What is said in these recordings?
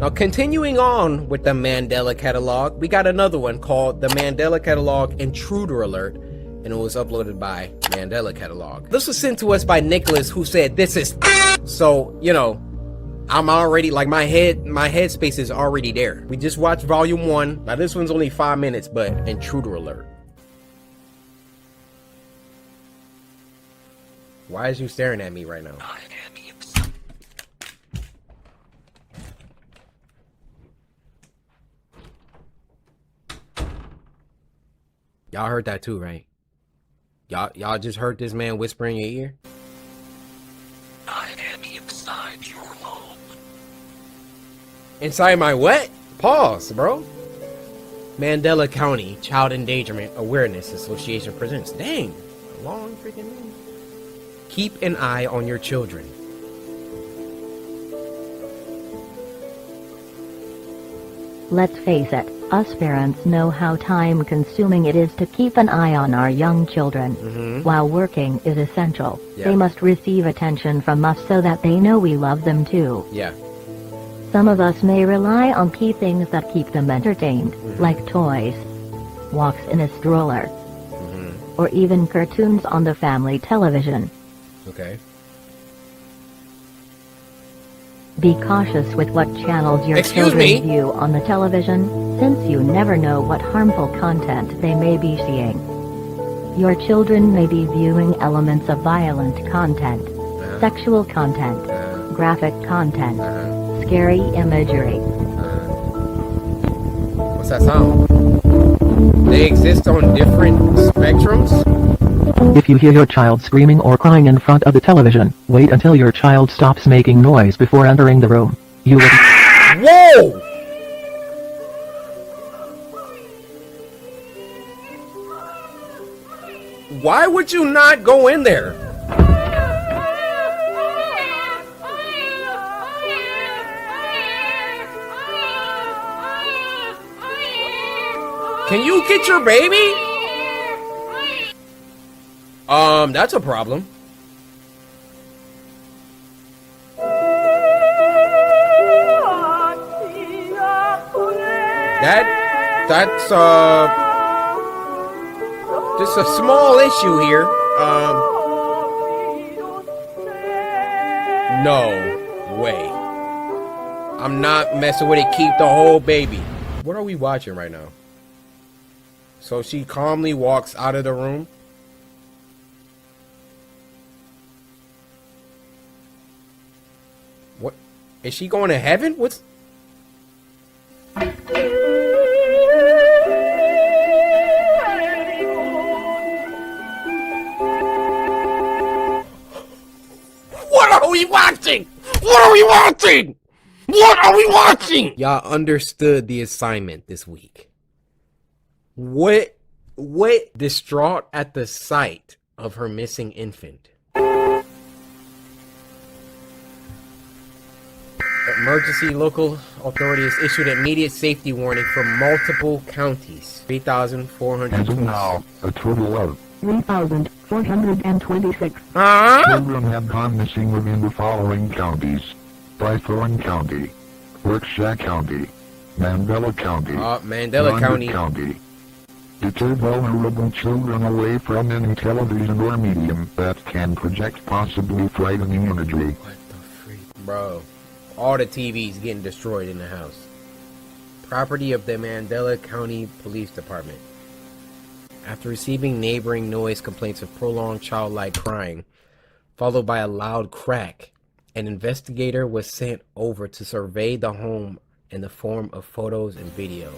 Now, continuing on with the Mandela catalog, we got another one called the Mandela Catalog Intruder Alert, and it was uploaded by Mandela Catalog. This was sent to us by Nicholas, who said this is so, you know, I'm already, like, my headspace is already there. We just watched volume 1. Now this one's only 5 minutes, but intruder alert. Why is you staring at me right now? Y'all heard that too, right? Y'all just heard this man whisper in your ear? I am inside your home. Inside my what? Pause, bro. Mandela County Child Endangerment Awareness Association presents. Dang, a long freaking name. Keep an eye on your children. Let's face it, us parents know how time-consuming it is to keep an eye on our young children. While working is essential, they must receive attention from us so that they know we love them too. Yeah. Some of us may rely on key things that keep them entertained, like toys, walks in a stroller, or even cartoons on the family television. Okay. Be cautious with what channels your children view on the television, since you never know what harmful content they may be seeing. Your children may be viewing elements of violent content, sexual content, graphic content, scary imagery. What's that sound? They exist on different spectrums? If you hear your child screaming or crying in front of the television, wait until your child stops making noise before entering the room. You will... Whoa! Why would you not go in there? Can you get your baby? That's a problem. That's just a small issue here. No way. I'm not messing with it. Keep the whole baby. What are we watching right now? So she calmly walks out of the room. What? Is she going to heaven? What's... What are we watching? What are we watching? What are we watching? Y'all understood the assignment this week. What distraught at the sight of her missing infant. Emergency local authorities issued immediate safety warning for multiple counties. 3,400. As of now, a total of 3,426 children have gone missing within the following counties: Brythorn County, Berkshire County, Mandela County, Mandela County. County. Deter vulnerable children away from any television or medium that can project possibly frightening imagery. What the freak, bro? All the TVs getting destroyed in the house. Property of the Mandela County Police Department. After receiving neighboring noise complaints of prolonged childlike crying, followed by a loud crack, an investigator was sent over to survey the home in the form of photos and video.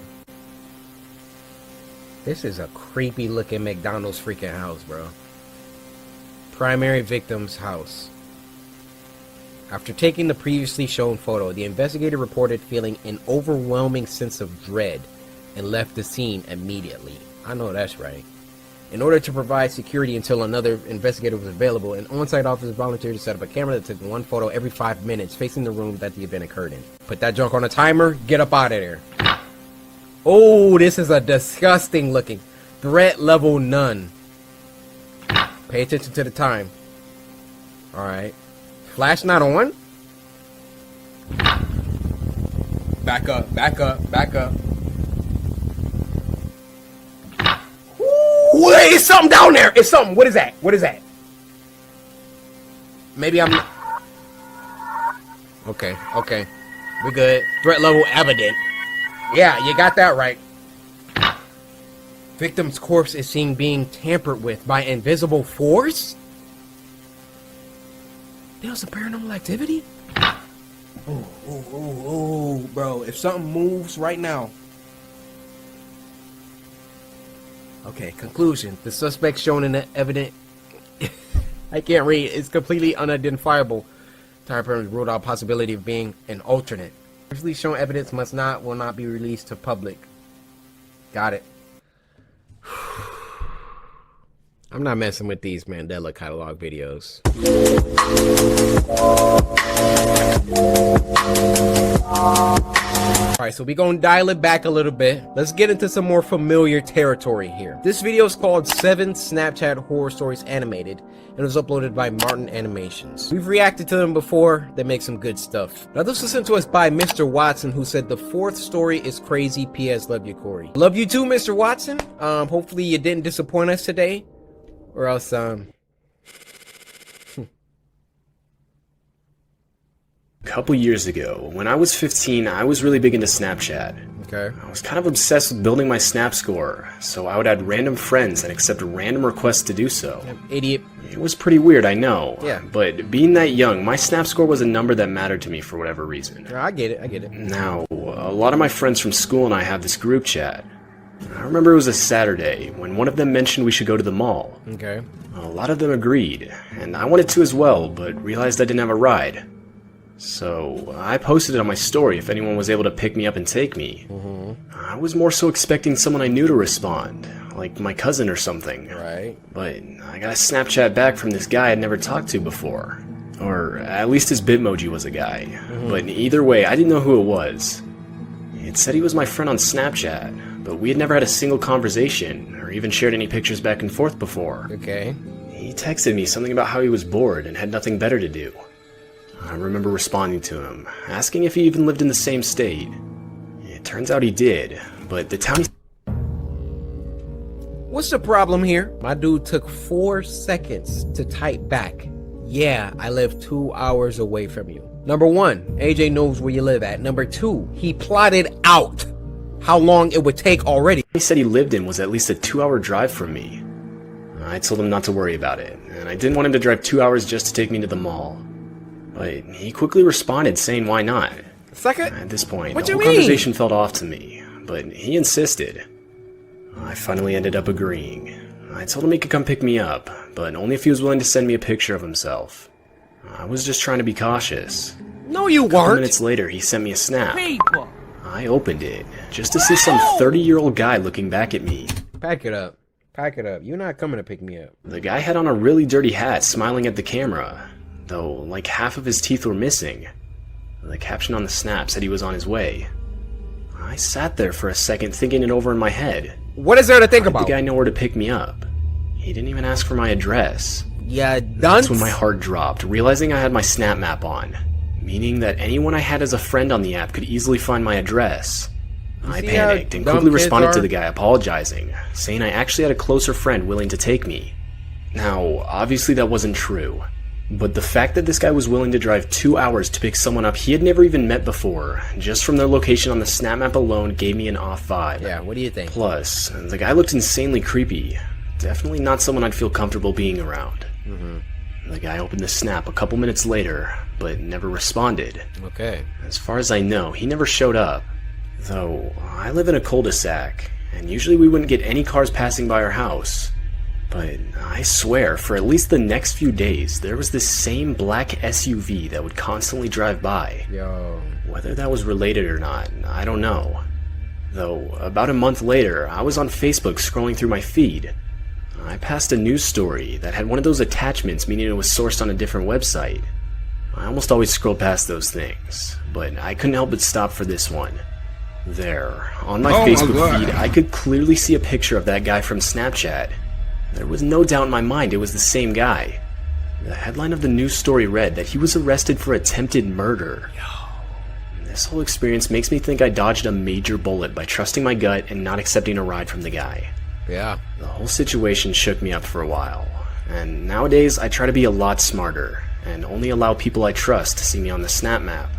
This is a creepy looking McDonald's freaking house, bro. Primary victim's house. After taking the previously shown photo, the investigator reported feeling an overwhelming sense of dread and left the scene immediately. I know that's right. In order to provide security until another investigator was available, an on-site officer volunteered to set up a camera that took one photo every 5 minutes facing the room that the event occurred in. Put that junk on a timer, get up out of there. Oh, this is a disgusting looking. Threat level none. Pay attention to the time. Alright. Flash not on. Back up, back up, back up. Wait, it's something down there. It's something. What is that? What is that? Maybe I'm... Okay, okay. We good. Threat level evident. Yeah, you got that right. Victim's corpse is seen being tampered with by invisible force? There's some paranormal activity? Oh, bro. If something moves right now. Okay, conclusion. The suspect shown in the evident... I can't read. It's completely unidentifiable. Time parameters ruled out possibility of being an alternate. Previously shown evidence will not be released to public. Got it. I'm not messing with these Mandela catalog videos. Alright, so we're gonna dial it back a little bit. Let's get into some more familiar territory here. This video is called 7 Snapchat Horror Stories Animated and was uploaded by Martin Animations. We've reacted to them before. They make some good stuff. Now this was sent to us by Mr. Watson, who said the 4th story is crazy. P.S. Love you, Cory. Love you too, Mr. Watson. Hopefully you didn't disappoint us today. Or else, A couple years ago, when I was 15, I was really big into Snapchat. Okay. I was kind of obsessed with building my Snap score, so I would add random friends and accept random requests to do so. Idiot. It was pretty weird, I know. Yeah. But being that young, my Snap score was a number that mattered to me for whatever reason. I get it, I get it. Now, a lot of my friends from school and I have this group chat. I remember it was a Saturday when one of them mentioned we should go to the mall. Okay. A lot of them agreed, and I wanted to as well, but realized I didn't have a ride. So I posted it on my story if anyone was able to pick me up and take me. I was more so expecting someone I knew to respond, like my cousin or something. Right. But I got a Snapchat back from this guy I'd never talked to before. Or at least his Bitmoji was a guy. But either way, I didn't know who it was. It said he was my friend on Snapchat, but we had never had a single conversation, or even shared any pictures back and forth before. Okay. He texted me something about how he was bored and had nothing better to do. I remember responding to him, asking if he even lived in the same state. It turns out he did, but the town he... What's the problem here? My dude took 4 seconds to type back. Yeah, I live 2 hours away from you. Number 1, AJ knows where you live at. Number 2, he plotted out how long it would take already. He said he lived in was at least a 2-hour drive from me. I told him not to worry about it, and I didn't want him to drive 2 hours just to take me to the mall. But he quickly responded saying why not. Second? At this point, What the you whole mean? conversation felt off to me, but he insisted. I finally ended up agreeing. I told him he could come pick me up, but only if he was willing to send me a picture of himself. I was just trying to be cautious. No, you A couple weren't. minutes later, he sent me a snap. People. I opened it, just to see some 30-year-old guy looking back at me. Pack it up. Pack it up. You're not coming to pick me up. The guy had on a really dirty hat, smiling at the camera, though like half of his teeth were missing. The caption on the snap said he was on his way. I sat there for a second thinking it over in my head. What is there to think How did about? the guy know where to pick me up? He didn't even ask for my address. Yeah, done. That's when my heart dropped, realizing I had my Snap map on, meaning that anyone I had as a friend on the app could easily find my address. I see how panicked and dumb quickly kids responded to are? the guy apologizing, saying I actually had a closer friend willing to take me. Now, obviously that wasn't true, but the fact that this guy was willing to drive 2 hours to pick someone up he had never even met before, just from their location on the Snap map alone, gave me an off vibe. Yeah, what do you think? Plus, the guy looked insanely creepy. Definitely not someone I'd feel comfortable being around. The guy opened the snap a couple minutes later, but never responded. Okay. As far as I know, he never showed up. Though, I live in a cul-de-sac, and usually we wouldn't get any cars passing by our house. But I swear, for at least the next few days, there was this same black SUV that would constantly drive by. Yo. Whether that was related or not, I don't know. Though, about a month later, I was on Facebook scrolling through my feed. I passed a news story that had one of those attachments, meaning it was sourced on a different website. I almost always scroll past those things, but I couldn't help but stop for this one. There, on my Facebook feed, I could clearly see a picture of that guy from Snapchat. There was no doubt in my mind it was the same guy. The headline of the news story read that he was arrested for attempted murder. This whole experience makes me think I dodged a major bullet by trusting my gut and not accepting a ride from the guy. Yeah. The whole situation shook me up for a while, and nowadays I try to be a lot smarter and only allow people I trust to see me on the snap map.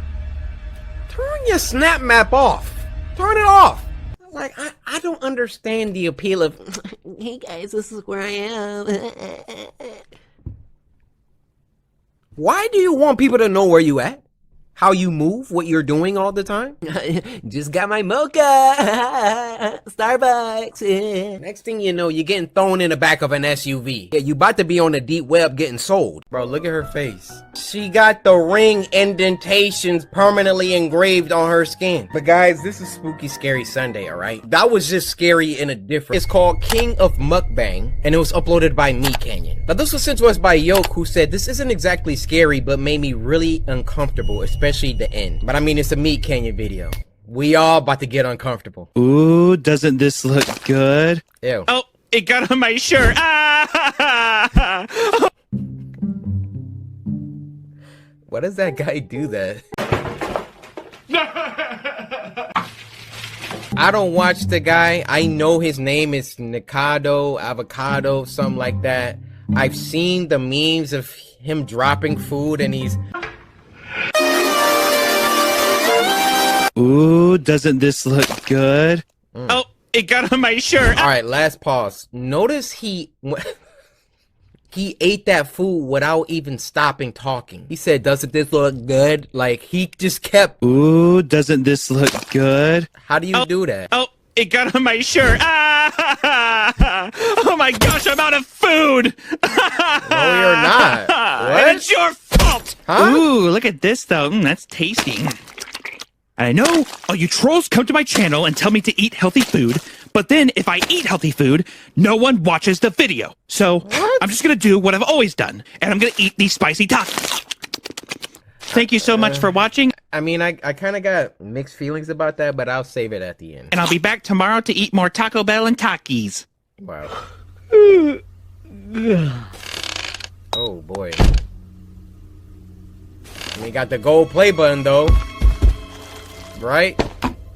Turn your snap map off. Turn it off. Like, I don't understand the appeal of, hey guys, this is where I am. Why do you want people to know where you at? How you move, what you're doing all the time? Just got my mocha, Starbucks. Next thing you know, you're getting thrown in the back of an SUV. Yeah, you about to be on the deep web getting sold. Bro, look at her face. She got the ring indentations permanently engraved on her skin. But guys, this is Spooky Scary Sunday, alright? That was just scary in a different. It's called King of Mukbang, and it was uploaded by Meat Canyon. Now this was sent to us by Yoke, who said, this isn't exactly scary, but made me really uncomfortable, especially the end. But I mean, it's a Meat Canyon video. We all about to get uncomfortable. Ooh, doesn't this look good? Ew. Oh, it got on my shirt. Ah! Why does that guy do that? I don't watch the guy. I know his name is Nikado, Avocado, something like that. I've seen the memes of him dropping food and he's... Ooh, doesn't this look good? Oh, it got on my shirt. All right, last pause. Notice he ate that food without even stopping talking. He said, doesn't this look good? Like, he just kept... Ooh, doesn't this look good? How do you do that? Oh, it got on my shirt. Ah! Oh my gosh, I'm out of food. No, you're not. What? And it's your fault. Huh? Ooh, look at this though. That's tasty. I know all you trolls come to my channel and tell me to eat healthy food, but then if I eat healthy food, no one watches the video. So I'm just gonna do what I've always done, and I'm gonna eat these spicy tacos. Thank you so much for watching. I mean, I kind of got mixed feelings about that, but I'll save it at the end. And I'll be back tomorrow to eat more Taco Bell and Takis. Wow. Oh, boy. We got the gold play button, though. Right?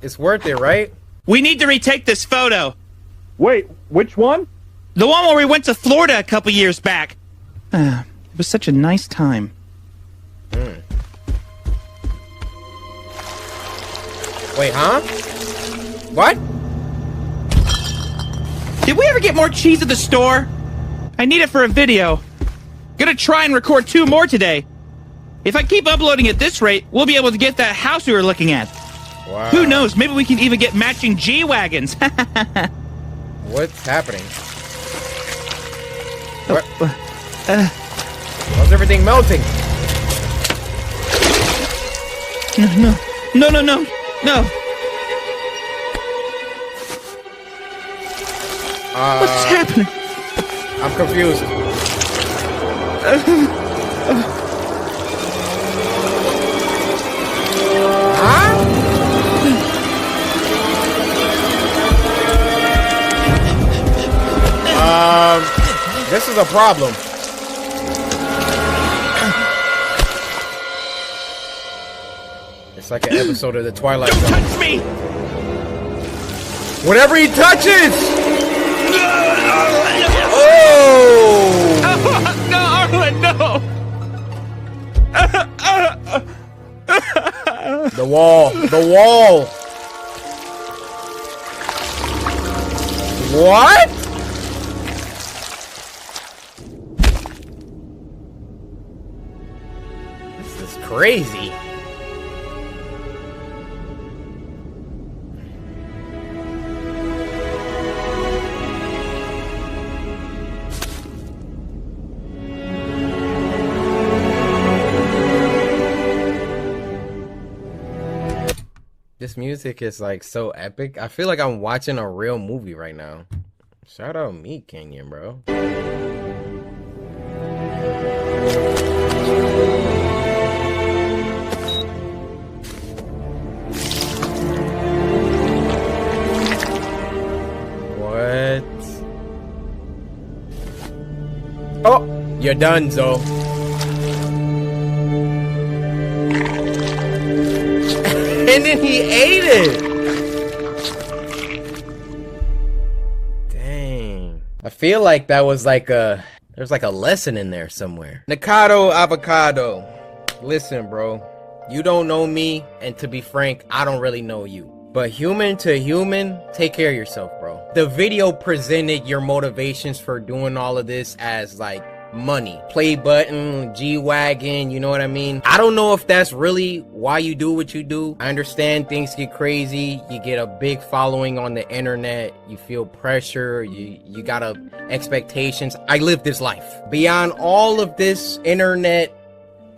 It's worth it, right? We need to retake this photo. Wait, which one? The one where we went to Florida a couple years back. It was such a nice time. Wait, huh? What? Did we ever get more cheese at the store? I need it for a video. Gonna try and record 2 more today. If I keep uploading at this rate, we'll be able to get that house we were looking at. Wow. Who knows, maybe we can even get matching G-Wagons. What's happening? What? How's everything melting? No. What's happening? I'm confused. This is a problem. It's like an episode of the Twilight Zone. Don't touch me! Whatever he touches! Oh! No, Arlen, no! The wall. The wall. What? This is crazy. This music is like so epic. I feel like I'm watching a real movie right now. Shout out Meat Canyon, bro. What? Oh, you're done, Zoe. And then he ate it. Dang. I feel like that was like there's like a lesson in there somewhere. Nikado Avocado. Listen, bro. You don't know me, and to be frank, I don't really know you. But human to human, take care of yourself, bro. The video presented your motivations for doing all of this as like money. Play button, G-Wagon, you know what I mean? I don't know if that's really why you do what you do. I understand things get crazy. You get a big following on the internet. You feel pressure. You got expectations. I live this life. Beyond all of this internet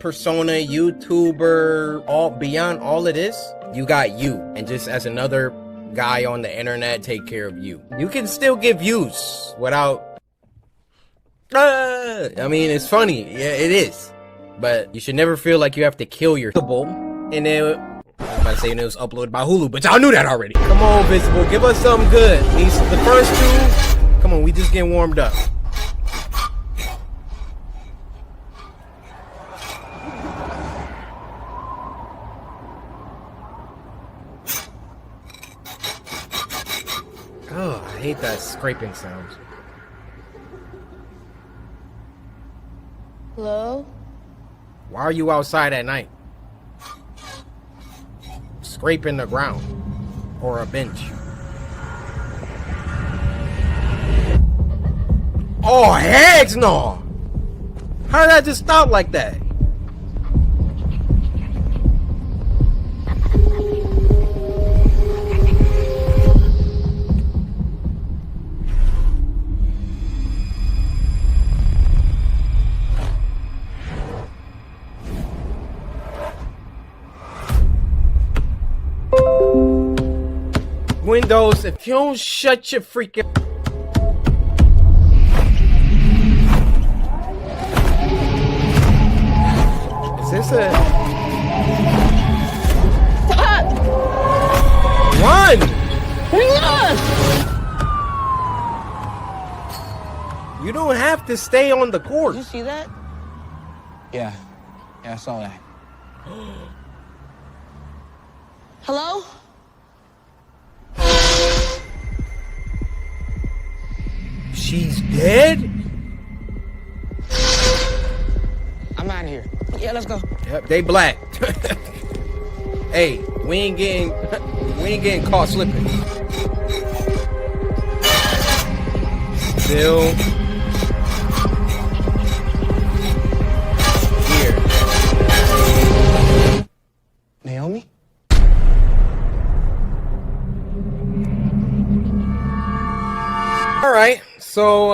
persona, YouTuber, beyond all of this, you got you. And just as another guy on the internet, take care of you. You can still get views without I mean, it's funny. Yeah, it is. But you should never feel like you have to kill your Visible. And then I was about to say it was uploaded by Hulu, but y'all knew that already. Come on, Visible, give us something good. The first two, come on, we just getting warmed up. Oh, I hate that scraping sound. Hello? Why are you outside at night? Scraping the ground. Or a bench. Oh, heck no! How did that just stop like that? Windows, if you don't shut your freaking... Is this a... Stop! Run! You don't have to stay on the court. Did you see that? Yeah, I saw that. Hello? She's dead? I'm out of here. Yeah, let's go. Yep, they black. Hey, we ain't getting caught slipping. Still here. Naomi? Alright, so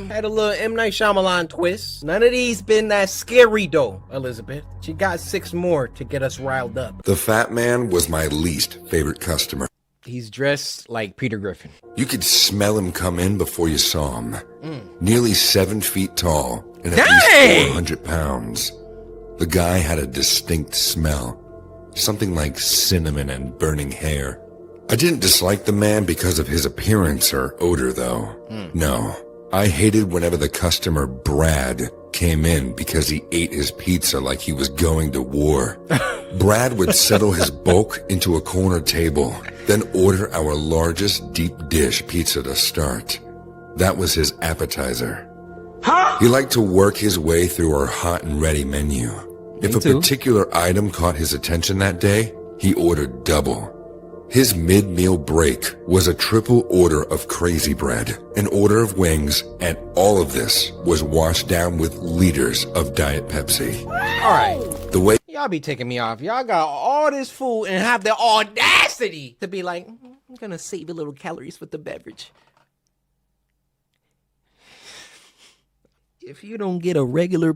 had a little M. Night Shyamalan twist. None of these been that scary though, Elizabeth. She got 6 more to get us riled up. The fat man was my least favorite customer. He's dressed like Peter Griffin. You could smell him come in before you saw him. Nearly 7 feet tall and at Dang! least 400 pounds. The guy had a distinct smell. Something like cinnamon and burning hair. I didn't dislike the man because of his appearance or odor, though. No. I hated whenever the customer, Brad, came in because he ate his pizza like he was going to war. Brad would settle his bulk into a corner table, then order our largest deep dish pizza to start. That was his appetizer. He liked to work his way through our hot and ready menu. If a particular item caught his attention that day, he ordered double. His mid-meal break was a triple order of crazy bread, an order of wings, and all of this was washed down with liters of Diet Pepsi. Alright. The way Y'all be taking me off. Y'all got all this food and have the audacity to be like, I'm gonna save a little calories with the beverage. If you don't get a regular...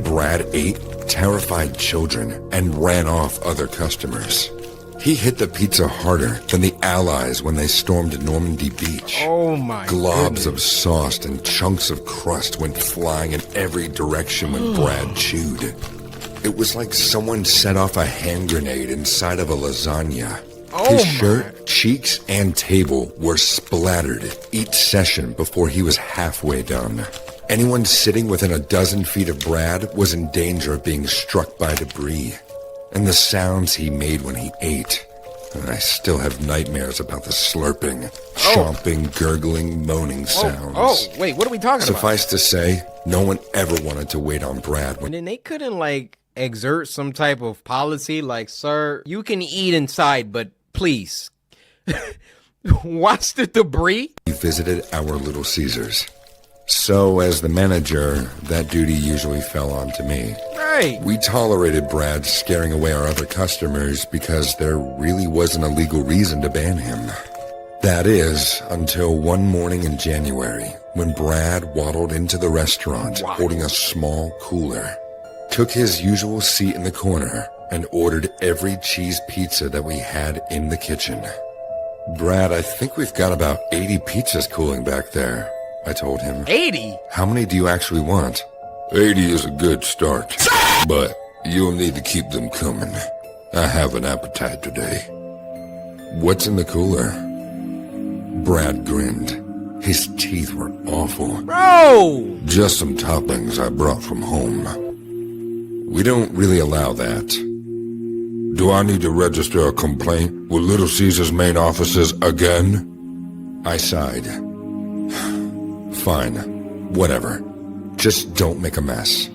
Brad ate, terrified children, and ran off other customers. He hit the pizza harder than the Allies when they stormed Normandy Beach. Oh my Globs of sauce and chunks of crust went flying in every direction when Brad chewed. It was like someone set off a hand grenade inside of a lasagna. His shirt, cheeks, and table were splattered each session before he was halfway done. Anyone sitting within a dozen feet of Brad was in danger of being struck by debris. and the sounds he made when he ate. And I still have nightmares about the slurping, chomping, gurgling, moaning sounds. Oh, wait, what are we talking about? Suffice to say, no one ever wanted to wait on Brad when And then they couldn't, like, exert some type of policy, like, sir, you can eat inside, but please, watch the debris. he visited our Little Caesars. So, as the manager, that duty usually fell onto me. Right. We tolerated Brad scaring away our other customers because there really wasn't a legal reason to ban him. That is, until one morning in January, when Brad waddled into the restaurant holding a small cooler, took his usual seat in the corner, and ordered every cheese pizza that we had in the kitchen. Brad, I think we've got about 80 pizzas cooling back there, I told him. 80? How many do you actually want? 80 is a good start, but you'll need to keep them coming. I have an appetite today. What's in the cooler? Brad grinned. His teeth were awful. Bro! Just some toppings I brought from home. We don't really allow that. Do I need to register a complaint with Little Caesars main offices again? I sighed. Fine. Whatever. Just don't make a mess.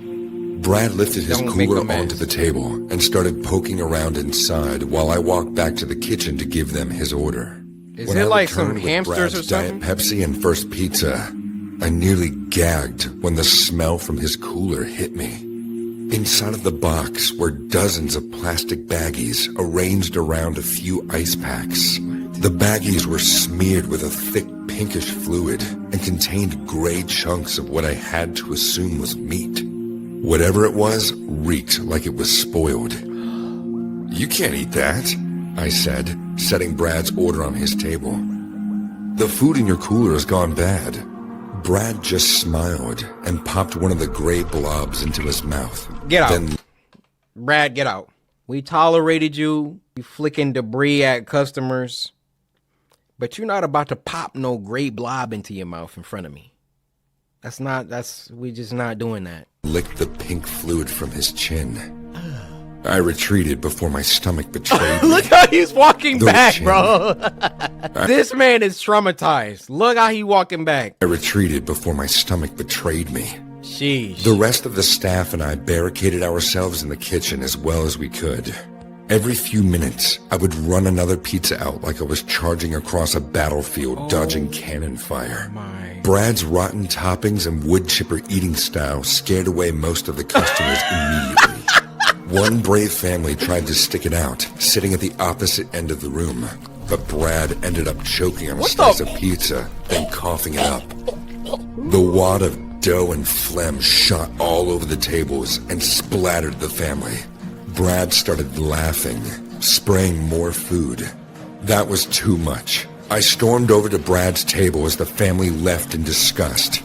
Brad lifted his cooler onto the table and started poking around inside while I walked back to the kitchen to give them his order. Is When it I like some returned with hamsters or Brad's something? Diet Pepsi and first pizza, I nearly gagged when the smell from his cooler hit me. Inside of the box were dozens of plastic baggies arranged around a few ice packs. The baggies were smeared with a thick pinkish fluid and contained gray chunks of what I had to assume was meat. Whatever it was reeked like it was spoiled. You can't eat that, I said, setting Brad's order on his table. The food in your cooler has gone bad. Brad just smiled and popped one of the gray blobs into his mouth. Get out. Then Brad, get out. We tolerated you. You flicking debris at customers. But you're not about to pop no gray blob into your mouth in front of me. We just not doing that. licked the pink fluid from his chin. I retreated before my stomach betrayed me. Look how he's walking The back, chin. bro. This man is traumatized. Look how he walking back. I retreated before my stomach betrayed me. Sheesh. The rest of the staff and I barricaded ourselves in the kitchen as well as we could. Every few minutes, I would run another pizza out like I was charging across a battlefield, dodging cannon fire. Brad's rotten toppings and wood chipper eating style scared away most of the customers immediately. One brave family tried to stick it out, sitting at the opposite end of the room. But Brad ended up choking on a slice of pizza, then coughing it up. The wad of dough and phlegm shot all over the tables and splattered the family. Brad started laughing, spraying more food. That was too much. I stormed over to Brad's table as the family left in disgust.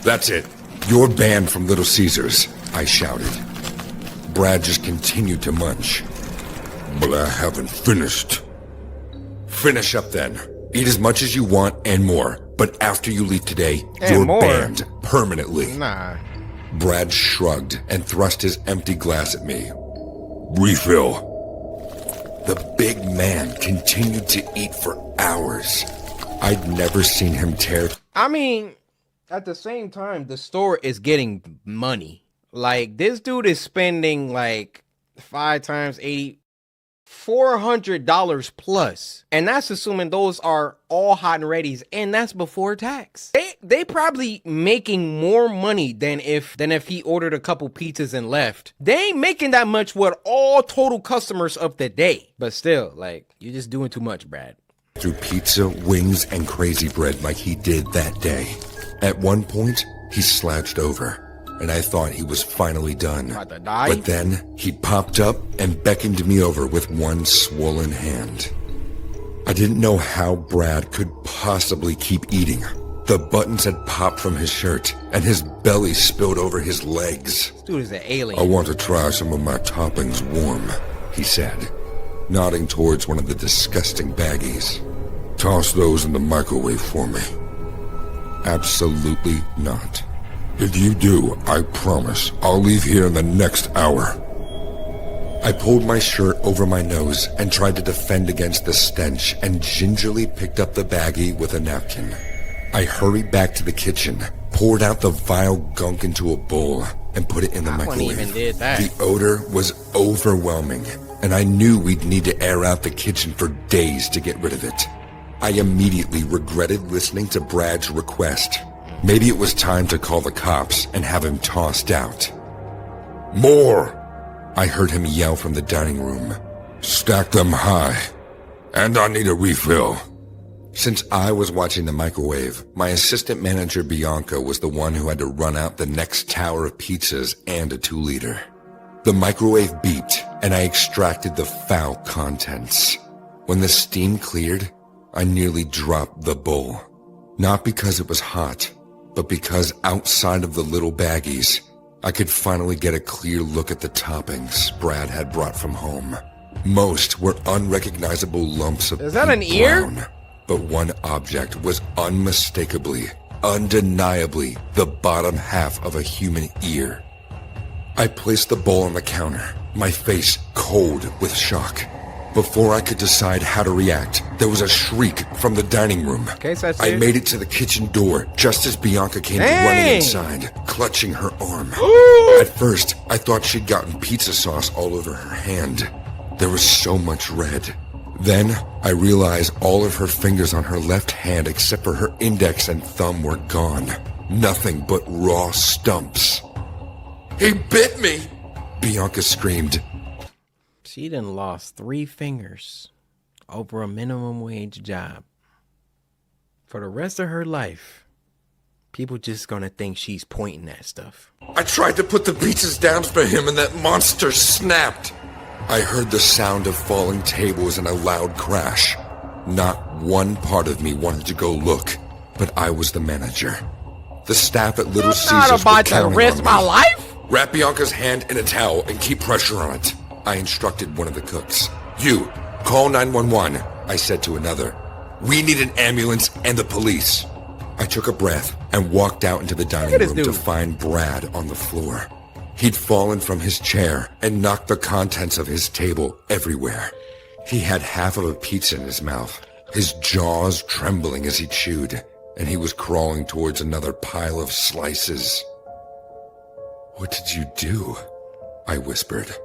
"That's it. You're banned from Little Caesars," I shouted. Brad just continued to munch. "But I haven't finished." "Finish up then. Eat as much as you want and more. But after you leave today, you're banned permanently." Nah. Brad shrugged and thrust his empty glass at me. "Refill." The big man continued to eat for hours. I'd never seen him tear. I mean, at the same time, the store is getting money. Like, this dude is spending like 5 times 80, $400 plus. And that's assuming those are all hot and readies, and that's before tax. They probably making more money than if he ordered a couple pizzas and left. They ain't making that much with all total customers of the day. But still, like, you're just doing too much, Brad. Through pizza, wings, and crazy bread like he did that day. At one point, he slouched over, and I thought he was finally done. About to die? But then he popped up and beckoned me over with one swollen hand. I didn't know how Brad could possibly keep eating. The buttons had popped from his shirt, and his belly spilled over his legs. This dude is an alien. "I want to try some of my toppings warm," he said, nodding towards one of the disgusting baggies. "Toss those in the microwave for me." "Absolutely not. If you do, I promise I'll leave here in the next hour." I pulled my shirt over my nose and tried to defend against the stench and gingerly picked up the baggie with a napkin. I hurried back to the kitchen, poured out the vile gunk into a bowl, and put it in the microwave. Even did that. The odor was overwhelming, and I knew we'd need to air out the kitchen for days to get rid of it. I immediately regretted listening to Brad's request. Maybe it was time to call the cops and have him tossed out. "More!" I heard him yell from the dining room. "Stack them high. And I need a refill." Since I was watching the microwave, my assistant manager Bianca was the one who had to run out the next tower of pizzas and a 2-liter. The microwave beeped, and I extracted the foul contents. When the steam cleared, I nearly dropped the bowl. Not because it was hot, but because outside of the little baggies, I could finally get a clear look at the toppings Brad had brought from home. Most were unrecognizable lumps of Is that an ear? brown, but one object was unmistakably, undeniably the bottom half of a human ear. I placed the bowl on the counter, my face cold with shock. Before I could decide how to react, there was a shriek from the dining room. Okay, so that's I it. made it to the kitchen door just as Bianca came Dang. running inside, clutching her arm. At first, I thought she'd gotten pizza sauce all over her hand. There was so much red. Then, I realized all of her fingers on her left hand except for her index and thumb were gone. Nothing but raw stumps. "He bit me!" Bianca screamed. She done lost 3 fingers over a minimum wage job. For the rest of her life, people just gonna think she's pointing at stuff. I tried to put the pizzas down for him and that monster snapped. I heard the sound of falling tables and a loud crash. Not one part of me wanted to go look, but I was the manager. The staff at Little Caesars not were about to counting risk on my me. life. Wrap Bianca's hand in a towel and keep pressure on it. I instructed one of the cooks. "You, call 911, I said to another. "We need an ambulance and the police." I took a breath and walked out into the dining room to find Brad on the floor. He'd fallen from his chair and knocked the contents of his table everywhere. He had half of a pizza in his mouth, his jaws trembling as he chewed, and he was crawling towards another pile of slices. "What did you do?" I whispered.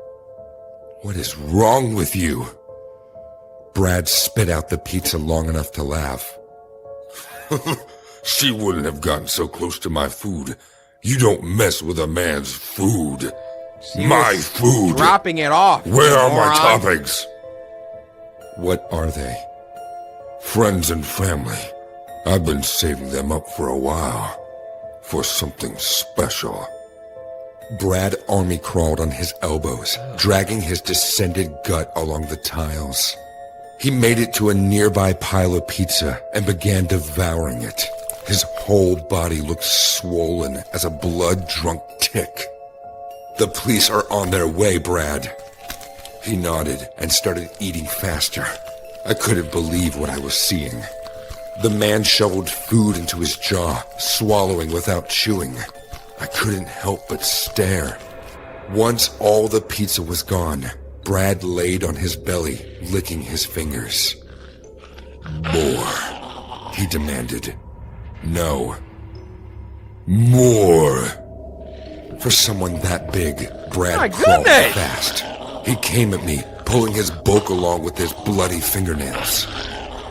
"What is wrong with you?" Brad spit out the pizza long enough to laugh. "She wouldn't have gotten so close to my food. You don't mess with a man's food. My food. Dropping it off. Where are my moron. toppings?" "What are they?" "Friends and family. I've been saving them up for a while. For something special." Brad army crawled on his elbows, dragging his distended gut along the tiles. He made it to a nearby pile of pizza and began devouring it. His whole body looked swollen as a blood-drunk tick. "The police are on their way, Brad." He nodded and started eating faster. I couldn't believe what I was seeing. The man shoveled food into his jaw, swallowing without chewing. I couldn't help but stare. Once all the pizza was gone, Brad laid on his belly, licking his fingers. "More," he demanded. "No. More." For someone that big, Brad crawled fast. He came at me, pulling his bulk along with his bloody fingernails.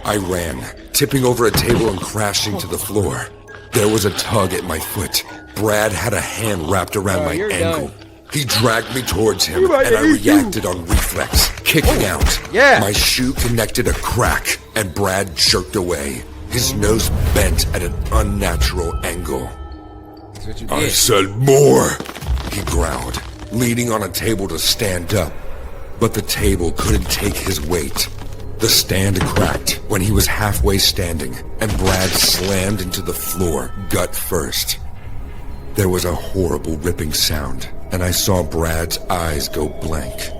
I ran, tipping over a table and crashing to the floor. There was a tug at my foot. Brad had a hand wrapped around my ankle. He dragged me towards him, and I reacted on reflex, kicking out. My shoe connected a crack, and Brad jerked away. His nose bent at an unnatural angle. "I said more," he growled, leaning on a table to stand up. But the table couldn't take his weight. The stand cracked when he was halfway standing, and Brad slammed into the floor, gut first. There was a horrible ripping sound, and I saw Brad's eyes go blank.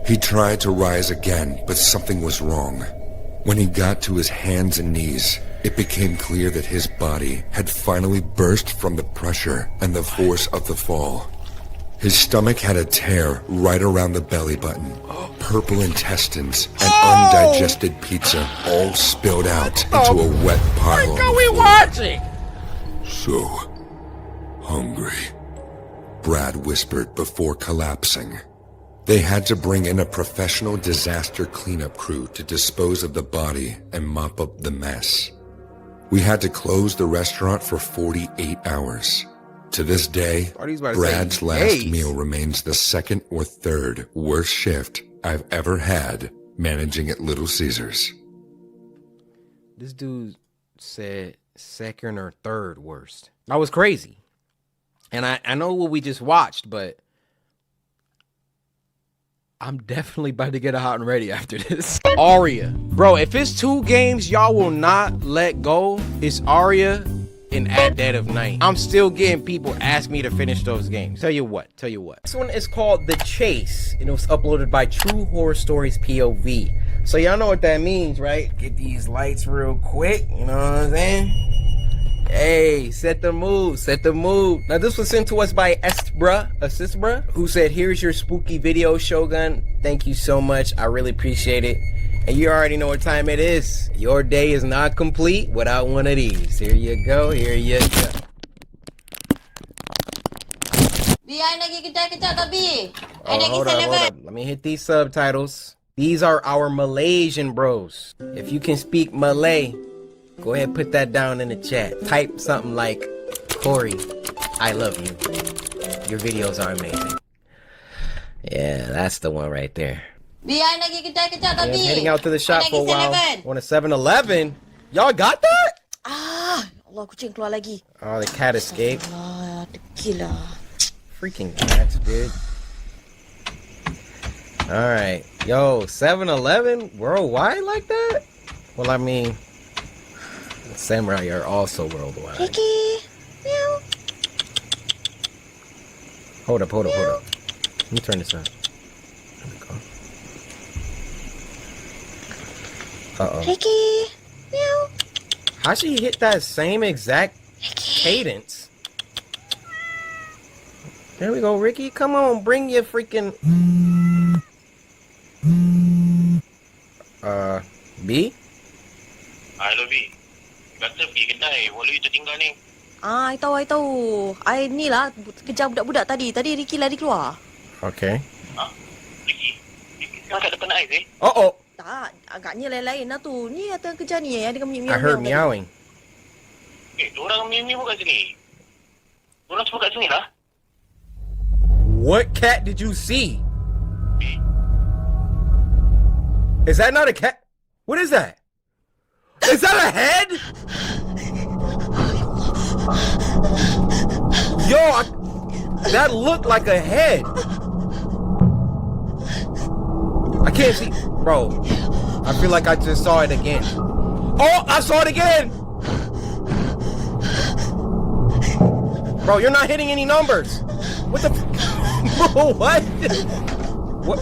He tried to rise again, but something was wrong. When he got to his hands and knees, it became clear that his body had finally burst from the pressure and the force of the fall. His stomach had a tear right around the belly button. Purple intestines and undigested pizza all spilled out into a wet pile. What are we watching? So hungry, Brad whispered before collapsing. They had to bring in a professional disaster cleanup crew to dispose of the body and mop up the mess. We had to close the restaurant for 48 hours. To this day, Brad's last meal remains the second or third worst shift I've ever had managing at Little Caesars. This dude said second or third worst. That was crazy. And I know what we just watched, but I'm definitely about to get a hot and ready after this. Aria. Bro, if it's 2 games y'all will not let go, it's Aria and At Dead of Night. I'm still getting people ask me to finish those games. Tell you what. This one is called The Chase, and it was uploaded by True Horror Stories POV. So y'all know what that means, right? Get these lights real quick, you know what I'm saying? Hey, set the mood. Now this was sent to us by Assistbra, who said, here's your spooky video, Shogun. Thank you so much. I really appreciate it. And you already know what time it is. Your day is not complete without one of these. Here you go. Hold up. Let me hit these subtitles. These are our Malaysian bros. If you can speak Malay, go ahead and put that down in the chat. Type something like, Cory, I love you. Your videos are amazing. Yeah, that's the one right there. Yeah, I'm heading out to the shop for a while. On a 7-Eleven? Y'all got that? Allah, kucing keluar lagi. Oh, the cat escaped. Allah, degil lah. Freaking cats, dude. Alright. Yo, 7-Eleven worldwide like that? Well, I mean, samurai are also worldwide. Ricky, meow. Hold up. Let me turn this on. There we go. Ricky, meow. How she hit that same exact cadence? There we go, Ricky. Come on, bring your freaking... B? Hello, B. Kata pergi kedai. Walau itu tinggal ni. I tahu. I ni lah kejar budak-budak tadi. Tadi Ricky lari keluar. Okay. Ricky sekarang kat depan Ais Uh-oh. Tak, agaknya lain-lain lah tu. Ni yang tengah kejar ni yang dia miau-miau. I heard meowing. Diorang miau-miau kat sini. Diorang semua kat sini lah. What cat did you see? Is that not a cat? What is that? Is that a head? Yo, that looked like a head. I can't see. Bro, I feel like I just saw it again. Oh, I saw it again. Bro, you're not hitting any numbers. What the Bro, what? What?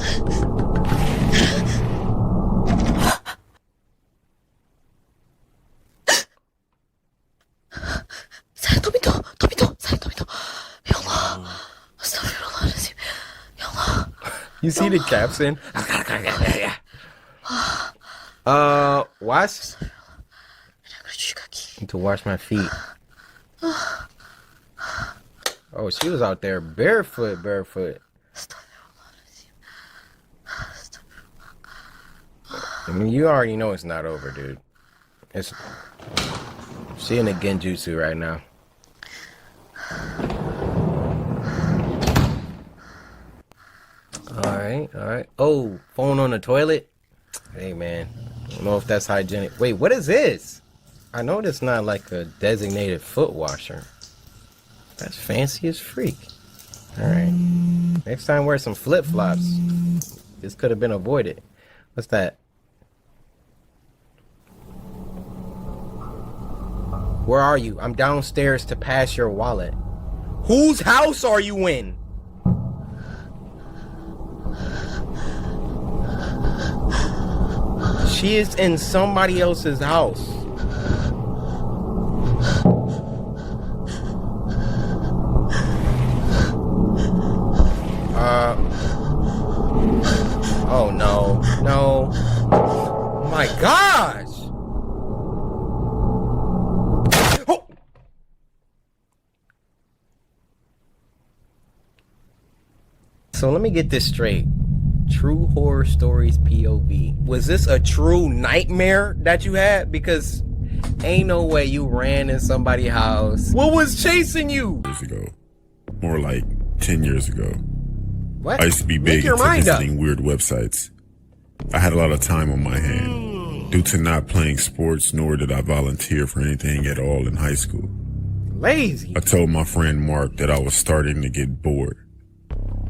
Saya Tomito. Ya Allah. Astagfirullahaladzim. Ya Allah. You see the caption? Wash? Need to wash my feet. Oh, she was out there barefoot. I mean, you already know it's not over, dude. It's she in the genjutsu right now. Alright. Oh, phone on the toilet? Hey, man. I don't know if that's hygienic. Wait, what is this? I know that's not like a designated foot washer. That's fancy as freak. Alright. Next time wear some flip-flops. This could have been avoided. What's that? Where are you? I'm downstairs to pass your wallet. Whose house are you in? She is in somebody else's house. No. My gosh. Oh. So let me get this straight. True Horror Stories POV. Was this a true nightmare that you had? Because ain't no way you ran in somebody's house. What was chasing you? Years ago. More like 10 years ago. What? I used to be big your into mind up. visiting weird websites. I had a lot of time on my hand. Due to not playing sports, nor did I volunteer for anything at all in high school. Lazy. I told my friend Mark that I was starting to get bored.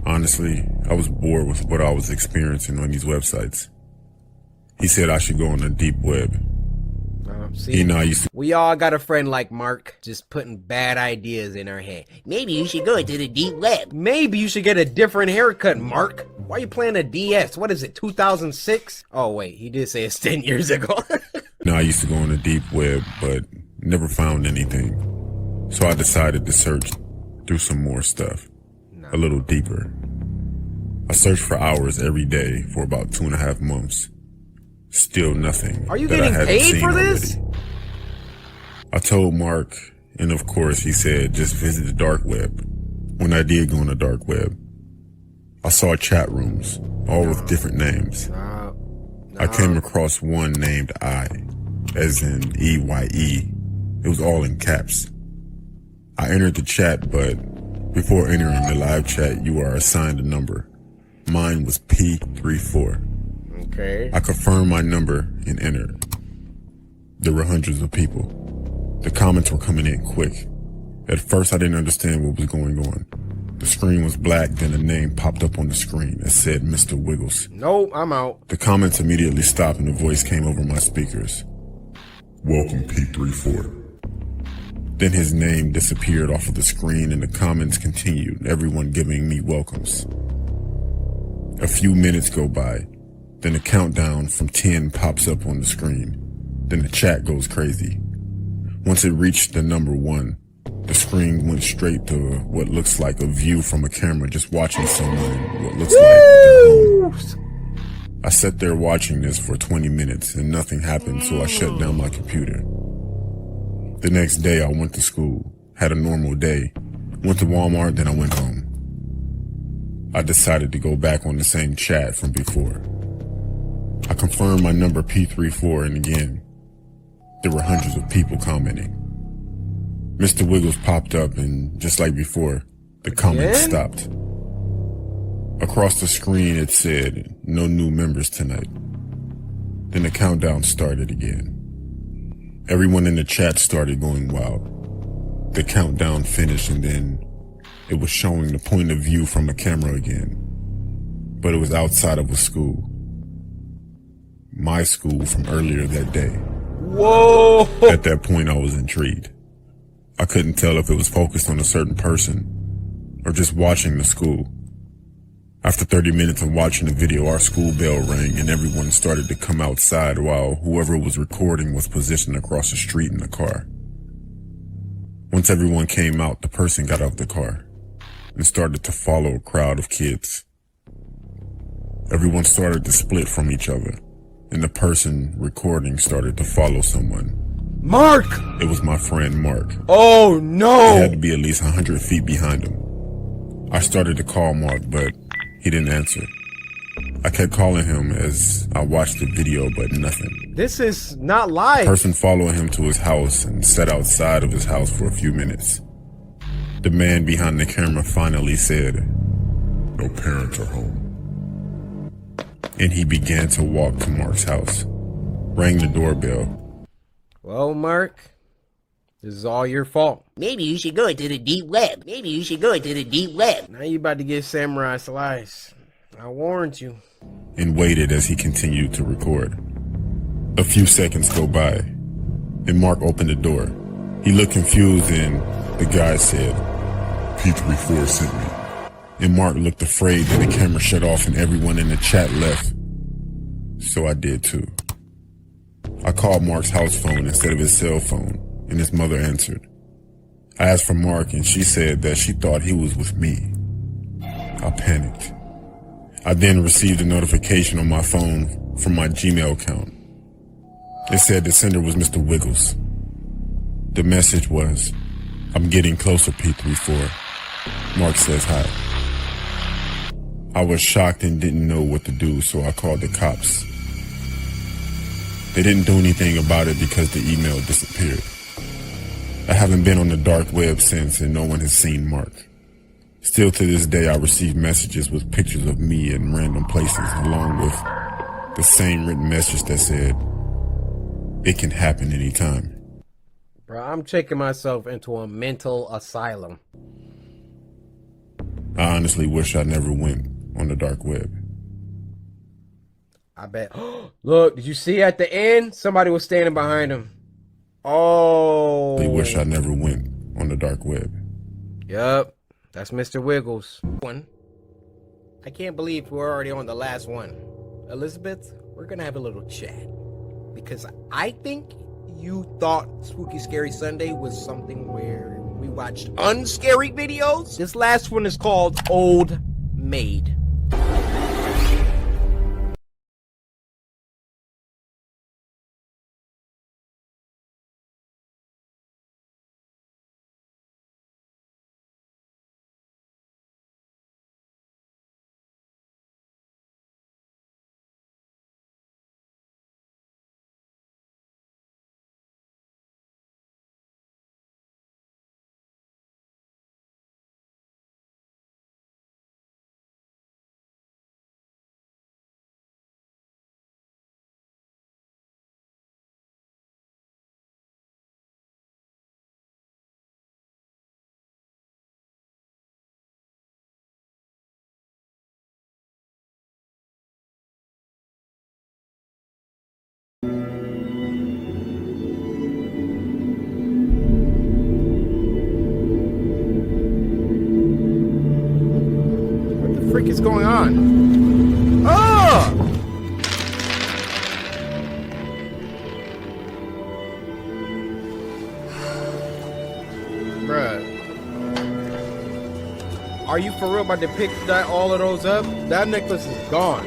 Honestly, I was bored with what I was experiencing on these websites. He said I should go on the deep web. See, He and I used to we all got a friend like Mark, just putting bad ideas in our head. Maybe you should go into the deep web. Maybe you should get a different haircut, Mark. Why are you playing a DS? What is it, 2006? Oh, wait, he did say it's 10 years ago. I used to go on the deep web, but never found anything. So I decided to search through some more stuff. A little deeper. I searched for hours every day for about 2.5 months. Still nothing. Are you that getting I hadn't paid seen for this? already. I told Mark, and of course he said just visit the dark web. When I did go on the dark web, I saw chat rooms, all with different names. I came across one named I, as in E-Y-E. It was all in caps. I entered the chat, but before entering the live chat, you are assigned a number. Mine was P34. Okay. I confirmed my number and entered. There were hundreds of people. The comments were coming in quick. At first, I didn't understand what was going on. The screen was black, then a name popped up on the screen. It said Mr. Wiggles. Nope, I'm out. The comments immediately stopped and a voice came over my speakers. Welcome, P34. Then his name disappeared off of the screen and the comments continued, everyone giving me welcomes. A few minutes go by. Then a countdown from 10 pops up on the screen. Then the chat goes crazy. Once it reached the number 1, the screen went straight to what looks like a view from a camera just watching someone in what looks like their home. I sat there watching this for 20 minutes and nothing happened, so I shut down my computer. The next day I went to school, had a normal day, went to Walmart, then I went home. I decided to go back on the same chat from before. I confirmed my number P34 and again, there were hundreds of people commenting. Mr. Wiggles popped up and just like before, the comments stopped. Across the screen it said, no new members tonight. Then the countdown started again. Everyone in the chat started going wild. The countdown finished and then it was showing the point of view from a camera again. But it was outside of a school. My school from earlier that day. Whoa! At that point I was intrigued. I couldn't tell if it was focused on a certain person or just watching the school. After 30 minutes of watching the video, our school bell rang and everyone started to come outside while whoever was recording was positioned across the street in the car. Once everyone came out, the person got out of the car and started to follow a crowd of kids. Everyone started to split from each other, and the person recording started to follow someone. Mark! It was my friend Mark. Oh no! He had to be at least 100 feet behind him. I started to call Mark, but he didn't answer. I kept calling him as I watched the video, but nothing. This is not live. The person followed him to his house and sat outside of his house for a few minutes. The man behind the camera finally said, "No parents are home." And he began to walk to Mark's house, rang the doorbell. Well, Mark, this is all your fault. Maybe you should go into the deep web. Maybe you should go into the deep web. Now you about to get samurai slice. I warned you. And waited as he continued to record. A few seconds go by, and Mark opened the door. He looked confused and the guy said, "P34 sent me." And Mark looked afraid that the camera shut off and everyone in the chat left. So I did too. I called Mark's house phone instead of his cell phone, and his mother answered. I asked for Mark and she said that she thought he was with me. I panicked. I then received a notification on my phone from my Gmail account. It said the sender was Mr. Wiggles. The message was, "I'm getting closer, P34. Mark says hi." I was shocked and didn't know what to do, so I called the cops. They didn't do anything about it because the email disappeared. I haven't been on the dark web since, and no one has seen Mark. Still to this day, I receive messages with pictures of me in random places, along with the same written message that said, "It can happen anytime." Bro, I'm checking myself into a mental asylum. I honestly wish I never went on the dark web. I bet. Look, did you see at the end? Somebody was standing behind him. Oh. I wish I never went on the dark web. Yup. That's Mr. Wiggles. I can't believe we're already on the last one. Elizabeth, we're going to have a little chat. Because I think you thought Spooky Scary Sunday was something where we watched unscary videos. This last one is called Old Maid. What is going on? Oh! Bruh. Are you for real about to pick all of those up? That necklace is gone.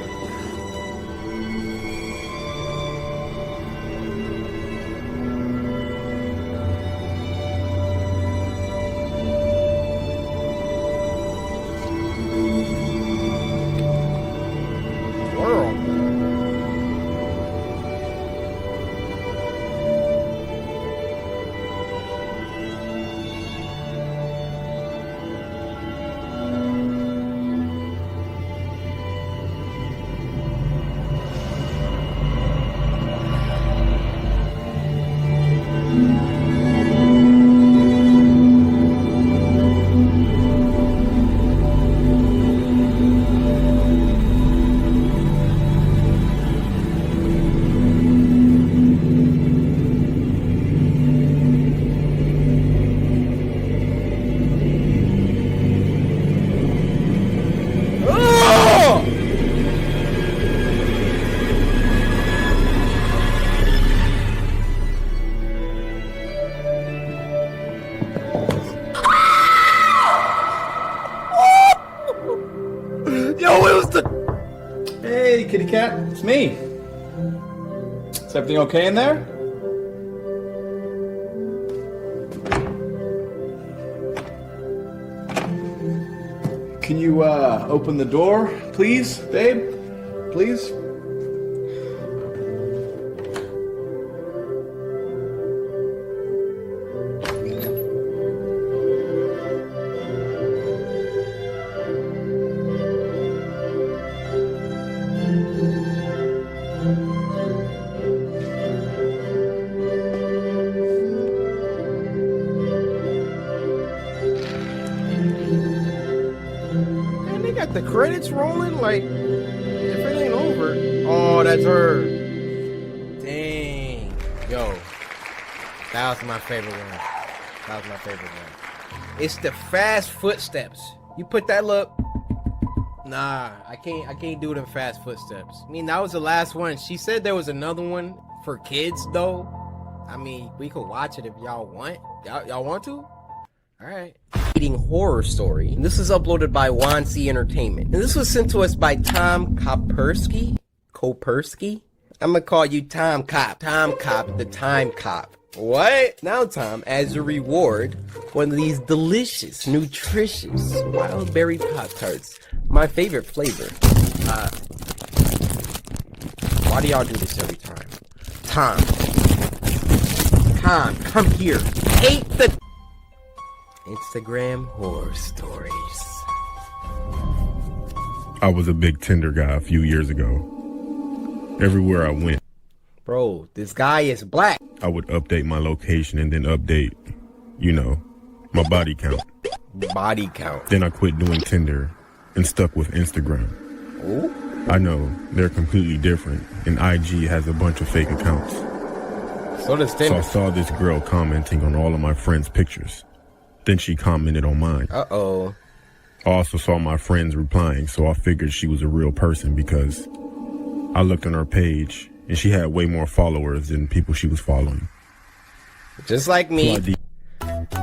Hey, kitty cat, it's me. Is everything okay in there? Can you open the door, please, babe? Please? The credits rolling like if it ain't over. Oh, that's her. Dang. Yo. That was my favorite one. That was my favorite one. It's the fast footsteps. You put that look. Nah, I can't do them fast footsteps. I mean, that was the last one. She said there was another one for kids though. I mean, we could watch it if y'all want. Y'all want to? Alright. Eating horror story. And this is uploaded by Wansi Entertainment. And this was sent to us by Tom Kopersky. Kopersky? I'm gonna call you Tom Cop. Tom Cop, the Time Cop. What? Now, Tom, as a reward, one of these delicious, nutritious wild berry Pop-Tarts. My favorite flavor. Why do y'all do this every time? Tom, come here. Hate the Instagram horror stories. I was a big Tinder guy a few years ago. Everywhere I went, bro, this guy is black. I would update my location and then update, my body count. Body count. Then I quit doing Tinder and stuck with Instagram. Ooh. I know they're completely different, and IG has a bunch of fake accounts. So does Tinder. So I saw this girl commenting on all of my friends' pictures. Then she commented on mine. Uh-oh. I also saw my friends replying, so I figured she was a real person because I looked on her page and she had way more followers than people she was following. Just like me. So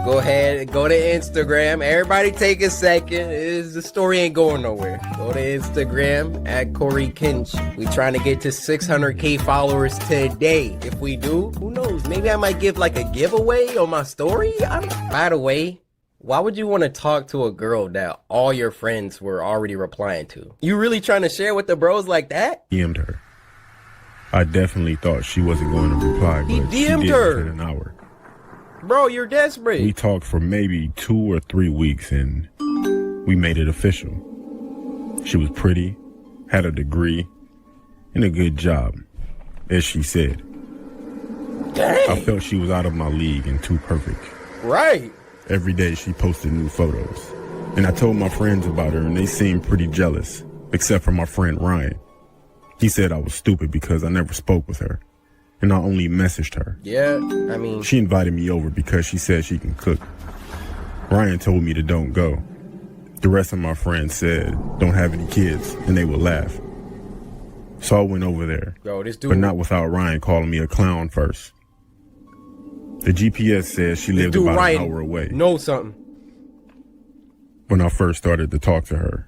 go ahead, go to Instagram. Everybody take a second. The story ain't going nowhere. Go to Instagram at CoryxKenshin. We trying to get to 600K followers today. If we do, who knows? Maybe I might give like a giveaway on my story. By the way, why would you want to talk to a girl that all your friends were already replying to? You really trying to share with the bros like that? DM'd her. I definitely thought she wasn't going to reply, but He she DM'd did her. within an hour. Bro, you're desperate. We talked for maybe 2 or 3 weeks and we made it official. She was pretty, had a degree, and a good job, as she said. Dang. I felt she was out of my league and too perfect. Right. Every day she posted new photos. And I told my friends about her and they seemed pretty jealous, except for my friend Ryan. He said I was stupid because I never spoke with her. And I only messaged her. Yeah, I mean... She invited me over because she said she can cook. Ryan told me to don't go. The rest of my friends said, don't have any kids, and they would laugh. So I went over there. Yo, this dude... But not without Ryan calling me a clown first. The GPS says she lived about an hour away. Know something. When I first started to talk to her,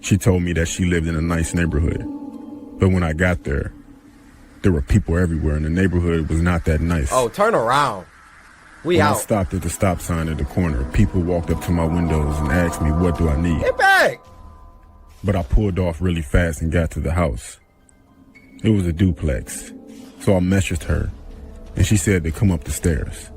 she told me that she lived in a nice neighborhood. But when I got there were people everywhere and the neighborhood was not that nice. Oh, turn around. When I stopped at the stop sign at the corner, people walked up to my windows and asked me, what do I need? Get back! But I pulled off really fast and got to the house. It was a duplex. So I messaged her and she said to come up the stairs.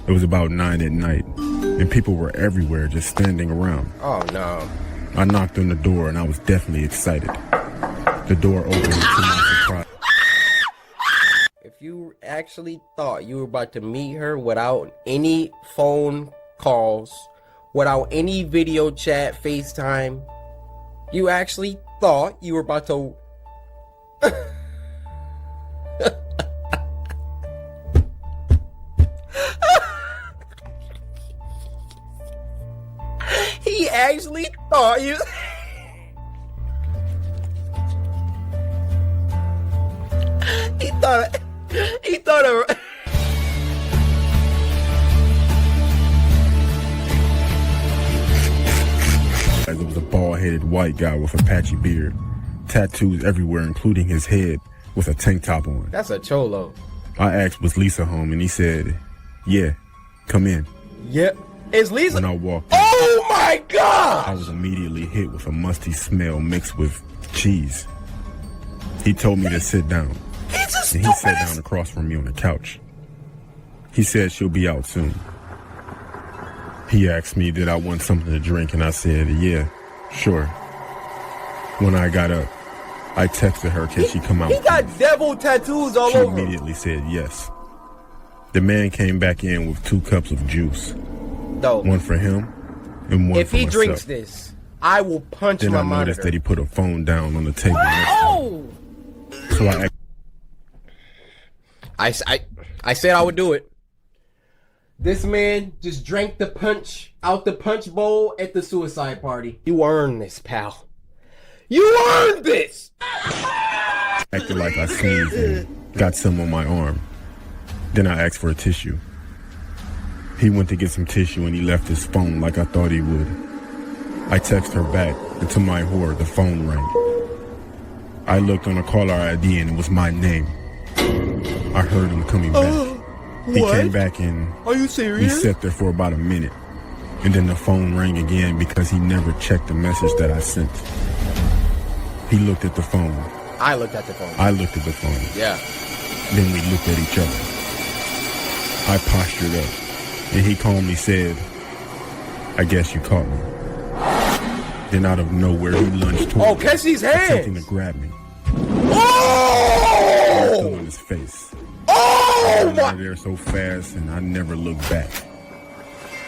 It was about 9 at night and people were everywhere just standing around. Oh no. I knocked on the door and I was definitely excited. The door opened to my surprise. If you actually thought you were about to meet her without any phone calls, without any video chat, FaceTime, you actually thought you were about to... He actually thought you... He thought There was a bald-headed white guy with a patchy beard, tattoos everywhere, including his head, with a tank top on. That's a cholo. I asked, was Lisa home? And he said, yeah, come in. Yep. Is Lisa? When I walked in, oh my God! I was immediately hit with a musty smell mixed with cheese. He told me to sit down. And he sat down across from me on the couch. He said she'll be out soon. He asked me did I want something to drink, and I said, yeah, sure. When I got up, I texted her, can she come out? He got devil tattoos all she over. She immediately said yes. The man came back in with 2 cups of juice. No. One for him and one if for he myself. drinks this, I will punch then my I monitor. noticed that he put a phone down on the table next to me. So I said I would do it. This man just drank the punch out the punch bowl at the suicide party. You earned this, pal. You earned this! Acted like I sneezed and got some on my arm. Then I asked for a tissue. He went to get some tissue and he left his phone like I thought he would. I texted her back, and to my horror, the phone rang. I looked on the caller ID and it was my name. I heard him coming back. He came back and Are you we serious? sat there for about a minute. And then the phone rang again because he never checked the message that I sent. He looked at the phone. I looked at the phone. I looked at the phone. Yeah. Then we looked at each other. I postured up, and he calmly said, "I guess you caught me." Then out of nowhere, he lunged toward me, catch these attempting hands! to grab me. Oh! I fell on his face. Oh I ran out my! of there so fast, and I never looked back.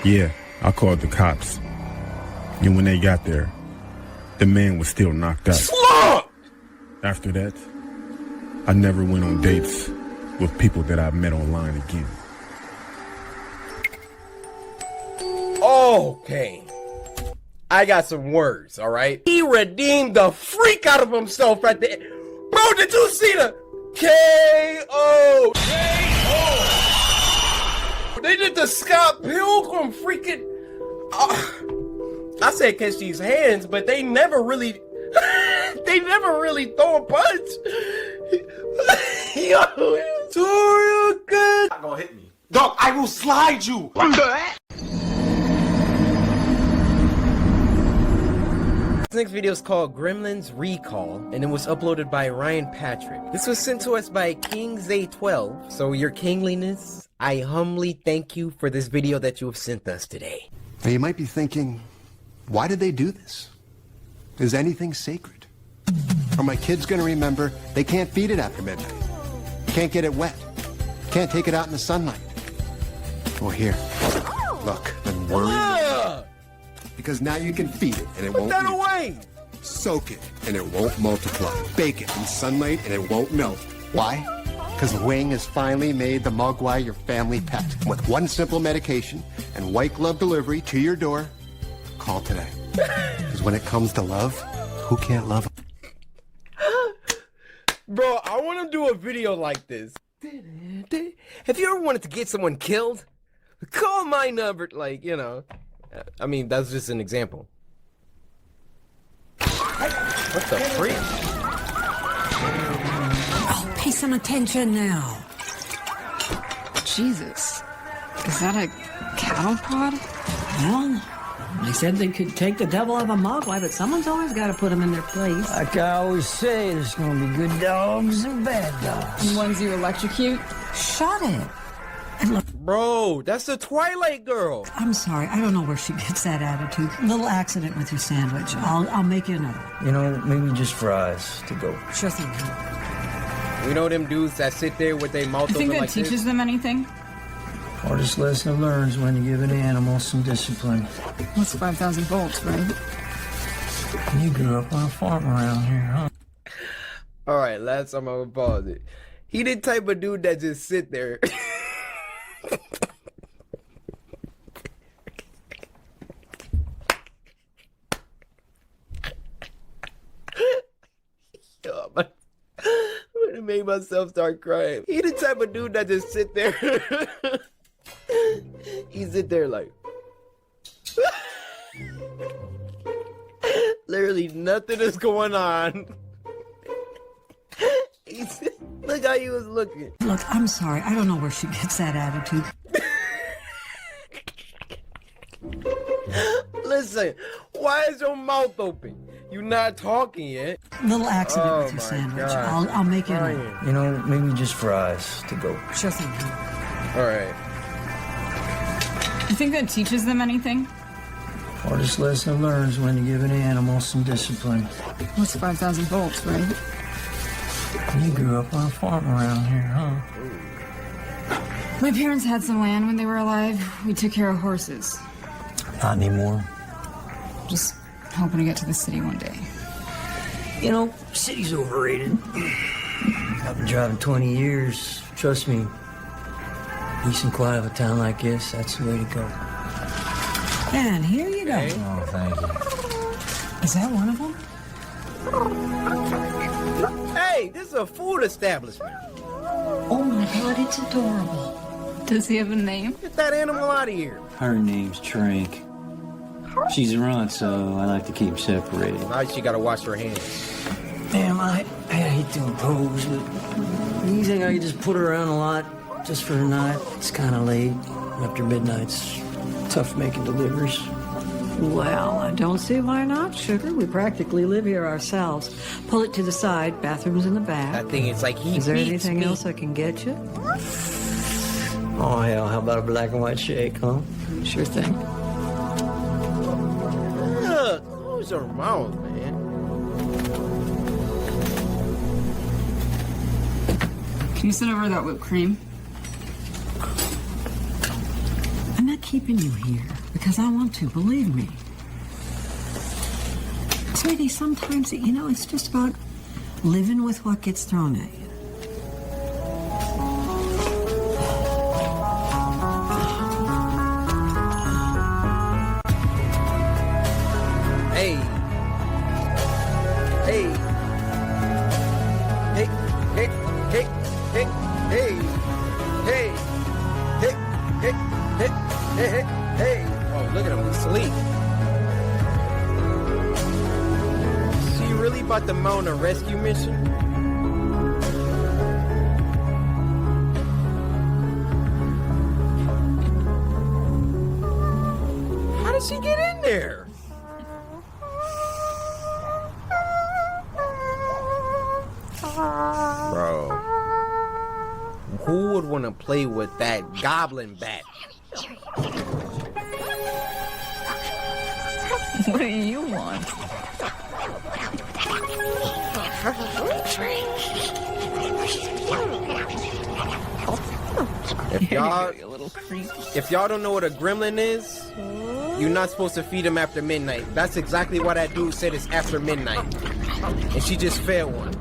Yeah, I called the cops. And when they got there, the man was still knocked out. Slump! After that, I never went on dates with people that I met online again. Okay. I got some words, alright? He redeemed the freak out of himself right there. Bro, did you see the K.O.? K.O. They did the Scott Pilgrim freaking... I said catch these hands, but they never really... they never really throw a punch. Yo, Toriel good. Not gonna hit me. Dog, I will slide you. This next video is called Gremlins Recall, and it was uploaded by Ryan Patrick. This was sent to us by KingZay12. So your kingliness, I humbly thank you for this video that you have sent us today. Now you might be thinking, why did they do this? Is anything sacred? Are my kids gonna remember they can't feed it after midnight? Can't get it wet? Can't take it out in the sunlight? Well, here, look, and worry. Because now you can feed it and it won't Put that eat. away! Soak it and it won't multiply. Bake it in sunlight and it won't melt. Why? Because Wing has finally made the Mogwai your family pet. With one simple medication and white glove delivery to your door, call today. Because when it comes to love, who can't love? Bro, I want to do a video like this. Have you ever wanted to get someone killed? Call my number, like, you know. I mean, that's just an example. What the freak? Oh, pay some attention now. Jesus. Is that a cattle prod? Well, they said they could take the devil out of a Mogwai, but someone's always got to put them in their place. Like I always say, there's going to be good dogs and bad dogs. And ones you electrocute? Shut it. And look, bro, that's the Twilight girl. I'm sorry, I don't know where she gets that attitude. Little accident with your sandwich. I'll make you another. You know, maybe just fries to go. Sure thing. You know them dudes that sit there with their mouth I think open that like teaches this? them anything? Hardest lesson I learned is when to give an animal some discipline. What's 5,000 volts, right? You grew up on a farm around here, huh? Alright, last time I would pause it. He the type of dude that just sit there. Yo, I would have made myself start crying. He the type of dude that just sit there. He sit there like literally nothing is going on. Look how he was looking. Look, I'm sorry, I don't know where she gets that attitude. Listen, why is your mouth open? You not talking yet. Little accident with your sandwich. I'll make you another. You know, maybe just fries to go. Sure thing. Alright. You think that teaches them anything? Hardest lesson I learned is when to give an animal some discipline. What's 5,000 volts, right? You grew up on a farm around here, huh? My parents had some land when they were alive. We took care of horses. Not anymore. Just hoping to get to the city one day. You know, city's overrated. I've been driving 20 years. Trust me, peace and quiet of a town like this, that's the way to go. And here you go. Oh, thank you. Is that one of them? Hey, this is a food establishment. Oh my God, it's adorable. Does he have a name? Get that animal out of here. Her name's Trank. She's a runt, so I like to keep separated. Now she gotta wash her hands. Damn, I hate to impose, but you think I could just put her around a lot just for the night? It's kind of late. After midnight's tough making deliveries. Well, I don't see why not, sugar. We practically live here ourselves. Pull it to the side. Bathroom's in the back. I think it's like he Is there beats anything me. else I can get you? Oh, hell, how about a black and white shake, huh? Sure thing. Look, close your mouth, man. Can you send over that whipped cream? I'm not keeping you here because I want to, believe me. Sweetie, sometimes, it's just about living with what gets thrown at you. Hey. Hey. Hey. Hey. Hey. Hey. Hey. Hey. Hey. Hey. Hey. Hey. Hey. Hey. Oh, look at him. He's asleep. She really about to mount a rescue mission? How did she get in there? Bro, who would want to play with that goblin bat? What do you want? If y'all don't know what a gremlin is, you're not supposed to feed him after midnight. That's exactly why that dude said it's after midnight. And she just fed one.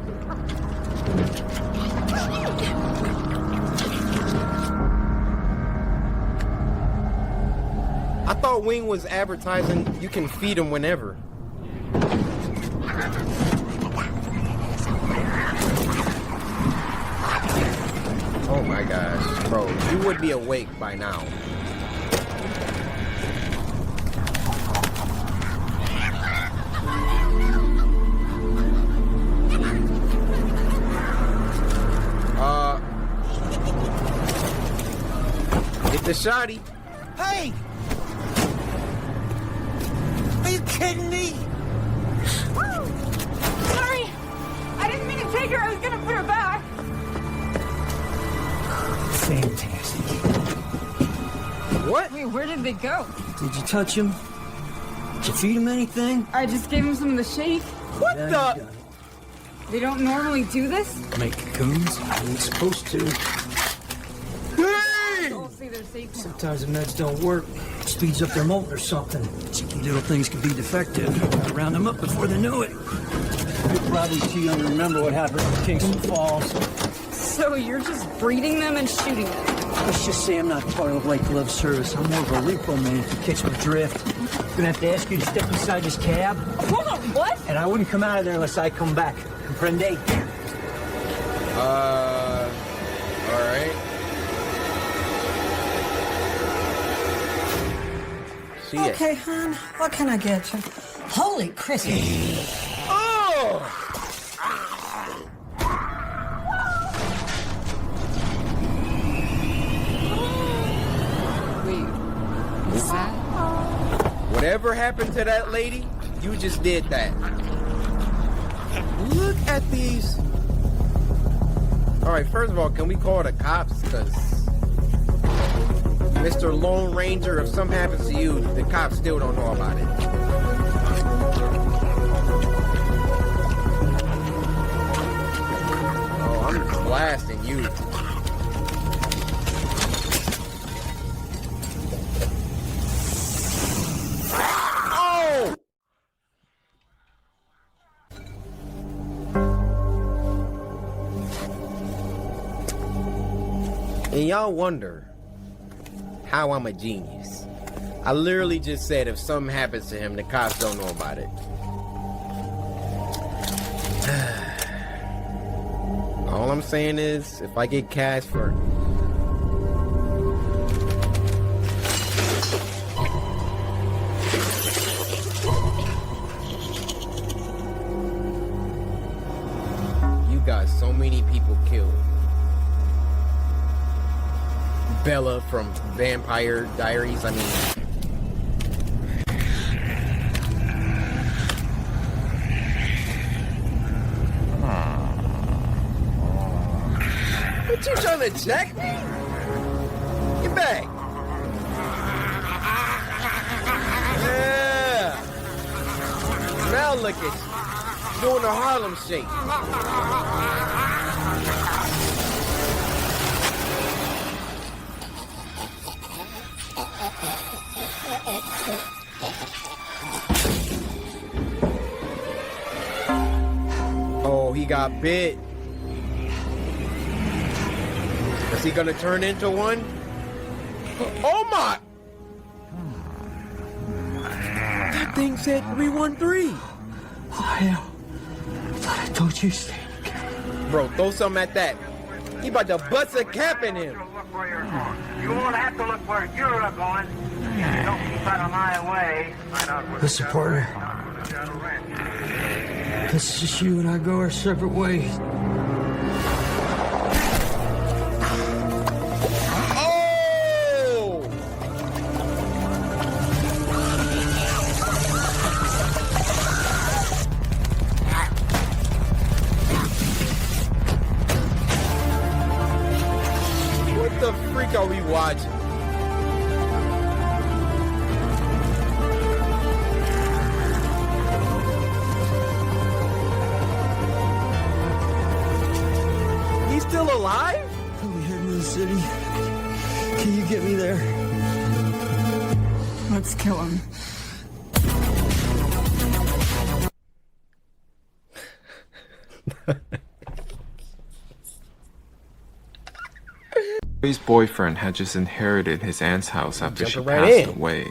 I thought Wing was advertising you can feed him whenever. Oh my gosh, bro, you would be awake by now. Get the shotty. Hey! Are you kidding me? Sorry! I didn't mean to take her. I was gonna put her back. Fantastic. What? Wait, where did they go? Did you touch him? Did you feed him anything? I just gave him some of the shake. What the? They don't normally do this? Make cocoons? You ain't supposed to. I'll say they're safe now. Sometimes the meds don't work. Speeds up their molt or something. Cheeky little things can be defective. Gotta round them up before they know it. You're probably too young to remember what happened in Kingston Falls. So you're just breeding them and shooting them? Let's just say I'm not part of Lake Glove Service. I'm more of a repo man if you catch my drift. Gonna have to ask you to step inside this cab. Hold on, what? And I wouldn't come out of there unless I come back. Comprende? Alright. See ya. Okay, hon. What can I get you? Holy Christmas. Oh! Wait, what's that? Whatever happened to that lady, you just did that. Look at these. Alright, first of all, can we call the cops? Because Mr. Lone Ranger, if something happens to you, the cops still don't know about it. Oh, I'm blasting you. Oh! And y'all wonder how I'm a genius. I literally just said if something happens to him, the cops don't know about it. All I'm saying is, if I get cash for... god, so many people killed. Bella from Vampire Diaries, I mean... What, you trying to check me? Get back! Yeah! Now look at you, doing the Harlem Shake. Oh, he got bit. Is he gonna turn into one? Oh my! That thing said 313. Oh, hell. I thought I told you to stay. Bro, throw something at that. He about to bust a cap in him. You won't have to look where you're going. Don't keep out of my way. Listen, partner. This is just you and I go our separate ways. Oh! What the freak are we watching? He's still alive? Are we heading to the city? Can you get me there? Let's kill him. Cory's boyfriend had just inherited his aunt's house after she Jumping right passed in. away.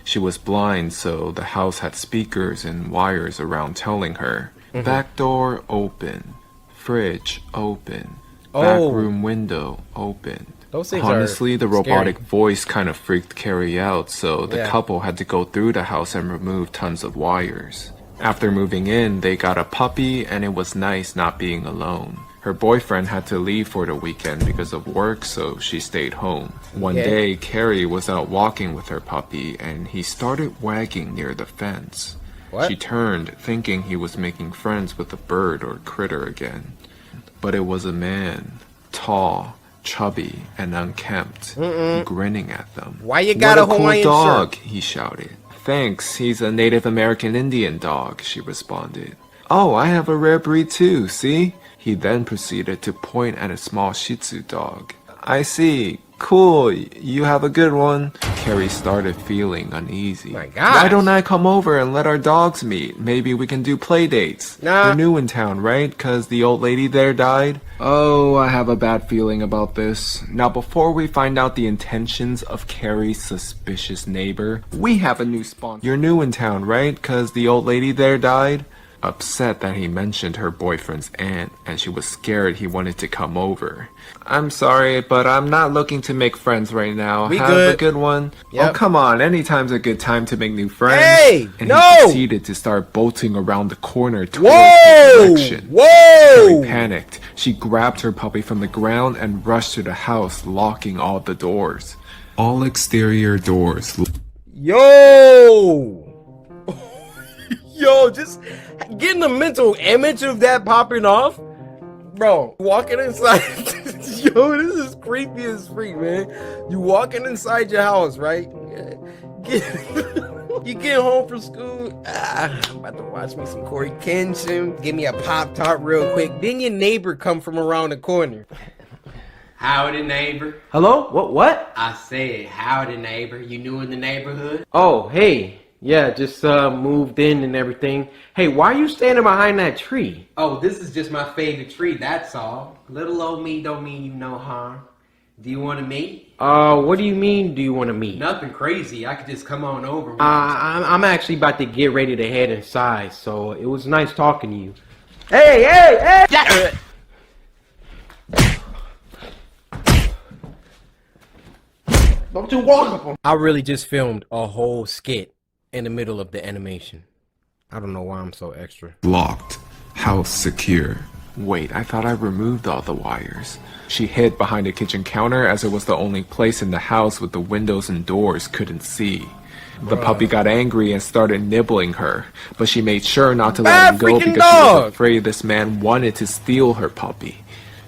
She was blind, so the house had speakers and wires around telling her, back door open, fridge open, back Oh. room window open. Those things are Honestly, the robotic scary. voice kind of freaked Carrie out, so the Yeah. couple had to go through the house and remove tons of wires. After moving in, they got a puppy, and it was nice not being alone. Her boyfriend had to leave for the weekend because of work, so she stayed home. One Okay. day, Carrie was out walking with her puppy, and he started wagging near the fence. What? She turned, thinking he was making friends with a bird or critter again. But it was a man, tall, chubby, and unkempt, grinning at them. Why you got "What a Hawaiian cool dog," shirt? he shouted. "Thanks, he's a Native American Indian dog," she responded. "Oh, I have a rare breed too, see?" He then proceeded to point at a small Shih Tzu dog. "I see. Cool, you have a good one." Carrie started feeling uneasy. My gosh. "Why don't I come over and let our dogs meet? Maybe we can do play dates. Nah. You're new in town, right? 'Cause the old lady there died?" "Oh, I have a bad feeling about this. Now, before we find out the intentions of Carrie's suspicious neighbor, we have a new sponsor. You're new in town, right? 'Cause the old lady there died?" Upset that he mentioned her boyfriend's aunt, and she was scared he wanted to come over. "I'm sorry, but I'm not looking to make friends right now. We Have good. a good one." Yep. "Oh, come on. Anytime's a good time to make new friends." Hey, and no! he proceeded to start bolting around the corner towards Whoa! the direction. Whoa! Carrie panicked. She grabbed her puppy from the ground and rushed to the house, locking all the doors. All exterior doors. Yo! Yo, just getting the mental image of that popping off. Bro, walking inside. Yo, this is creepy as freak, man. You walking inside your house, right? You get home from school. I'm about to watch me some CoryxKenshin. Give me a Pop-Tart real quick. Then your neighbor come from around the corner. Howdy, neighbor. Hello? What? I said, howdy, neighbor. You new in the neighborhood? Oh, hey. Yeah, just moved in and everything. Hey, why are you standing behind that tree? Oh, this is just my favorite tree, that's all. Little old me don't mean you no harm. Do you want to meet? What do you mean, do you want to meet? Nothing crazy. I could just come on over. I'm actually about to get ready to head inside, so it was nice talking to you. Hey! Don't you walk up on... I really just filmed a whole skit in the middle of the animation. I don't know why I'm so extra. Locked. House secure. Wait, I thought I removed all the wires. She hid behind a kitchen counter as it was the only place in the house with the windows and doors couldn't see. The puppy got angry and started nibbling her, but she made sure not to let him go because she was afraid this man wanted to steal her puppy.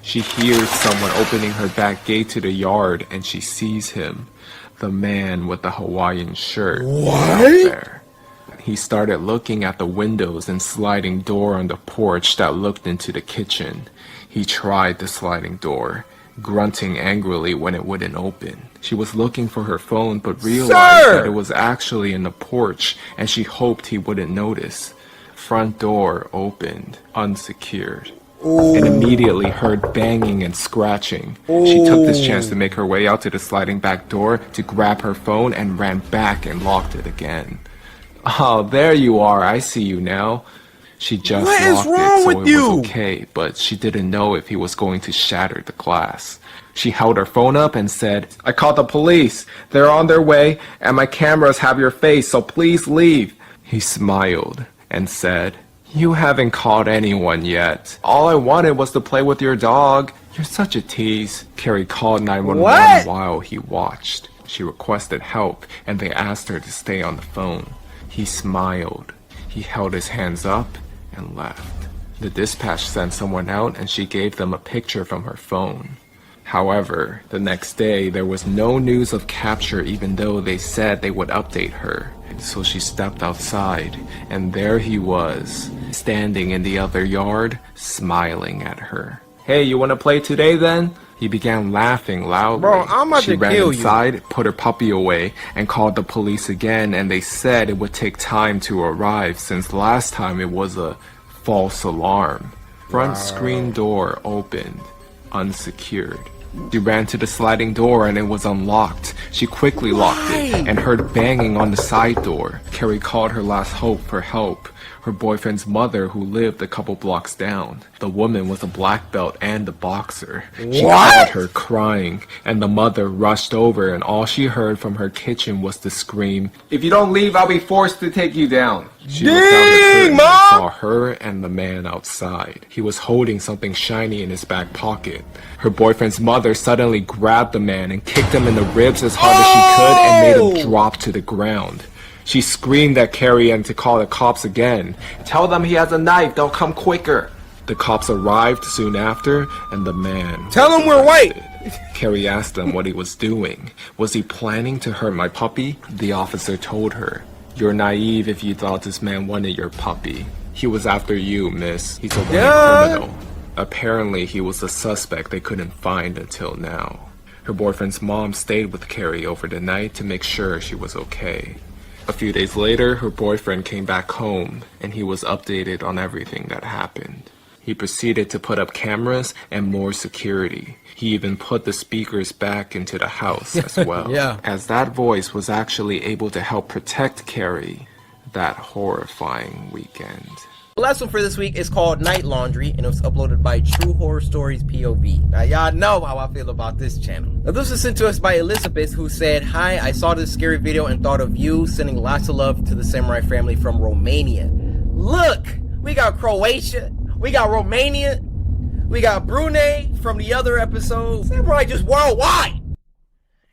She hears someone opening her back gate to the yard and she sees him, the man with the Hawaiian shirt. Out there. He started looking at the windows and sliding door on the porch that looked into the kitchen. He tried the sliding door, grunting angrily when it wouldn't open. She was looking for her phone but realized that it was actually in the porch and she hoped he wouldn't notice. Front door opened, unsecured. And immediately heard banging and scratching. She took this chance to make her way out to the sliding back door to grab her phone and ran back and locked it again. Oh, there you are. I see you now. She just locked it so it was okay, but she didn't know if he was going to shatter the glass. She held her phone up and said, I called the police. They're on their way, and my cameras have your face, so please leave. He smiled and said, You haven't called anyone yet. All I wanted was to play with your dog. You're such a tease. Cory called 911 while he watched. She requested help, and they asked her to stay on the phone. He smiled. He held his hands up and left. The dispatch sent someone out and she gave them a picture from her phone. However, the next day there was no news of capture even though they said they would update her. So she stepped outside and there he was, standing in the other yard, smiling at her. Hey, you wanna play today then? He began laughing loudly. Bro, I'm about she to ran kill inside, you. put her puppy away, and called the police again, and they said it would take time to arrive since last time it was a false alarm. Front screen door opened, unsecured. She ran to the sliding door and it was unlocked. She quickly locked it and heard banging on the side door. Cory called her last hope for help. Her boyfriend's mother who lived a couple blocks down. The woman was a black belt and a boxer. She called her crying and the mother rushed over and all she heard from her kitchen was the scream, If you don't leave, I'll be forced to take you down. She looked out her curtain and saw her and the man outside. He was holding something shiny in his back pocket. Her boyfriend's mother suddenly grabbed the man and kicked him in the ribs as hard as she could and made him drop to the ground. She screamed at Cory and to call the cops again. Tell them he has a knife, they'll come quicker. The cops arrived soon after and the man... Tell him we're white! Cory asked them what he was doing. Was he planning to hurt my puppy? The officer told her, You're naive if you thought this man wanted your puppy. He was after you, miss. He's a white criminal. Apparently he was the suspect they couldn't find until now. Her boyfriend's mom stayed with Cory over the night to make sure she was okay. A few days later, her boyfriend came back home, and he was updated on everything that happened. He proceeded to put up cameras and more security. He even put the speakers back into the house as well, as that voice was actually able to help protect Cory that horrifying weekend. The last one for this week is called Night Laundry, and it was uploaded by True Horror Stories POV. Now, y'all know how I feel about this channel. Now, this was sent to us by Elizabeth, who said, Hi, I saw this scary video and thought of you, sending lots of love to the Samurai family from Romania. Look, we got Croatia, we got Romania, we got Brunei from the other episode. Samurai just worldwide.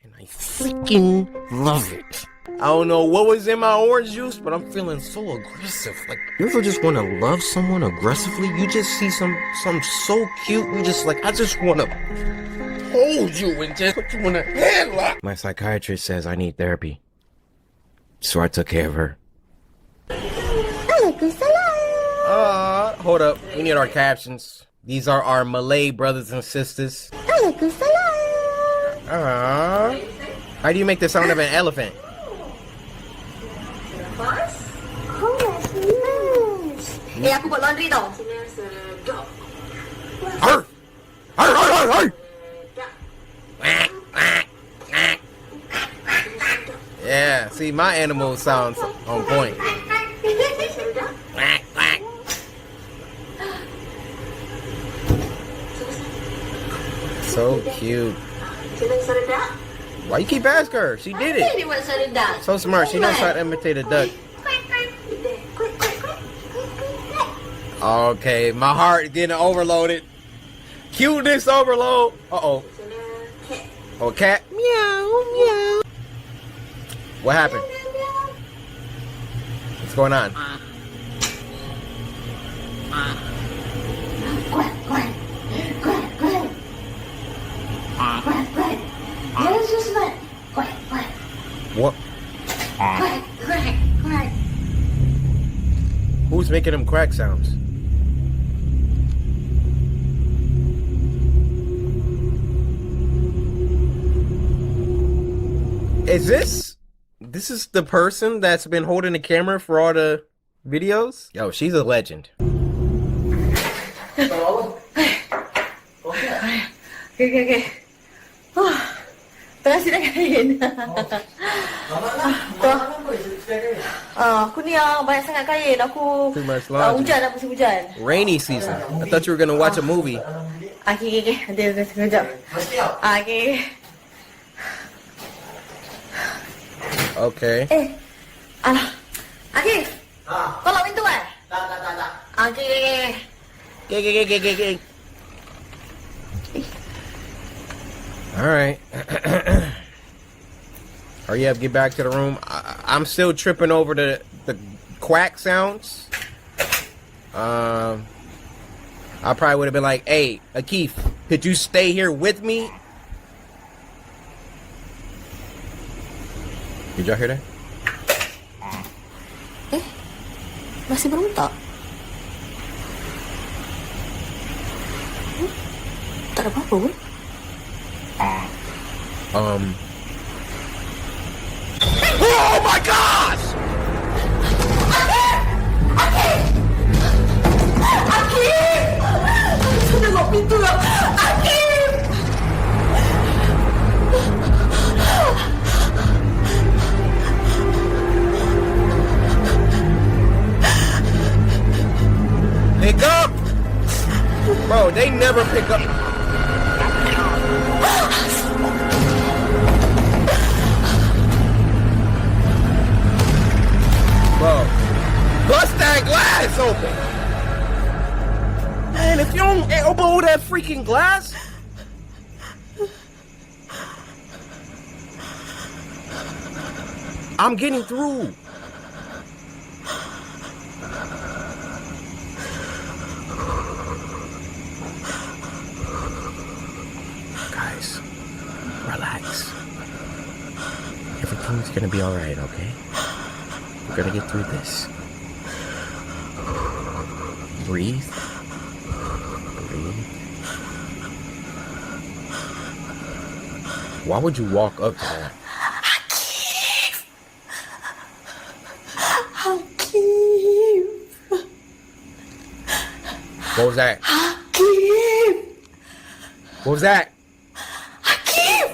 And I freaking love it. I don't know what was in my orange juice, but I'm feeling so aggressive. Like, you ever just want to love someone aggressively? You just see something so cute, you just like, I just want to hold you and just put you in a headlock. My psychiatrist says I need therapy, so I took care of her. Hold up, we need our captions. These are our Malay brothers and sisters. How do you make the sound of an elephant? Aku buat laundry tau. Arr! Arr, arr, arr, arr! Yeah, see, my animal sounds on point. So cute. Why you keep asking her? She did it. So smart. She knows how to imitate a duck. Okay, my heart getting overloaded. Cuteness overload. Uh-oh. Oh, cat. Meow, meow. What happened? What's going on? Quack, quack. Quack, quack. Quack, quack. Yes, just that. Quack, quack. What? Quack, quack, quack. Who's making them quack sounds? Is this is the person that's been holding the camera for all the videos? Yo, she's a legend. Okay. Terasa nak kain. Aku ni banyak sangat kain. Aku Too much laundry. hujan lah, musim hujan. Rainy season. I thought you were gonna watch a movie. Okay. Nanti sekejap. Okay. Okay. Alah. Akif. Kau lock pintu kan? Tak. Okay. Okay. Alright. Hurry up, get back to the room. I'm still tripping over the quack sounds. I probably would have been like, hey, Akif, could you stay here with me? Did y'all hear that? Masih berontak? Tak ada apa-apa pun. Oh my gosh! Akif! Sudah lock pintu lah. Akif! Pick up! Bro, they never pick up. Bro, bust that glass open! Man, if you don't elbow that freaking glass... I'm getting through. Guys, relax. Everything's gonna be alright, okay? We're gonna get through this. Breathe. Why would you walk up to that? Akif. What was that? Akif. What was that? Akif.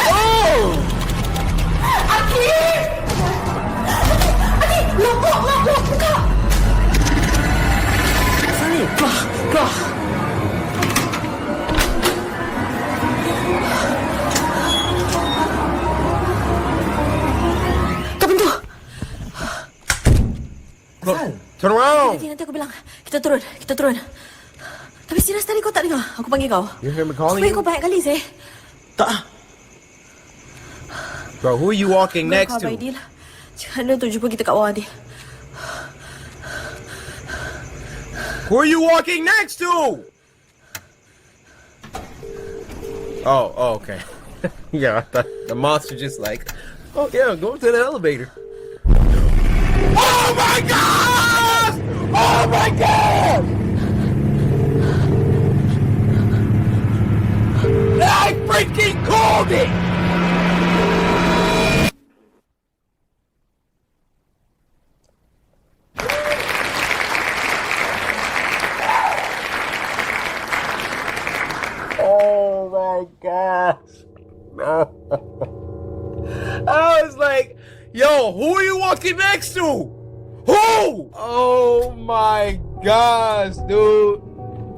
Oh! Akif. Lock, buka. Sini, keluar. Turn around. Nanti aku bilang kita turun. Tapi serius tadi kau tak dengar aku panggil kau? You hear me calling Supaya you? kau banyak kali sih. Tak. Bro, who are you walking next to? Jangan tu jumpa kita kat bawah nanti. Who are you walking next to? Oh, okay. Yeah, I thought the monster just like, oh yeah, go to the elevator. Oh my God! Oh my God! I freaking called it! Oh my gosh. No. I was like, yo, who are you walking next to? Who? Oh my gosh, dude.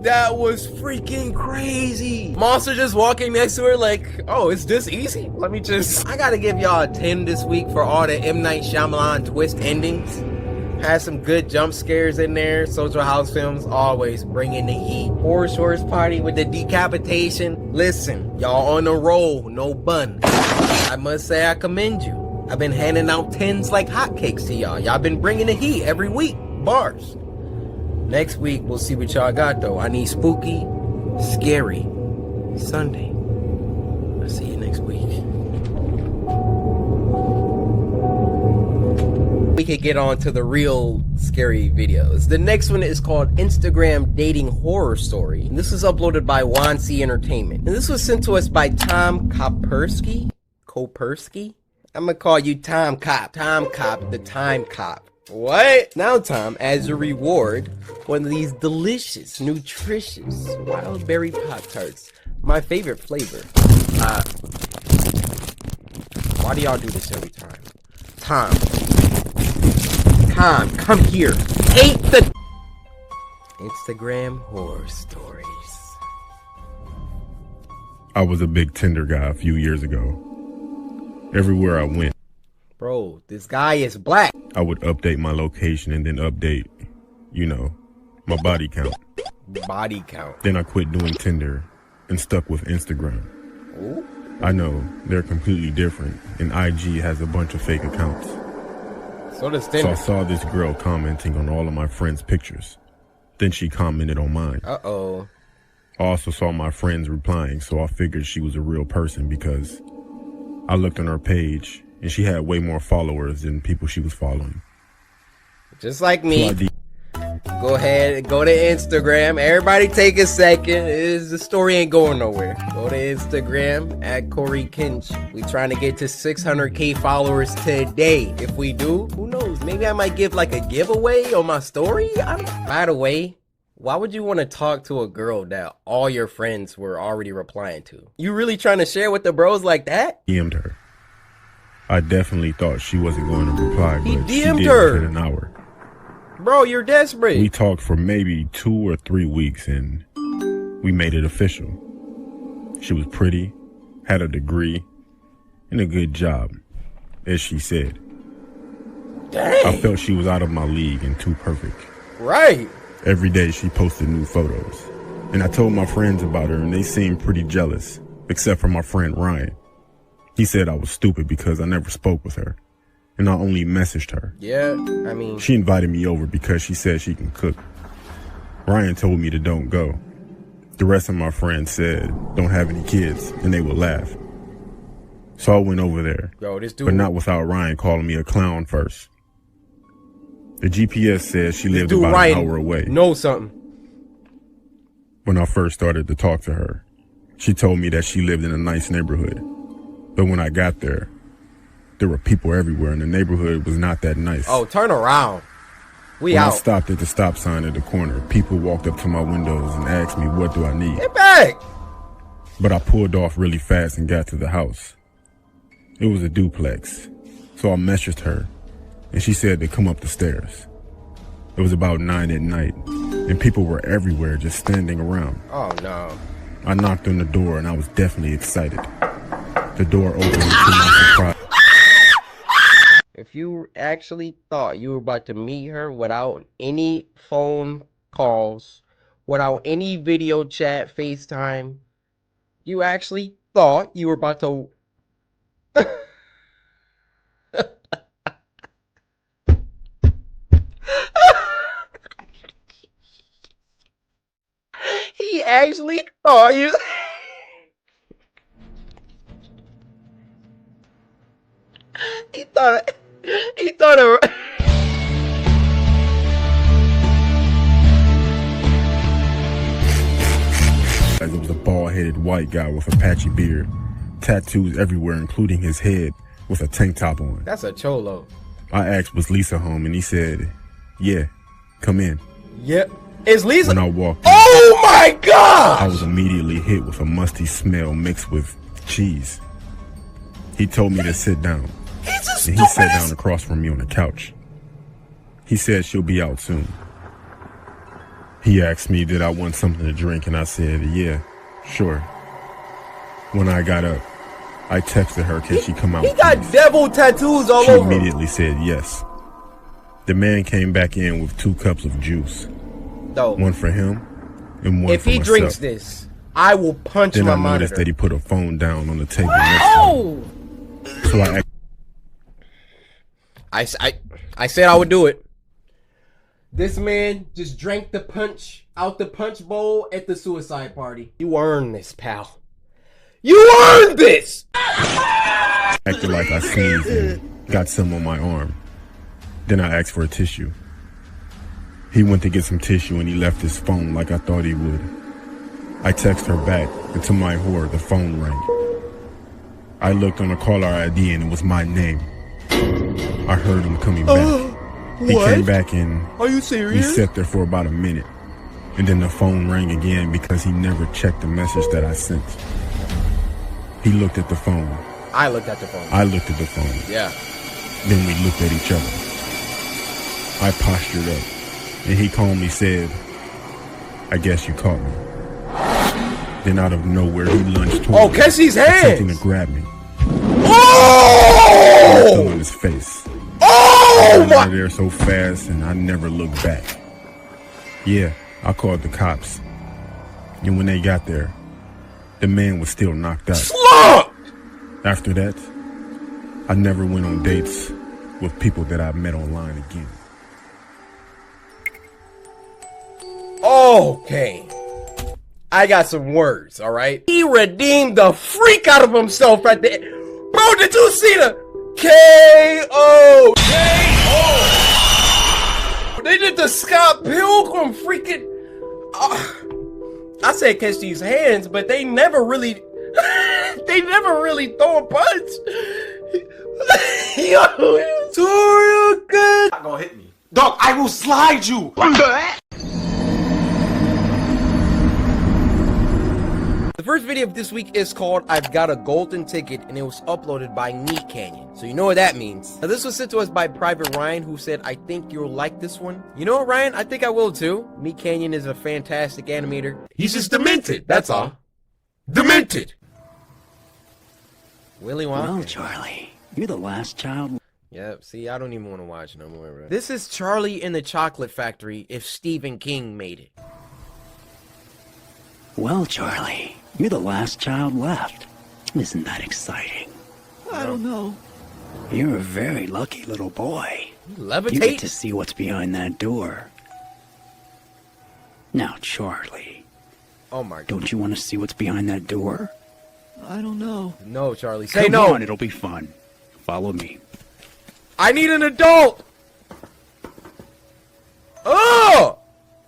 That was freaking crazy. Monster just walking next to her like, oh, it's this easy? Let me just... I gotta give y'all a 10 this week for all the M. Night Shyamalan twist endings. Has some good jump scares in there. Social House Films always bringing the heat. Horror Shorts Party with the decapitation. Listen, y'all on the roll, no bun. I must say I commend you. I've been handing out 10s like hotcakes to y'all. Y'all been bringing the heat every week. Bars. Next week, we'll see what y'all got, though. I need spooky, scary Sunday. I'll see you next week. We could get on to the real scary videos. The next one is called Instagram Dating Horror Story. And this was uploaded by Wansi Entertainment. And this was sent to us by Tom Kopersky. I'm gonna call you Tom Cop. Tom Cop, the Time Cop. What? Now, Tom, as a reward, one of these delicious, nutritious wild berry Pop-Tarts. My favorite flavor. Why do y'all do this every time? Tom, come here. Hate the Instagram horror stories. I was a big Tinder guy a few years ago. Everywhere I went, bro, this guy is black. I would update my location and then update, you know, my body count. Body count. Then I quit doing Tinder and stuck with Instagram. Ooh. I know, they're completely different, and IG has a bunch of fake accounts. So does Tinder. So I saw this girl commenting on all of my friends' pictures. Then she commented on mine. Uh-oh. I also saw my friends replying, so I figured she was a real person because I looked on her page and she had way more followers than people she was following. Just like me. Go ahead and go to Instagram. Everybody take a second. The story ain't going nowhere. Go to Instagram at CoryxKenshin. We trying to get to 600K followers today. If we do, who knows? Maybe I might give like a giveaway on my story. I don't know. By the way, why would you want to talk to a girl that all your friends were already replying to? You really trying to share with the bros like that? DM'd her. I definitely thought she wasn't going to reply, but he she did her within an hour. Bro, you're desperate. We talked for maybe 2 or 3 weeks and we made it official. She was pretty, had a degree, and a good job, as she said. Dang. I felt she was out of my league and too perfect. Right. Every day she posted new photos. And I told my friends about her and they seemed pretty jealous, except for my friend Ryan. He said I was stupid because I never spoke with her. And I only messaged her. Yeah, I mean... She invited me over because she said she can cook. Ryan told me to don't go. The rest of my friends said don't have any kids, and they would laugh. So I went over there, but not without Ryan calling me a clown first. The GPS said she lived about an hour away. Know something. When I first started to talk to her, she told me that she lived in a nice neighborhood. But when I got there were people everywhere and the neighborhood was not that nice. Oh, turn around. When I stopped at the stop sign at the corner, people walked up to my windows and asked me, what do I need? Get back! But I pulled off really fast and got to the house. It was a duplex. So I messaged her and she said to come up the stairs. It was about 9 at night and people were everywhere just standing around. Oh no. I knocked on the door and I was definitely excited. The door opened to my surprise. If you actually thought you were about to meet her without any phone calls, without any video chat, FaceTime, you actually thought you were about to... He actually thought you... He thought it was a bald-headed white guy with a patchy beard, tattoos everywhere, including his head, with a tank top on. That's a cholo. I asked, was Lisa home? And he said, yeah, come in. Yep. Is Lisa? When I walked in, oh my God! I was immediately hit with a musty smell mixed with cheese. He told me to sit down. And he sat down across from me on the couch. He said she'll be out soon. He asked me did I want something to drink, and I said, yeah, sure. When I got up, I texted her, can she come out? He got devil tattoos all she over. She immediately said yes. The man came back in with 2 cups of juice. Though, one for him and one if for he myself. drinks this, I will punch Then my I noticed monitor. that he put a phone down on the table next to him. So I said I would do it. This man just drank the punch out the punch bowl at the suicide party. You earned this, pal. You earned this! acted like I sneezed and got some on my arm. Then I asked for a tissue. He went to get some tissue and he left his phone like I thought he would. I texted her back, and to my horror, the phone rang. I looked on the caller ID and it was my name. I heard him coming back. He came back and Are you serious? we sat there for about a minute. And then the phone rang again because he never checked the message that I sent. He looked at the phone. I looked at the phone. I looked at the phone. Yeah. Then we looked at each other. I postured up, and he calmly said, "I guess you caught me." Then out of nowhere, he lunged toward me. catch these with hands! something to grab me. Oh! I fell on his face. Oh! I ran out of there so fast, and I never looked back. Yeah, I called the cops. And when they got there, the man was still knocked out. Slump! After that, I never went on dates with people that I met online again. Okay. I got some words, alright? He redeemed the freak out of himself right there. Bro, did you see the K.O.? K.O. They did the Scott Pilgrim freaking... I said catch these hands, but they never really... they never really throw a punch. Yo, too good. Not gonna hit me. Dog, I will slide you. The first video of this week is called I've Got a Golden Ticket, and it was uploaded by Meat Canyon. So you know what that means. Now this was sent to us by Private Ryan, who said, I think you'll like this one. You know what, Ryan? I think I will too. Meat Canyon is a fantastic animator. He's just demented, that's all. Demented! Willy Wonka. Well, Charlie, you're the last child. Yep, see, I don't even want to watch no more, bro. This is Charlie in the Chocolate Factory if Stephen King made it. Well, Charlie, you're the last child left. Isn't that exciting? I don't know. You're a very lucky little boy. Levitate? You get to see what's behind that door. Now, Charlie. Oh my God. Don't you want to see what's behind that door? I don't know. No, Charlie. Say Come no. on, it'll be fun. Follow me. I need an adult. Oh!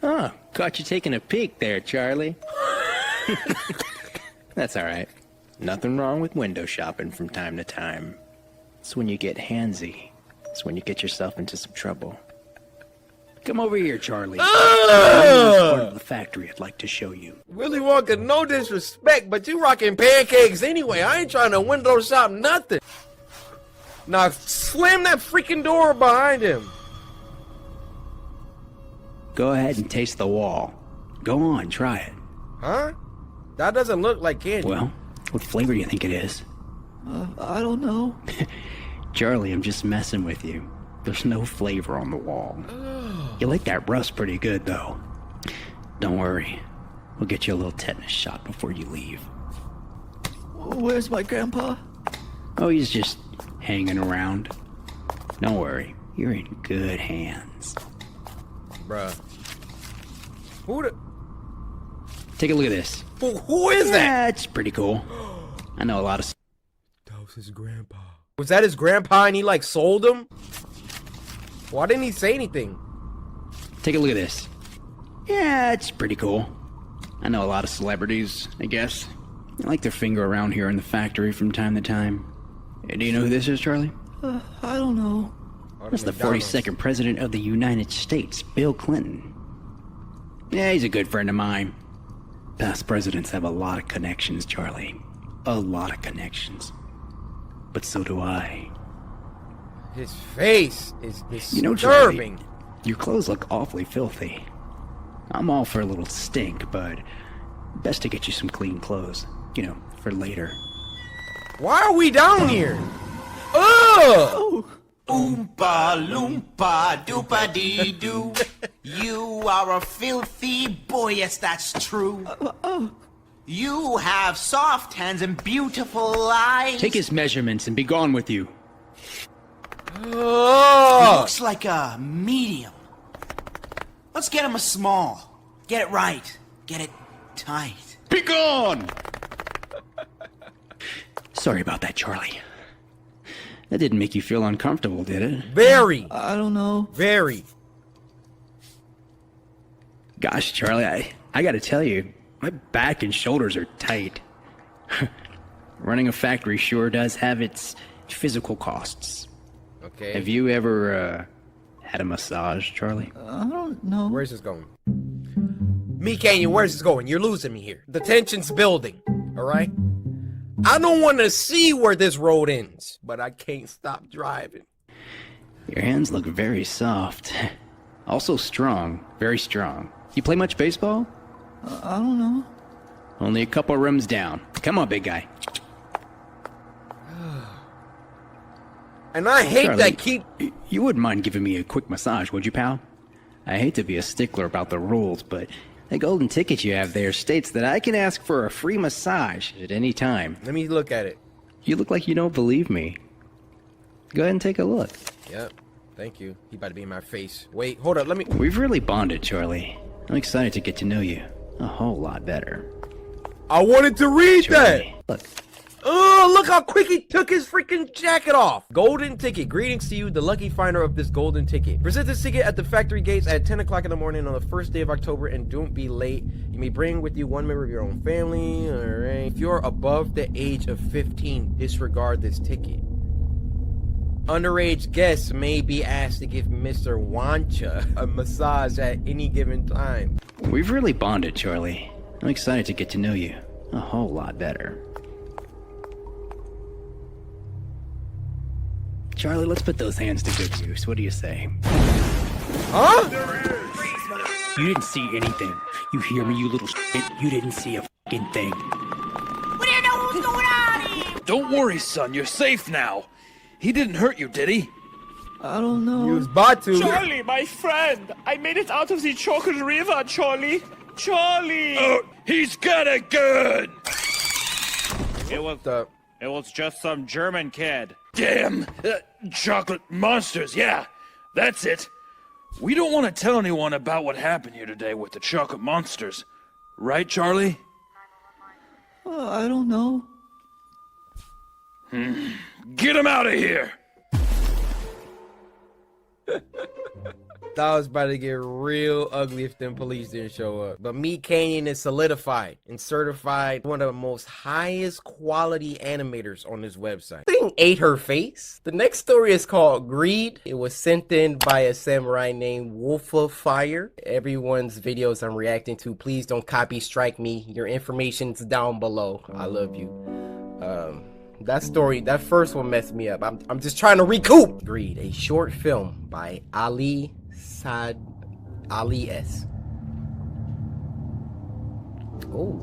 Oh, caught you taking a peek there, Charlie. That's alright. Nothing wrong with window shopping from time to time. It's when you get handsy. It's when you get yourself into some trouble. Come over here, Charlie. There's part of the factory I'd like to show you. Willy Wonka, no disrespect, but you rocking pancakes anyway. I ain't trying to window shop nothing. Now slam that freaking door behind him. Go ahead and taste the wall. Go on, try it. Huh? That doesn't look like candy. Well, what flavor do you think it is? I don't know. Charlie, I'm just messing with you. There's no flavor on the wall. You like that rust pretty good, though. Don't worry. We'll get you a little tetanus shot before you leave. Where's my grandpa? Oh, he's just hanging around. Don't worry. You're in good hands. Bruh. Who the... Take a look at this. Who is that? Yeah, it's pretty cool. I know a lot of... That was his grandpa. Was that his grandpa and he like sold him? Why didn't he say anything? Take a look at this. Yeah, it's pretty cool. I know a lot of celebrities, I guess. They like their finger around here in the factory from time to time. Do you know who this is, Charlie? I don't know. That's the 42nd President of the United States, Bill Clinton. Yeah, he's a good friend of mine. Past presidents have a lot of connections, Charlie. A lot of connections. But so do I. His face is disturbing. You know, Charlie, your clothes look awfully filthy. I'm all for a little stink, but best to get you some clean clothes. You know, for later. Why are we down here? Ugh! Oompa loompa doopa dee doo. You are a filthy boy, yes, that's true. You have soft hands and beautiful eyes. Take his measurements and be gone with you. He looks like a medium. Let's get him a small. Get it right. Get it tight. Be gone! Sorry about that, Charlie. That didn't make you feel uncomfortable, did it? Very. I don't know. Very. Gosh, Charlie, I gotta tell you, my back and shoulders are tight. Running a factory sure does have its physical costs. Okay. Have you ever, had a massage, Charlie? I don't know. Where's this going? Me, Canyon, where's this going? You're losing me here. The tension's building, alright? I don't want to see where this road ends, but I can't stop driving. Your hands look very soft. Also strong, very strong. You play much baseball? I don't know. Only a couple rooms down. Come on, big guy. And I hate Charlie, that you wouldn't mind giving me a quick massage, would you, pal? I hate to be a stickler about the rules, but the golden ticket you have there states that I can ask for a free massage at any time. Let me look at it. You look like you don't believe me. Go ahead and take a look. Yep. Thank you. He about to be in my face. Wait, hold up. Let me... We've really bonded, Charlie. I'm excited to get to know you a whole lot better. I wanted to read Charlie, that! Look. Oh, look how quick he took his freaking jacket off. Golden ticket. Greetings to you, the lucky finder of this golden ticket. Present this ticket at the factory gates at 10 o'clock in the morning on the first day of October, and don't be late. You may bring with you one member of your own family. All right. If you're above the age of 15, disregard this ticket. Underage guests may be asked to give Mr. Wancha a massage at any given time. We've really bonded, Charlie. I'm excited to get to know you a whole lot better. Charlie, let's put those hands to good use. What do you say? Huh? You didn't see anything. You hear me, you little shit? You didn't see a fucking thing. We didn't know what was going on here. Don't worry, son. You're safe now. He didn't hurt you, did he? I don't know. He was about to. Charlie, my friend! I made it out of the chocolate river, Charlie! Charlie! Oh, he's got a gun! It was just some German kid. Damn! Chocolate monsters, yeah! That's it! We don't want to tell anyone about what happened here today with the chocolate monsters. Right, Charlie? I don't know. Get him out of here! Thought it was about to get real ugly if them police didn't show up. But Me Canyon is solidified and certified one of the most highest quality animators on this website. Thing ate her face. The next story is called Greed. It was sent in by a samurai named Wolf of Fire. Everyone's videos I'm reacting to, please don't copy strike me. Your information's down below. I love you. That story, that first one messed me up. I'm just trying to recoup. Greed, a short film by Ali S. Oh.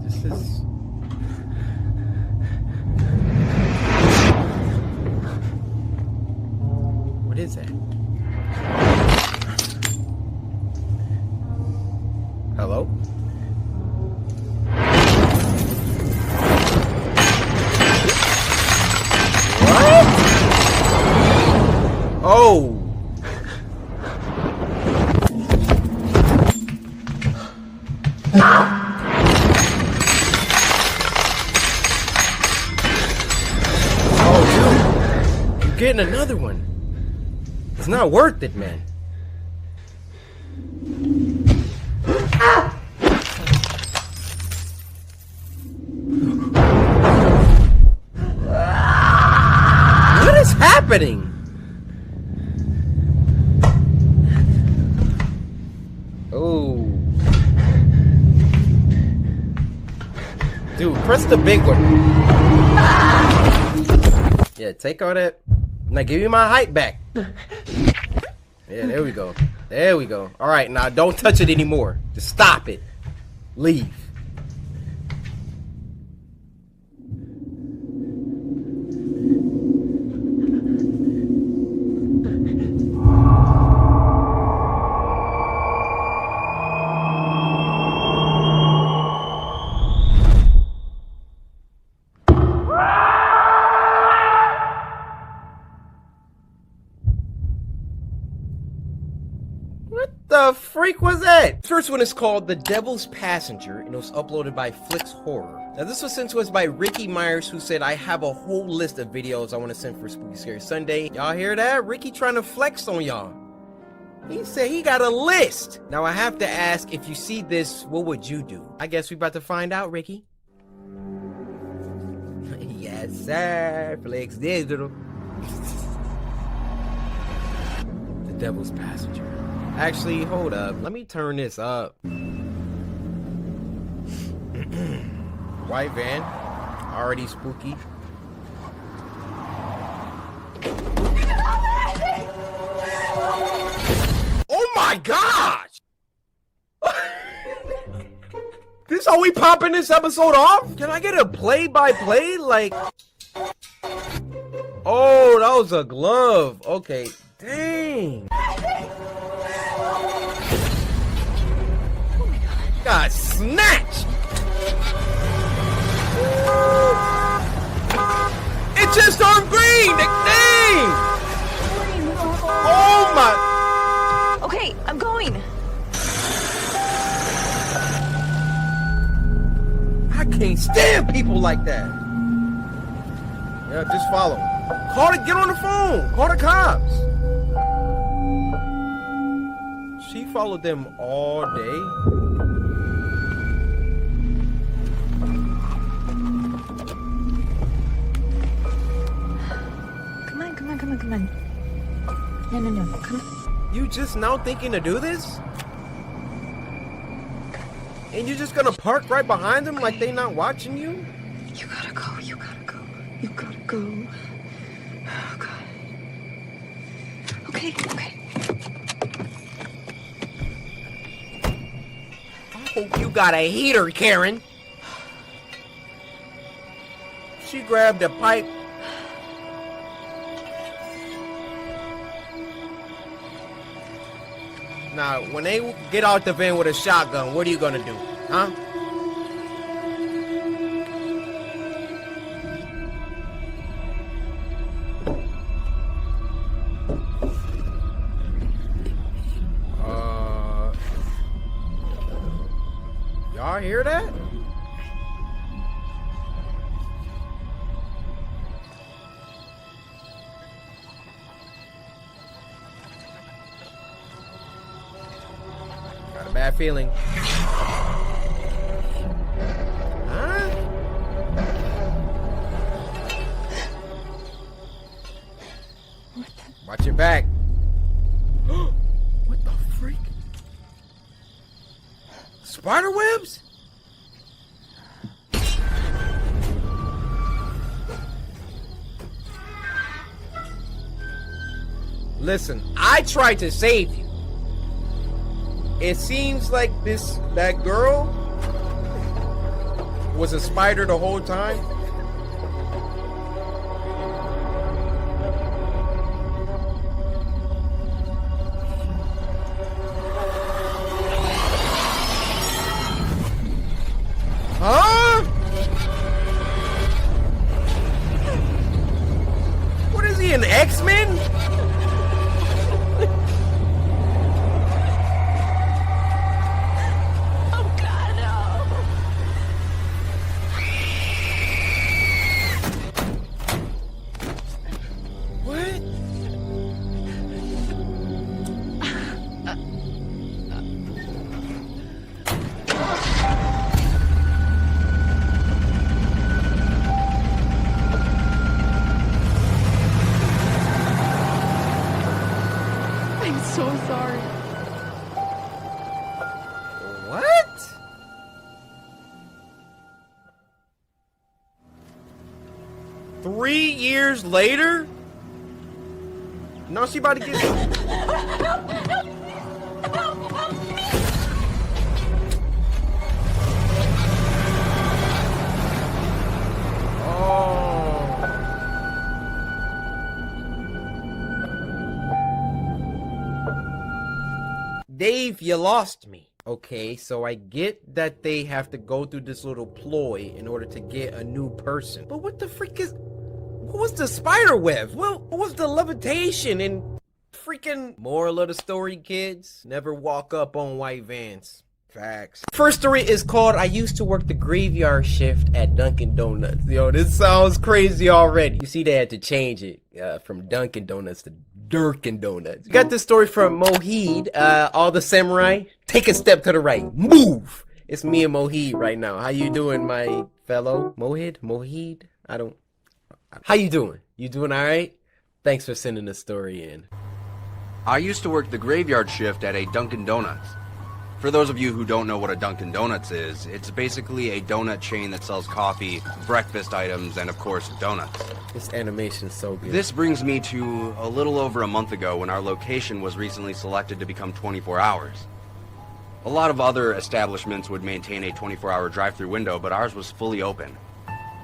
This is... What is that? Hello? Oh! Oh, dude! I'm getting another one. It's not worth it, man. What is happening? Oh. Dude, press the big one. Yeah, take all that. Now give me my height back. Yeah, there we go. There we go. Alright, now don't touch it anymore. Just stop it. Leave. the freak was that? First one is called The Devil's Passenger, and it was uploaded by Flix Horror. Now this was sent to us by Ricky Myers, who said, I have a whole list of videos I want to send for Spooky Scary Sunday. Y'all hear that? Ricky trying to flex on y'all. He said he got a list. Now I have to ask, if you see this, what would you do? I guess we about to find out, Ricky. Yes, sir. Flix Digital. The Devil's Passenger. Actually, hold up. Let me turn this up. White van. Already spooky. Oh my gosh! This how we popping this episode off? Can I get a play-by-play? Like... Oh, that was a glove. Okay. Dang. Got snatched. It just turned green. Dang. Oh my. Okay, I'm going. I can't stand people like that. Yeah, just follow. Call it. Get on the phone. Call the cops. She followed them all day. Come on. No, come on. You just now thinking to do this? And you're just gonna park right behind them like they not watching you? You gotta go. Oh, God. Okay. I hope you got a heater, Karen. She grabbed a pipe. Now, when they get out the van with a shotgun, what are you gonna do? Huh? Y'all hear that? Got a bad feeling. Huh? Watch your back. What the freak? Spider webs? Listen, I tried to save you. It seems like that girl was a spider the whole time. Huh? What is he, an X-Men? So sorry. What? Three years later? Now she about to get... Dave, you lost me. Okay, so I get that they have to go through this little ploy in order to get a new person. But what the freak is... What was the spider web? What was the levitation and freaking moral of the story, kids. Never walk up on white vans. Facts. First story is called I used to work the graveyard shift at Dunkin' Donuts. Yo, this sounds crazy already. You see they had to change it from Dunkin' Donuts to Durkin' Donuts. You got this story from Mohid. All the samurai, take a step to the right. Move! It's me and Mohid right now. How you doing, my fellow? Mohid? How you doing? You doing alright? Thanks for sending the story in. I used to work the graveyard shift at a Dunkin' Donuts. For those of you who don't know what a Dunkin' Donuts is, it's basically a donut chain that sells coffee, breakfast items, and of course, donuts. This animation's so good. This brings me to a little over a month ago when our location was recently selected to become 24 hours. A lot of other establishments would maintain a 24-hour drive-through window, but ours was fully open.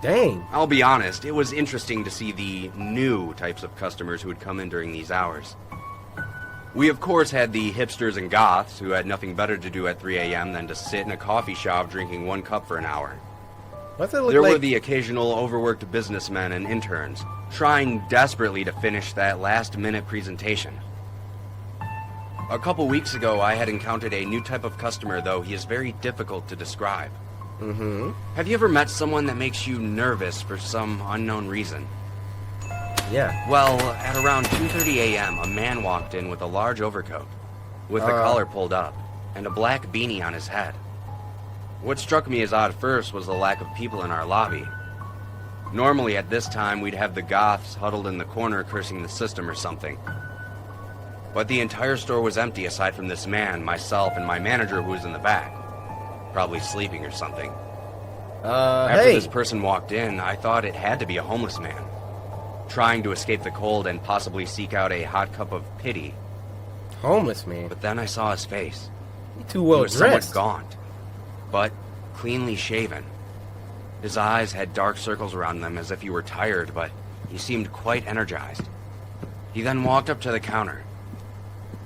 Dang. I'll be honest, it was interesting to see the new types of customers who would come in during these hours. We of course had the hipsters and goths who had nothing better to do at 3 a.m. than to sit in a coffee shop drinking 1 cup for an hour. What's it look There like? were the occasional overworked businessmen and interns, trying desperately to finish that last-minute presentation. A couple weeks ago, I had encountered a new type of customer, though he is very difficult to describe. Mm-hmm. Have you ever met someone that makes you nervous for some unknown reason? Yeah. Well, at around 2:30 a.m., a man walked in with a large overcoat, with the collar pulled up, and a black beanie on his head. What struck me as odd first was the lack of people in our lobby. Normally at this time, we'd have the goths huddled in the corner cursing the system or something. But the entire store was empty aside from this man, myself, and my manager who was in the back. Probably sleeping or something. After this person walked in, I thought it had to be a homeless man, trying to escape the cold and possibly seek out a hot cup of pity. Homeless man? But then I saw his face. Too well He was dressed. somewhat gaunt, but cleanly shaven. His eyes had dark circles around them as if he were tired, but he seemed quite energized. He then walked up to the counter.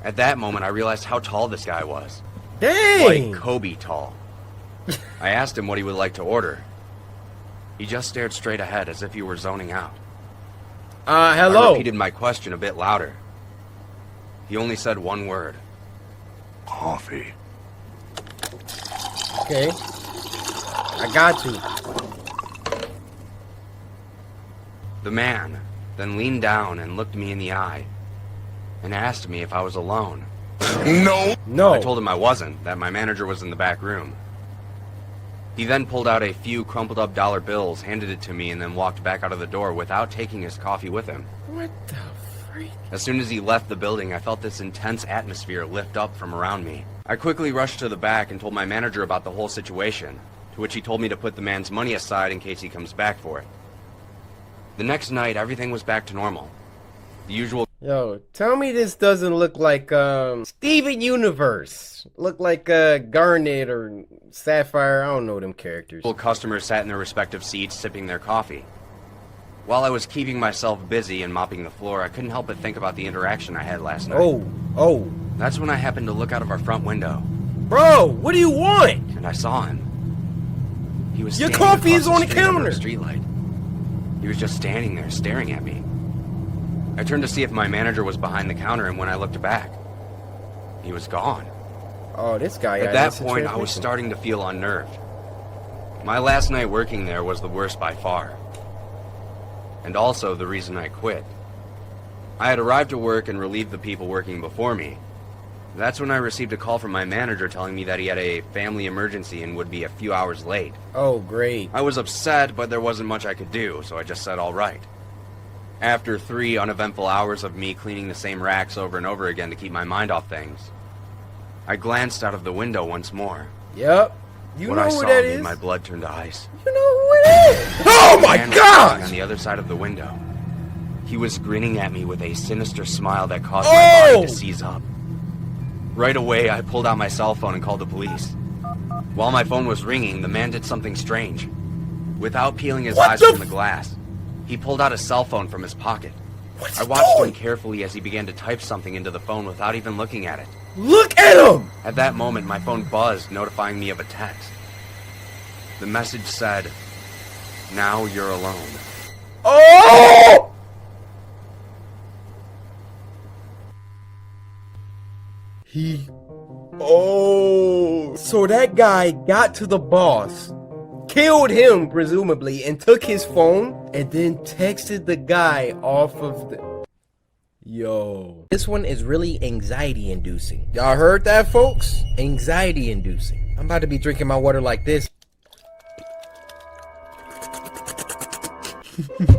At that moment, I realized how tall this guy was. Dang! Like Kobe tall. I asked him what he would like to order. He just stared straight ahead as if he were zoning out. Hello? I repeated my question a bit louder. He only said one word. Coffee. Okay. I got you. The man then leaned down and looked me in the eye and asked me if I was alone. No. I told him I wasn't, that my manager was in the back room. He then pulled out a few crumpled up dollar bills, handed it to me, and then walked back out of the door without taking his coffee with him. What the freak? As soon as he left the building, I felt this intense atmosphere lift up from around me. I quickly rushed to the back and told my manager about the whole situation, to which he told me to put the man's money aside in case he comes back for it. The next night, everything was back to normal. The usual... Yo, tell me this doesn't look like, Steven Universe. Look like, Garnet or Sapphire, I don't know them characters. Customers sat in their respective seats, sipping their coffee. While I was keeping myself busy and mopping the floor, I couldn't help but think about the interaction I had last night. Oh. That's when I happened to look out of our front window. Bro, what do you want? And I saw him. He was Your standing coffee across is on the street under a counter. streetlight. He was just standing there, staring at me. I turned to see if my manager was behind the counter, and when I looked back, he was gone. Oh, this guy. At that point, I was starting to feel unnerved. My last night working there was the worst by far. And also the reason I quit. I had arrived at work and relieved the people working before me. That's when I received a call from my manager telling me that he had a family emergency and would be a few hours late. Oh, great. I was upset, but there wasn't much I could do, so I just said all right. After 3 uneventful hours of me cleaning the same racks over and over again to keep my mind off things, I glanced out of the window once more. Yep. You what know I who saw that made is? my blood turn to ice. You know who it is? Oh my Man was God! sitting on the other side of the window. He was grinning at me with a sinister smile that caused my body to seize up. Right away, I pulled out my cell phone and called the police. While my phone was ringing, the man did something strange. Without peeling his eyes from the glass, he pulled out a cell phone from his pocket. I watched him carefully as he began to type something into the phone without even looking at it. Look at him! At that moment, my phone buzzed, notifying me of a text. The message said, "Now you're alone." Oh! Oh, so that guy got to the boss, killed him presumably, and took his phone and then texted the guy off of the... Yo, this one is really anxiety inducing. Y'all heard that, folks? Anxiety inducing. I'm about to be drinking my water like this.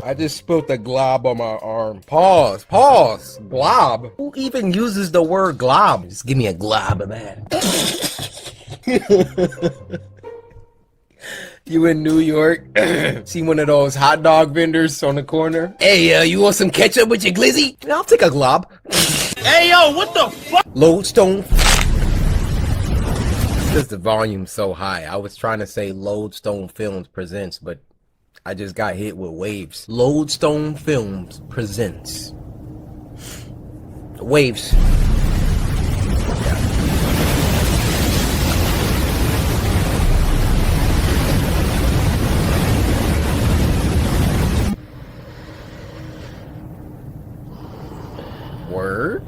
I just spilled a glob on my arm. Pause. Glob? Who even uses the word glob? Just give me a glob of that. You in New York, see one of those hot dog vendors on the corner. Hey, you want some ketchup with your glizzy? I'll take a glob. Hey, yo, what the fuck? Lodestone. Because the volume's so high. I was trying to say Lodestone Films presents, but I just got hit with waves. Lodestone Films presents. Waves. Word?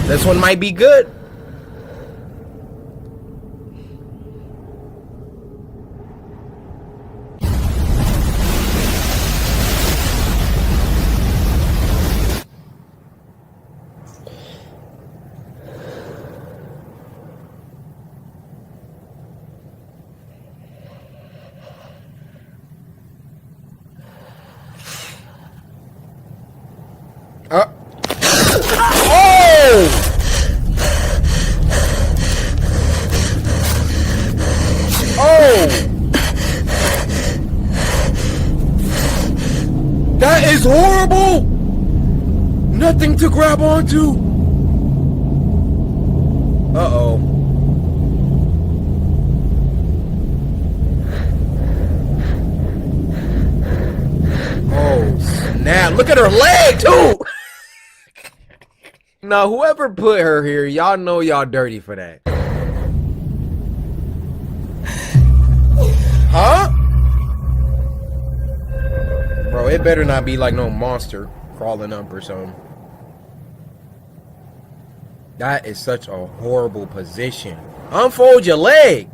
This one might be good. That is horrible! Nothing to grab onto! Uh-oh. Oh, snap. Look at her leg, too! Now, whoever put her here, y'all know y'all dirty for that. Huh? Bro, it better not be like no monster crawling up or something. That is such a horrible position. Unfold your leg.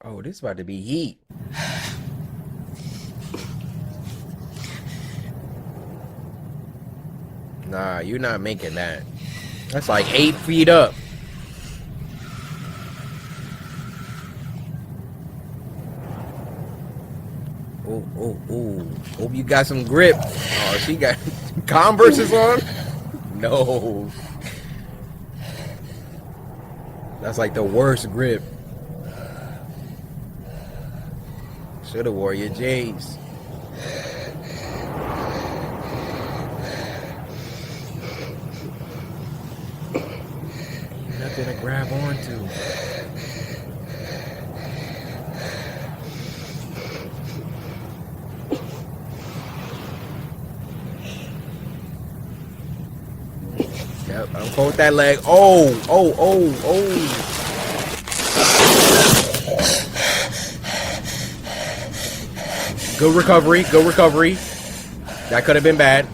Oh, this is about to be heat. Nah, you're not making that. That's like 8 feet up. Oh. Hope you got some grip. Oh, she got Converses on? No. That's like the worst grip. Should've wore your J's. Nothing to grab onto. Yep, unfold that leg. Oh. Good recovery. That could have been bad.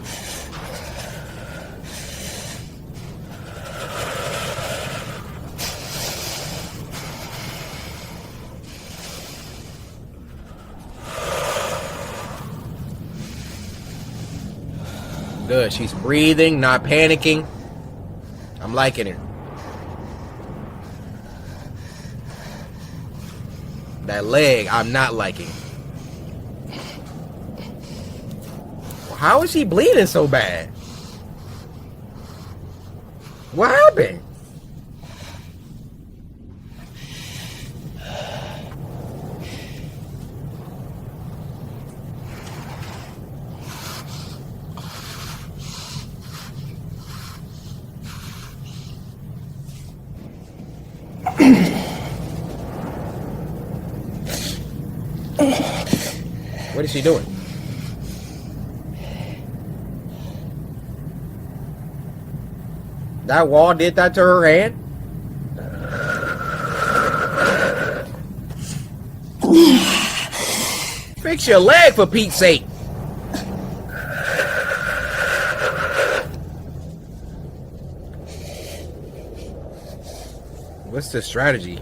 Good. She's breathing, not panicking. I'm liking her. That leg, I'm not liking. How is she bleeding so bad? What happened? What is she doing? That wall did that to her hand? Fix your leg for Pete's sake. What's the strategy?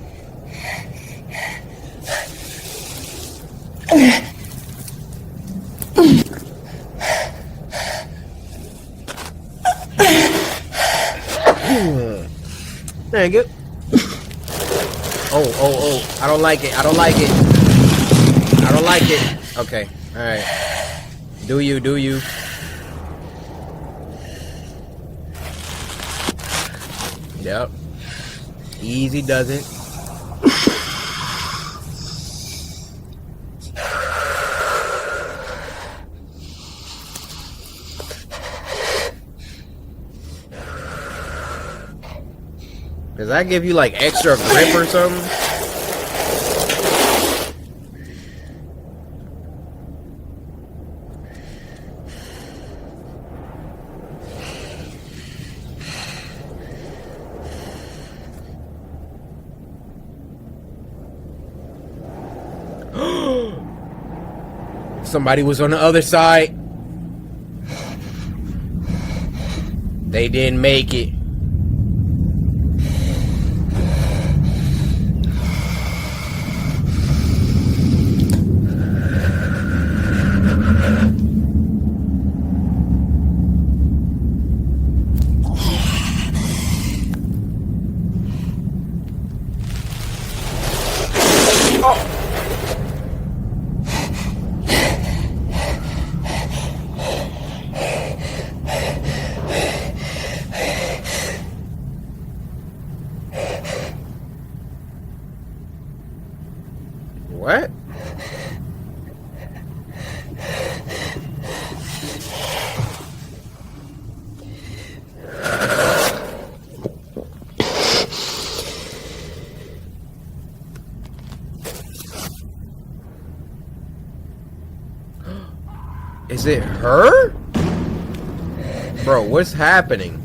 Dang it. Oh. I don't like it. I don't like it. I don't like it. Okay. Alright. Do you. Yep. Easy does it. Does that give you like extra grip or something? Somebody was on the other side. They didn't make it. What? Is it her? Bro, what's happening?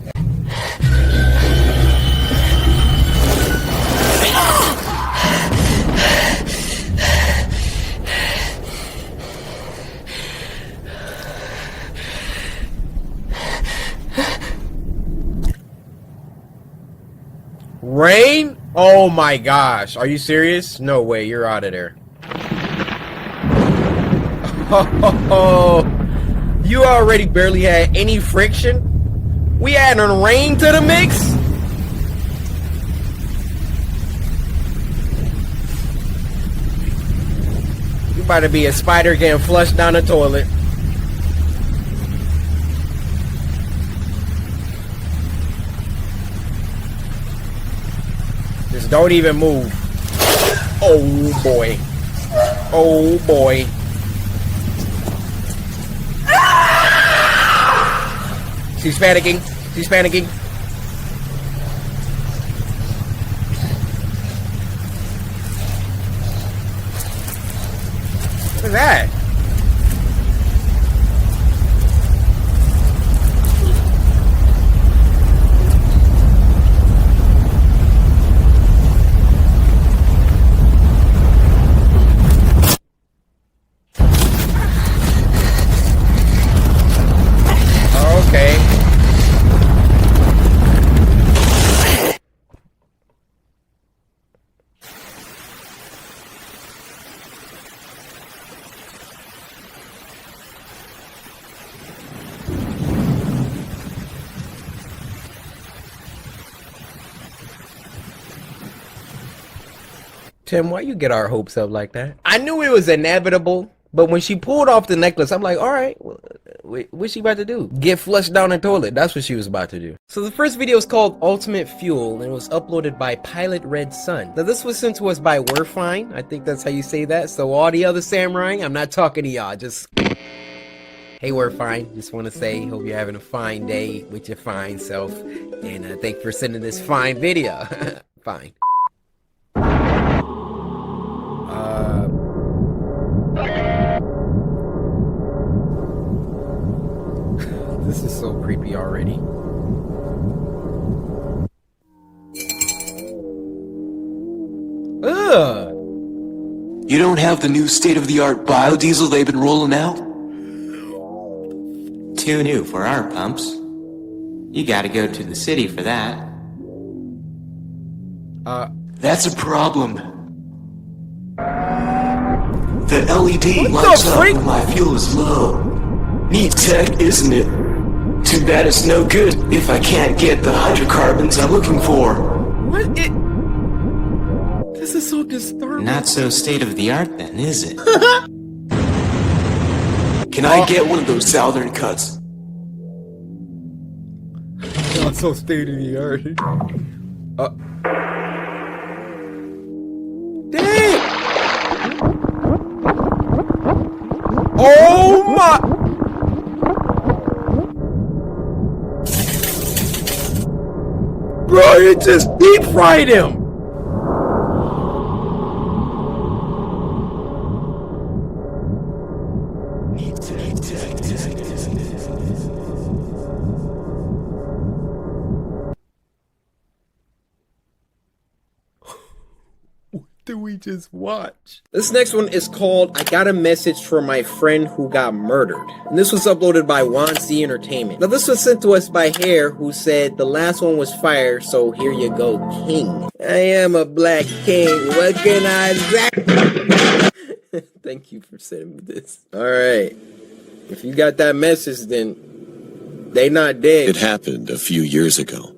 Rain? Oh my gosh. Are you serious? No way. You're out of there. Oh, you already barely had any friction? We adding rain to the mix? You about to be a spider getting flushed down the toilet. Just don't even move. Oh boy. Oh boy. She's panicking. She's panicking. What is that? Okay. Tim, why you get our hopes up like that? I knew it was inevitable, but when she pulled off the necklace, I'm like, all right, what's she about to do? Get flushed down the toilet. That's what she was about to do. So the first video is called Ultimate Fuel, and it was uploaded by Pilot Red Sun. Now this was sent to us by We're Fine. I think that's how you say that. So all the other samurai, I'm not talking to y'all. Just, hey, We're Fine. Just want to say, hope you're having a fine day with your fine self. And thank you for sending this fine video. Fine. This is so creepy already. You don't have the new state-of-the-art biodiesel they've been rolling out? Too new for our pumps. You gotta go to the city for that. That's a problem. The LED lights up when my fuel is low. Neat tech, isn't it? Too bad it's no good if I can't get the hydrocarbons I'm looking for. What? This is so disturbing. Not so state-of-the-art then, is it? Can I get one of those southern cuts? Not so state of the art. Dang! Oh my! Bro, you just deep fried him! Did we just watch? This next one is called I Got a Message from My Friend Who Got Murdered. And this was uploaded by Wanzi Entertainment. Now this was sent to us by Hare, who said the last one was fire, so here you go, King. I am a black king. What can I say? Thank you for sending me this. Alright. If you got that message, then they not dead. It happened a few years ago.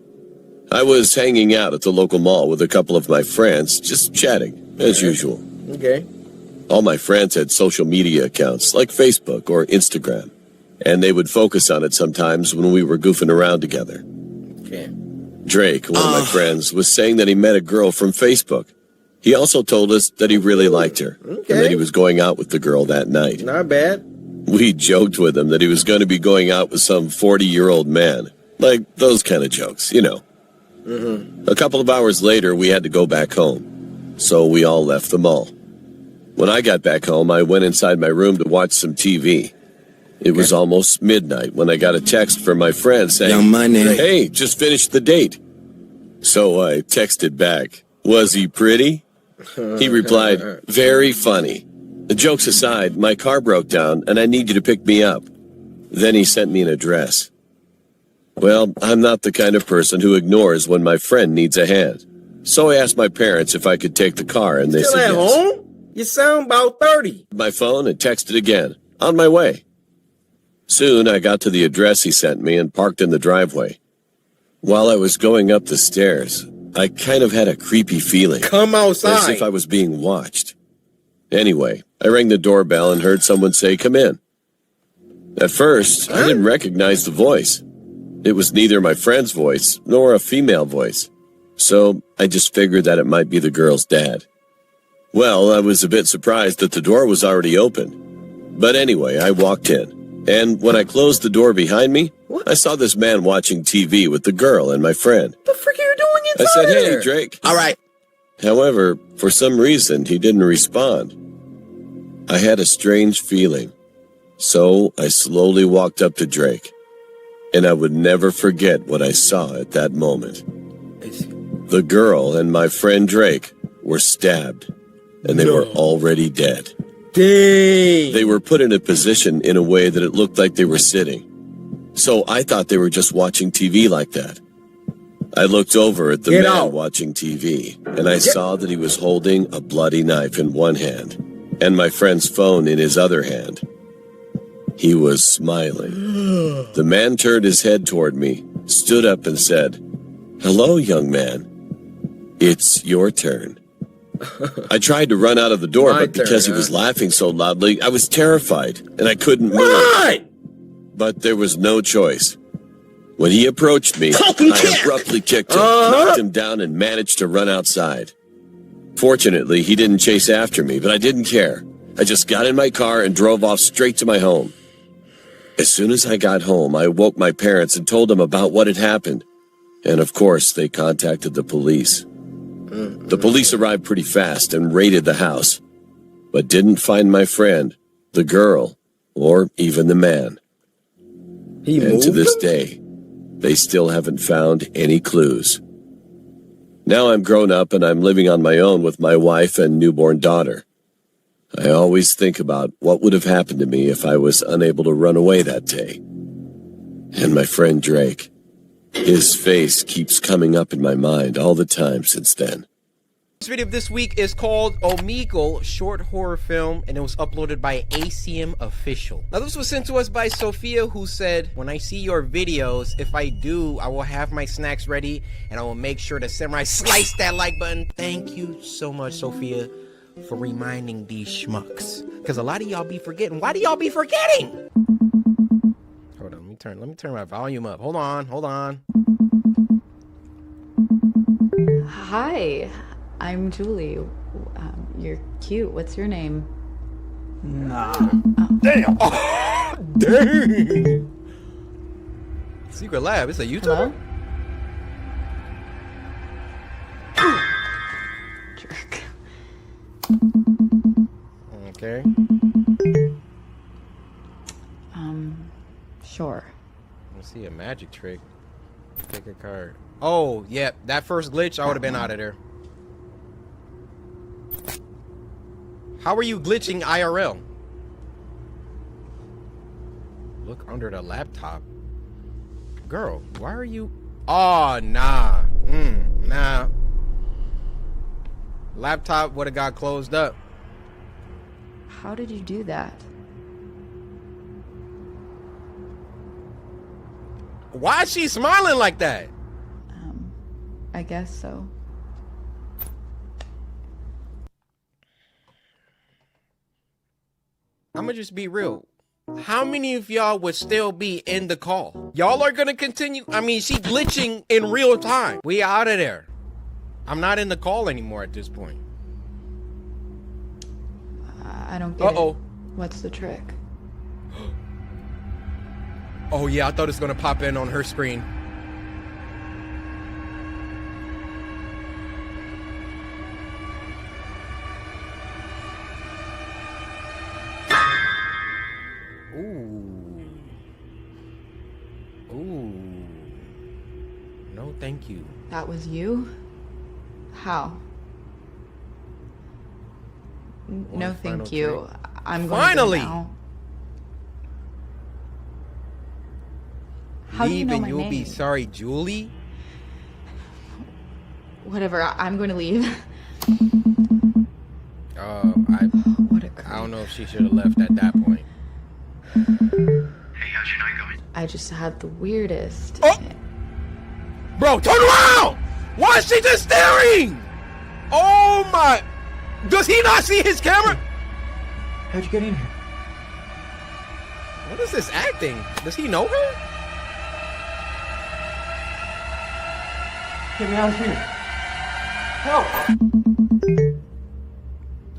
I was hanging out at the local mall with a couple of my friends, just chatting, as usual. Okay. All my friends had social media accounts, like Facebook or Instagram, and they would focus on it sometimes when we were goofing around together. Okay. Drake, one of my friends, was saying that he met a girl from Facebook. He also told us that he really liked her, and that he was going out with the girl that night. Not bad. We joked with him that he was going to be going out with some 40-year-old man. Like those kind of jokes, you know. A couple of hours later, we had to go back home, so we all left the mall. When I got back home, I went inside my room to watch some TV. It was almost midnight when I got a text from my friend saying, "Hey, just finished the date." So I texted back, "Was he pretty?" He replied, "Very funny. The jokes aside, my car broke down and I need you to pick me up." Then he sent me an address. Well, I'm not the kind of person who ignores when my friend needs a hand. So I asked my parents if I could take the car, and they Still said at yes. home? You sound about 30. My phone and texted again. On my way. Soon I got to the address he sent me and parked in the driveway. While I was going up the stairs, I kind of had a creepy feeling. Come outside. As if I was being watched. Anyway, I rang the doorbell and heard someone say, "Come in." At first, I didn't recognize the voice. It was neither my friend's voice nor a female voice. So I just figured that it might be the girl's dad. Well, I was a bit surprised that the door was already open. But anyway, I walked in. And when I closed the door behind me, I saw this man watching TV with the girl and my friend. What the frick are you doing I inside said, "Hey, there? Drake." All right. However, for some reason, he didn't respond. I had a strange feeling. So I slowly walked up to Drake. And I would never forget what I saw at that moment. The girl and my friend Drake were stabbed, and they were already dead. Dang! They were put in a position in a way that it looked like they were sitting. So I thought they were just watching TV like that. I looked over at the man watching TV, and I saw that he was holding a bloody knife in one hand, and my friend's phone in his other hand. He was smiling. The man turned his head toward me, stood up and said, "Hello, young man. It's your turn." I tried to run out of the door, but because he was laughing so loudly, I was terrified, and I couldn't move. But there was no choice. When he approached me, I abruptly kicked him, knocked him down, and managed to run outside. Fortunately, he didn't chase after me, but I didn't care. I just got in my car and drove off straight to my home. As soon as I got home, I woke my parents and told them about what had happened. And of course, they contacted the police. The police arrived pretty fast and raided the house, but didn't find my friend, the girl, or even the man. And to this day, they still haven't found any clues. Now I'm grown up and I'm living on my own with my wife and newborn daughter. I always think about what would have happened to me if I was unable to run away that day. And my friend Drake, his face keeps coming up in my mind all the time since then. This video of this week is called Omegle, short horror film, and it was uploaded by ACM Official. Now this was sent to us by Sophia, who said, when I see your videos, if I do, I will have my snacks ready and I will make sure to samurai slice that like button. Thank you so much, Sophia, for reminding these schmucks. Because a lot of y'all be forgetting. Why do y'all be forgetting? Hold on, let me turn my volume up. Hold on. Hi. I'm Julie. You're cute. What's your name? Nah. Oh. Damn. Oh, dang. Secret Lab. It's a YouTuber? Hello? Jerk. Okay. Sure. Let's see a magic trick. Pick a card. Oh, yeah. That first glitch, I would have been out of there. How are you glitching IRL? Look under the laptop. Girl, why are you... Oh, nah. Nah. Laptop would have got closed up. How did you do that? Why is she smiling like that? I guess so. I'ma just be real. How many of y'all would still be in the call? Y'all are gonna continue. I mean, she glitching in real time. We out of there. I'm not in the call anymore at this point. I don't get it. What's the trick? Oh yeah, I thought it's gonna pop in on her screen. Ooh. No, thank you. That was you? How? No, thank you. I'm going Finally! to go now. How do you know my you'll name? be sorry, Julie. Whatever, I'm going to leave. I don't know if she should have left at that point. Hey, how's your night going? I just had the weirdest. Oh! Bro, turn around! Why is she just staring? Oh my... Does he not see his camera? How'd you get in here? What is this acting? Does he know her? Get me out of here. Help!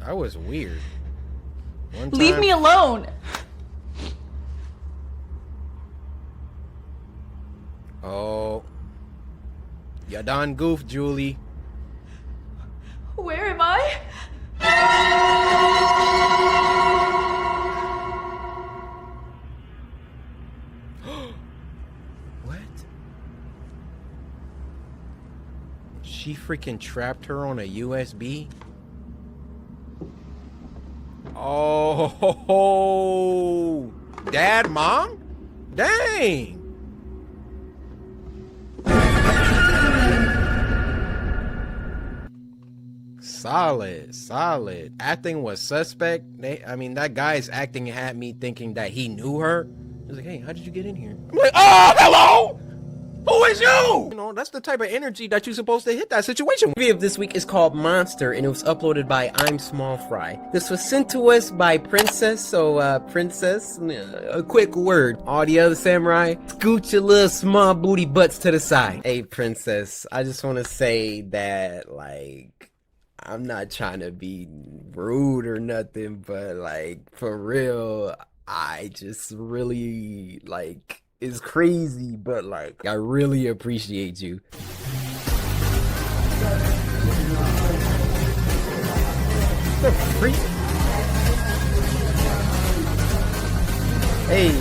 That was weird. Leave me alone! Oh. You done goof, Julie. Where am I? What? She freaking trapped her on a USB? Oh, Dad, Mom? Dang. Solid. Acting was suspect. I mean, that guy's acting had me thinking that he knew her. He was like, hey, how did you get in here? I'm like, oh, hello! Who is you? You know, that's the type of energy that you're supposed to hit that situation. The video of this week is called Monster, and it was uploaded by I'm Small Fry. This was sent to us by Princess, so Princess, a quick word. All the other samurai, scoot your little small booty butts to the side. Hey, Princess, I just want to say that, like, I'm not trying to be rude or nothing, but, like, for real, I just really, like... It's crazy, but like, I really appreciate you. The freak? Hey.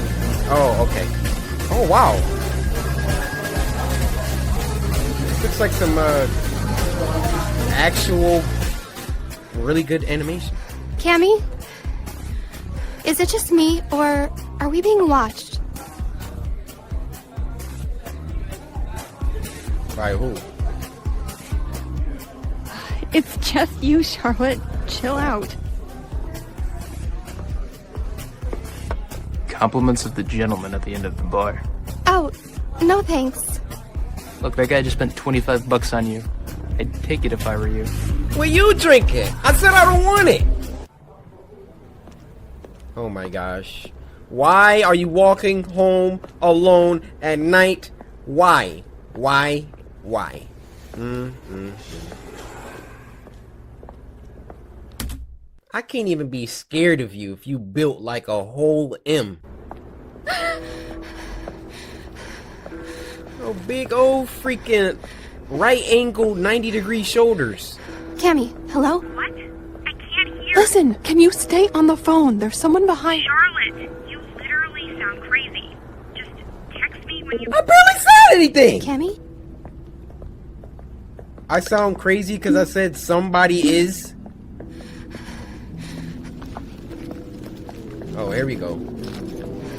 Oh, okay. Oh, wow. Looks like some, actual really good animation. Cammy, Is it just me, or are we being watched? By who? It's just you, Charlotte. Chill out. Compliments of the gentleman at the end of the bar. Oh, no thanks. Look, that guy just spent 25 bucks on you. I'd take it if I were you. Well, you drink it. I said I don't want it. Oh my gosh. Why are you walking home alone at night? Why? Why? I can't even be scared of you if you built like a whole M. Oh, big old freaking right angle 90-degree shoulders. Cammy, hello? What? I can't hear. Listen, can you stay on the phone? There's someone behind. Charlotte, you literally sound crazy. Just text me when you. I barely said anything! Cammy? I sound crazy because I said somebody is. Oh, here we go.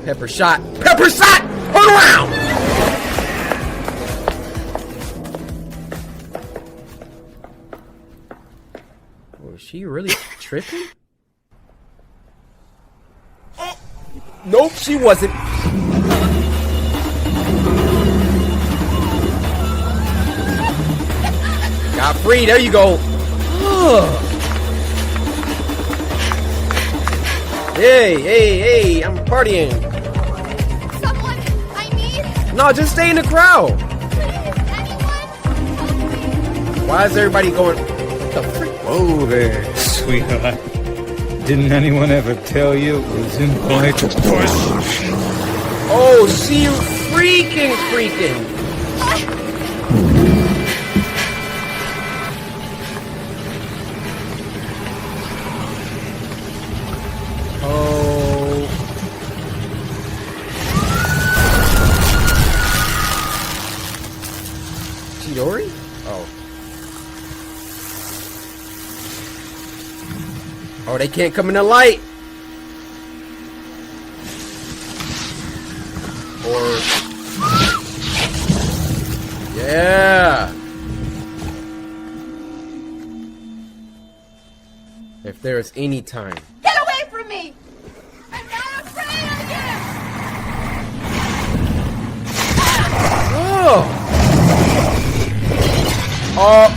Pepper shot. Pepper shot! Hold around! Was she really tripping? Nope, she wasn't. Got free, there you go. Hey, I'm partying. Someone, I need. No, just stay in the crowd. Why is everybody going? What the frick? Whoa there, sweetheart. Didn't anyone ever tell you it was impolite to push? Oh, she freaking. Oh. Chidori? Oh. Oh, they can't come in the light. Or yeah. If there is any time. Get away from me! I'm not afraid of you! Oh. Oh.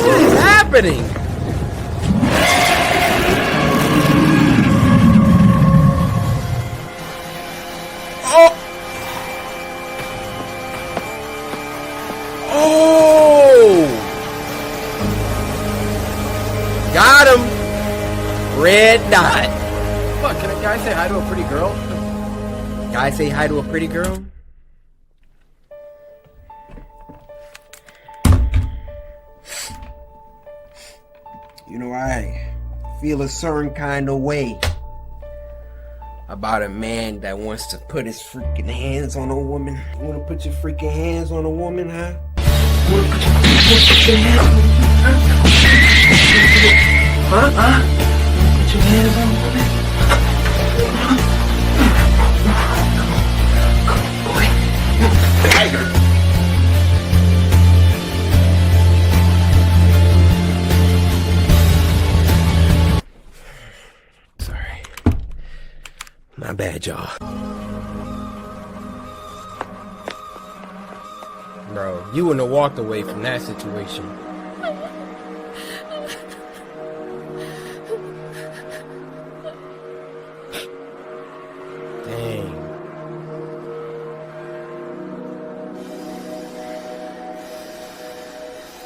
What is happening? Oh! Oh! Got him! Red dot. Fuck, can a guy say hi to a pretty girl? Guy say hi to a pretty girl? You know, I feel a certain kind of way about a man that wants to put his freaking hands on a woman. You wanna put your freaking hands on a woman, huh? You wanna put your hands on a woman, huh? Huh? Put your hands on a woman. Boy. Tiger. My bad, y'all. Bro, you wouldn't have walked away from that situation. Dang.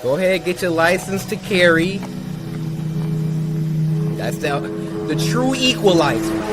Go ahead, get your license to carry. That's the true equalizer.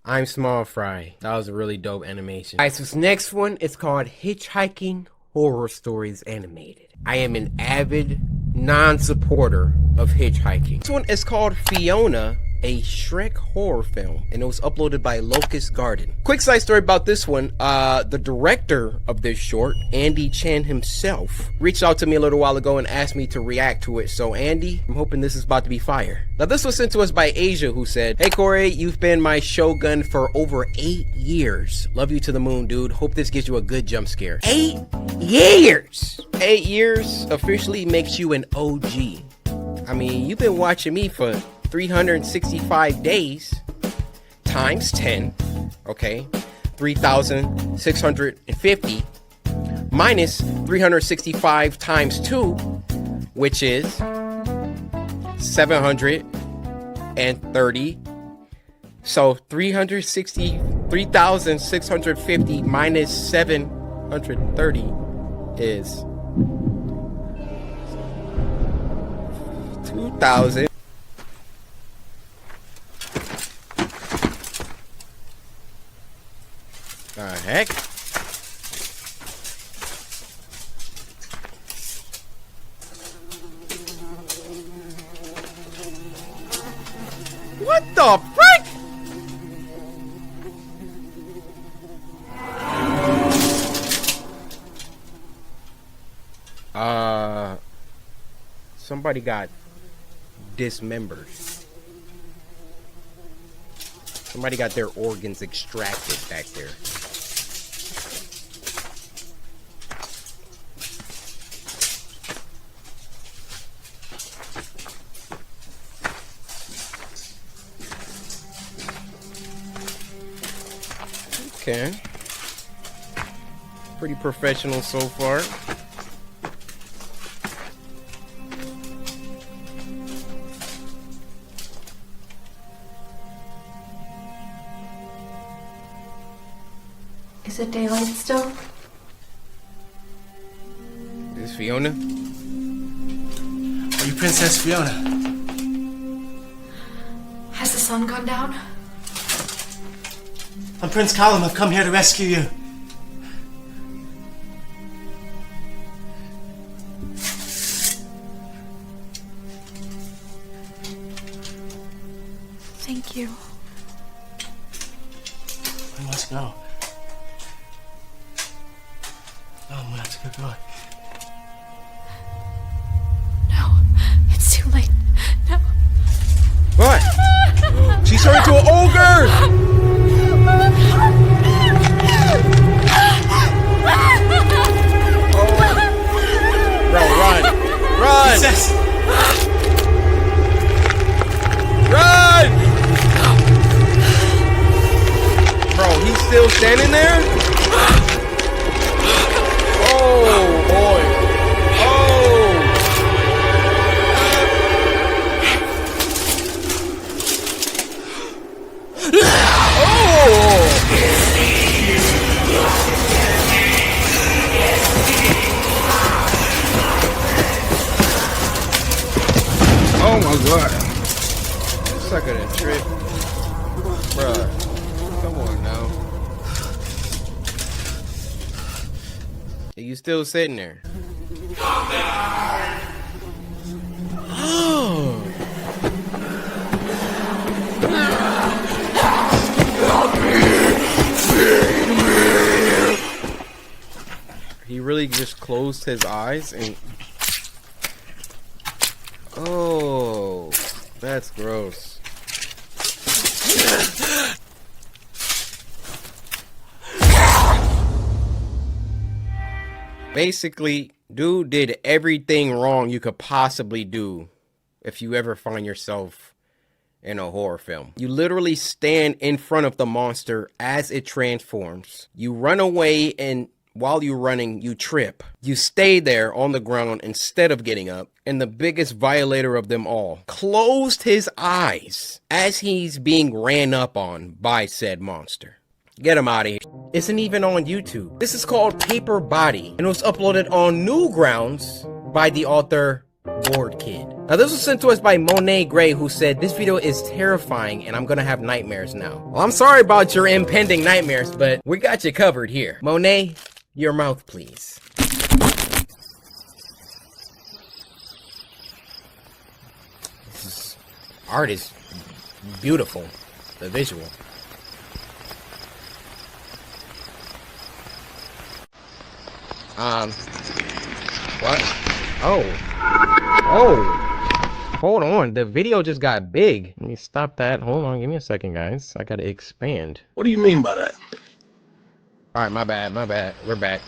I'm Small Fry. That was a really dope animation. Alright, so this next one is called Hitchhiking Horror Stories Animated. I am an avid non-supporter of hitchhiking. This one is called Fiona a Shrek horror film, and it was uploaded by Locust Garden. Quick side story about this one, the director of this short, Andy Chan himself, reached out to me a little while ago and asked me to react to it. So Andy, I'm hoping this is about to be fire. Now this was sent to us by Asia, who said, "Hey Cory, you've been my shogun for over 8 years. Love you to the moon, dude. Hope this gives you a good jump scare." 8 years! 8 years officially makes you an OG. I mean, you've been watching me for 365 days times 10, okay? 3,650 minus 365 times 2, which is 730. So 3,650 minus 730 is 2,000. The heck? What the frick? Somebody got dismembered. Somebody got their organs extracted back there. Okay. Pretty professional so far. Is it daylight still? Is Fiona? Are you Princess Fiona? Has the sun gone down? I'm Prince Callum. I've come here to rescue you. Thank you. We must go. Oh, that's a good boy. No, it's too late. No. What? She's turned into an ogre! Bro, run! Run! Princess! Run! Bro, he's still standing there? Oh, boy. Oh! Oh my god. This sucker done tripped. Bruh. Come on now. Are you still sitting there? Oh. He really just closed his eyes and... Oh, that's gross. Basically, dude did everything wrong you could possibly do if you ever find yourself in a horror film. You literally stand in front of the monster as it transforms. You run away, and while you're running, you trip. You stay there on the ground instead of getting up. And the biggest violator of them all closed his eyes as he's being ran up on by said monster. Get him out of here. Isn't even on YouTube. This is called Paper Body, and it was uploaded on Newgrounds by the author Bored Kid. Now this was sent to us by Monet Gray, who said, "This video is terrifying and I'm gonna have nightmares now." Well, I'm sorry about your impending nightmares, but we got you covered here. Monet, your mouth please. This art is beautiful. The visual. What? Oh. Hold on. The video just got big. Let me stop that. Hold on. Give me a second, guys. I gotta expand. What do you mean by that? Alright, my bad. We're back.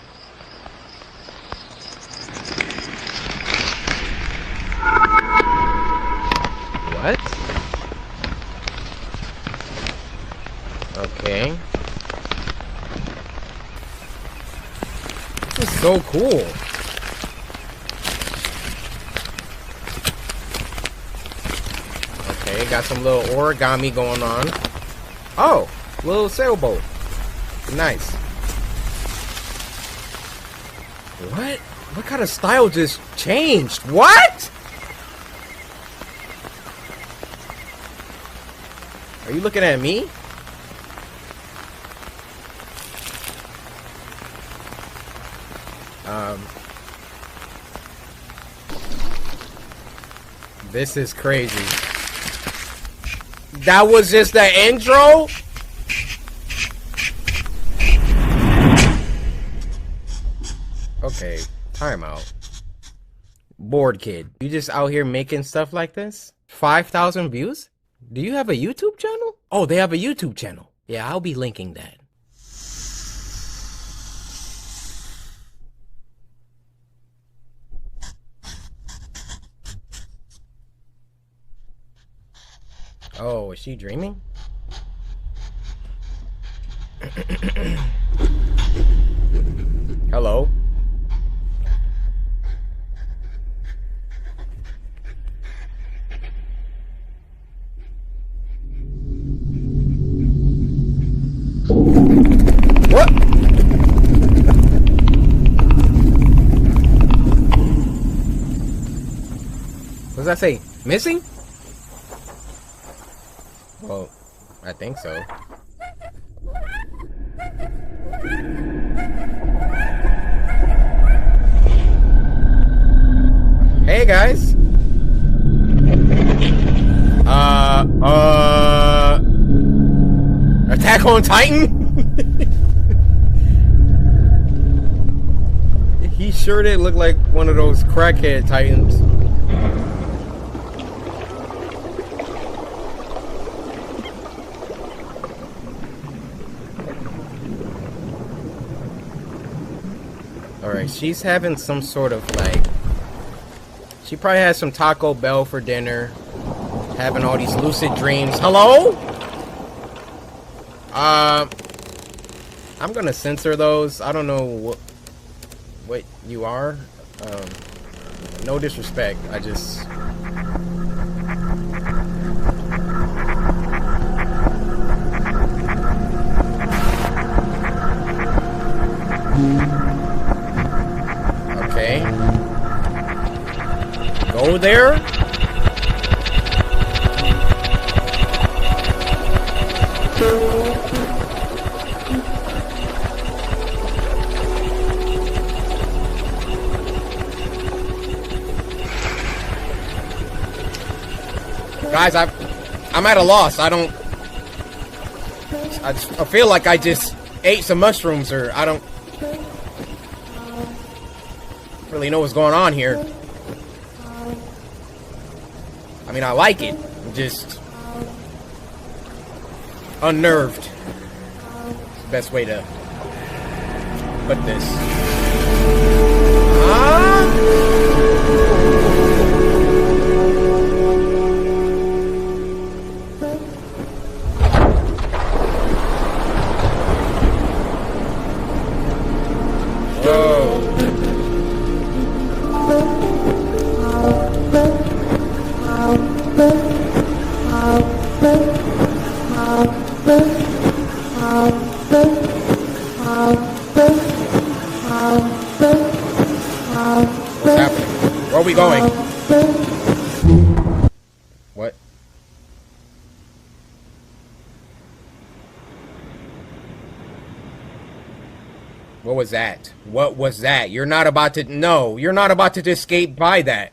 What? Okay. This is so cool. Okay, got some little origami going on. Oh, little sailboat. Nice. What? What kind of style just changed? What? Are you looking at me? This is crazy. That was just the intro? Okay, time out. Bored kid. You just out here making stuff like this? 5,000 views? Do you have a YouTube channel? Oh, they have a YouTube channel. Yeah, I'll be linking that. Oh, is she dreaming? Hello? What? What does that say? Missing? Well, I think so. Hey guys. Attack on Titan? He sure did look like one of those crackhead Titans. Alright, she's having some sort of like... She probably has some Taco Bell for dinner. Having all these lucid dreams. Hello? I'm gonna censor those. I don't know what you are. No disrespect. I just... Okay. Go there. Guys, I'm at a loss. I feel like I just ate some mushrooms, or I don't really know what's going on here. I mean, I like it. I'm just unnerved. It's the best way to put this. What's happening? Where are we going? What? What was that? What was that? You're not about to... No, you're not about to escape by that.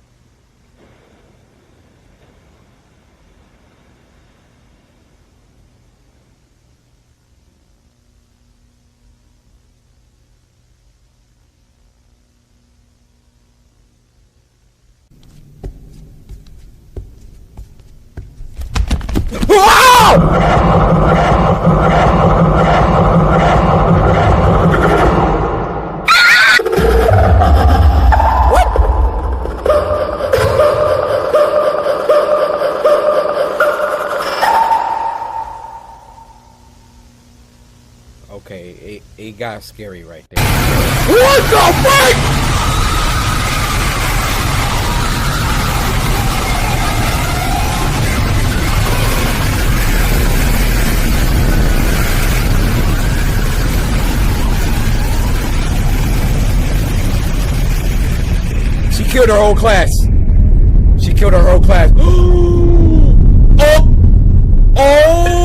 Okay, it got scary right there. What the fuck? She killed her whole class. She killed her whole class. Oh! Oh!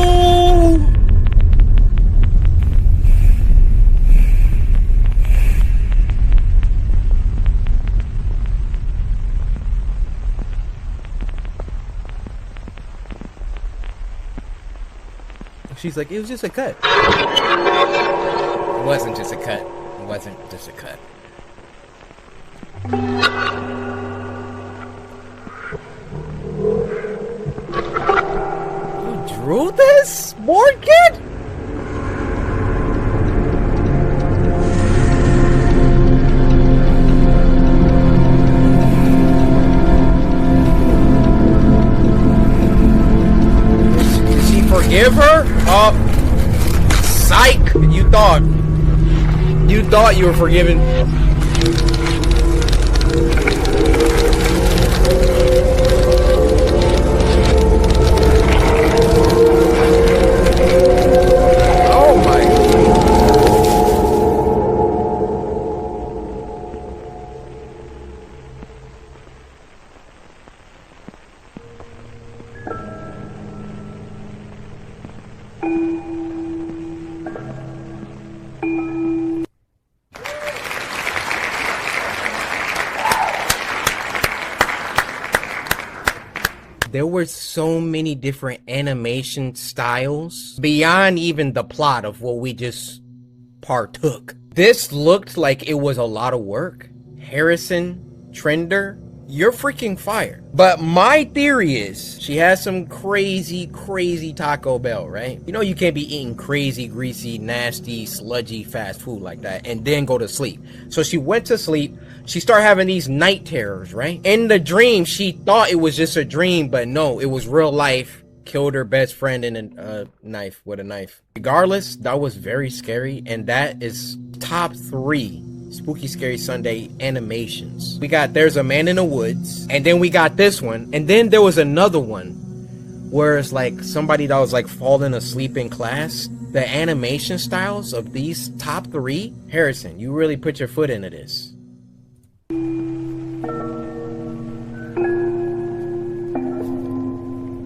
She's like, it was just a cut. It wasn't just a cut. It wasn't just a cut. You drew this, board kid? Did she forgive her? Oh, psych! You thought you were forgiven. Oh my. There were so many different animation styles beyond even the plot of what we just partook. This looked like it was a lot of work. Harrison, Trender, you're freaking fire. But my theory is she has some crazy Taco Bell, right? You know you can't be eating crazy, greasy, nasty, sludgy fast food like that and then go to sleep. So she went to sleep. She started having these night terrors, right? In the dream, she thought it was just a dream, but no, it was real life. Killed her best friend in a knife with a knife. Regardless, that was very scary, and that is top 3 Spooky Scary Sunday animations. We got There's a Man in the Woods, and then we got this one, and then there was another one where it's like somebody that was like falling asleep in class. The animation styles of these top 3, Harrison, you really put your foot into this.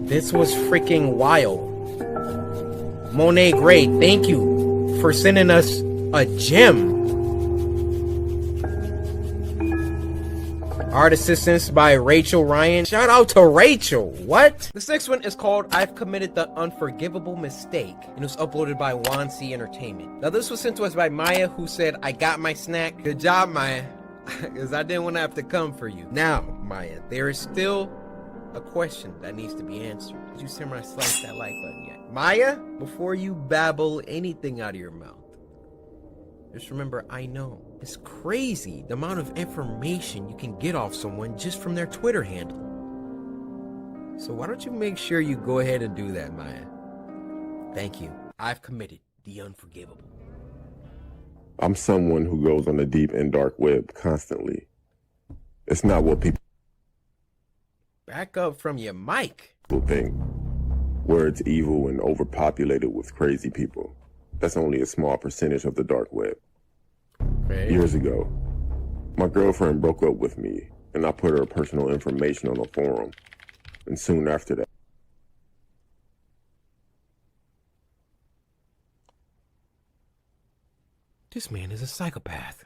This was freaking wild. Monet Gray, thank you for sending us a gem. Art assistance by Rachel Ryan. Shout out to Rachel. What? This next one is called I've Committed the Unforgivable Mistake, and it was uploaded by Wansi Entertainment. Now this was sent to us by Maya, who said, I got my snack. Good job, Maya, because I didn't want to have to come for you. Now, Maya, there is still a question that needs to be answered. Did you samurai slice that like button yet? Maya, before you babble anything out of your mouth, just remember, I know. It's crazy the amount of information you can get off someone just from their Twitter handle. So why don't you make sure you go ahead and do that, Maya? Thank you. I've committed the unforgivable. I'm someone who goes on the deep and dark web constantly. It's not what people Back up from your mic. think, where it's evil and overpopulated with crazy people. That's only a small percentage of the dark web. Okay. Years ago, my girlfriend broke up with me, and I put her personal information on a forum. And soon after that, This man is a psychopath.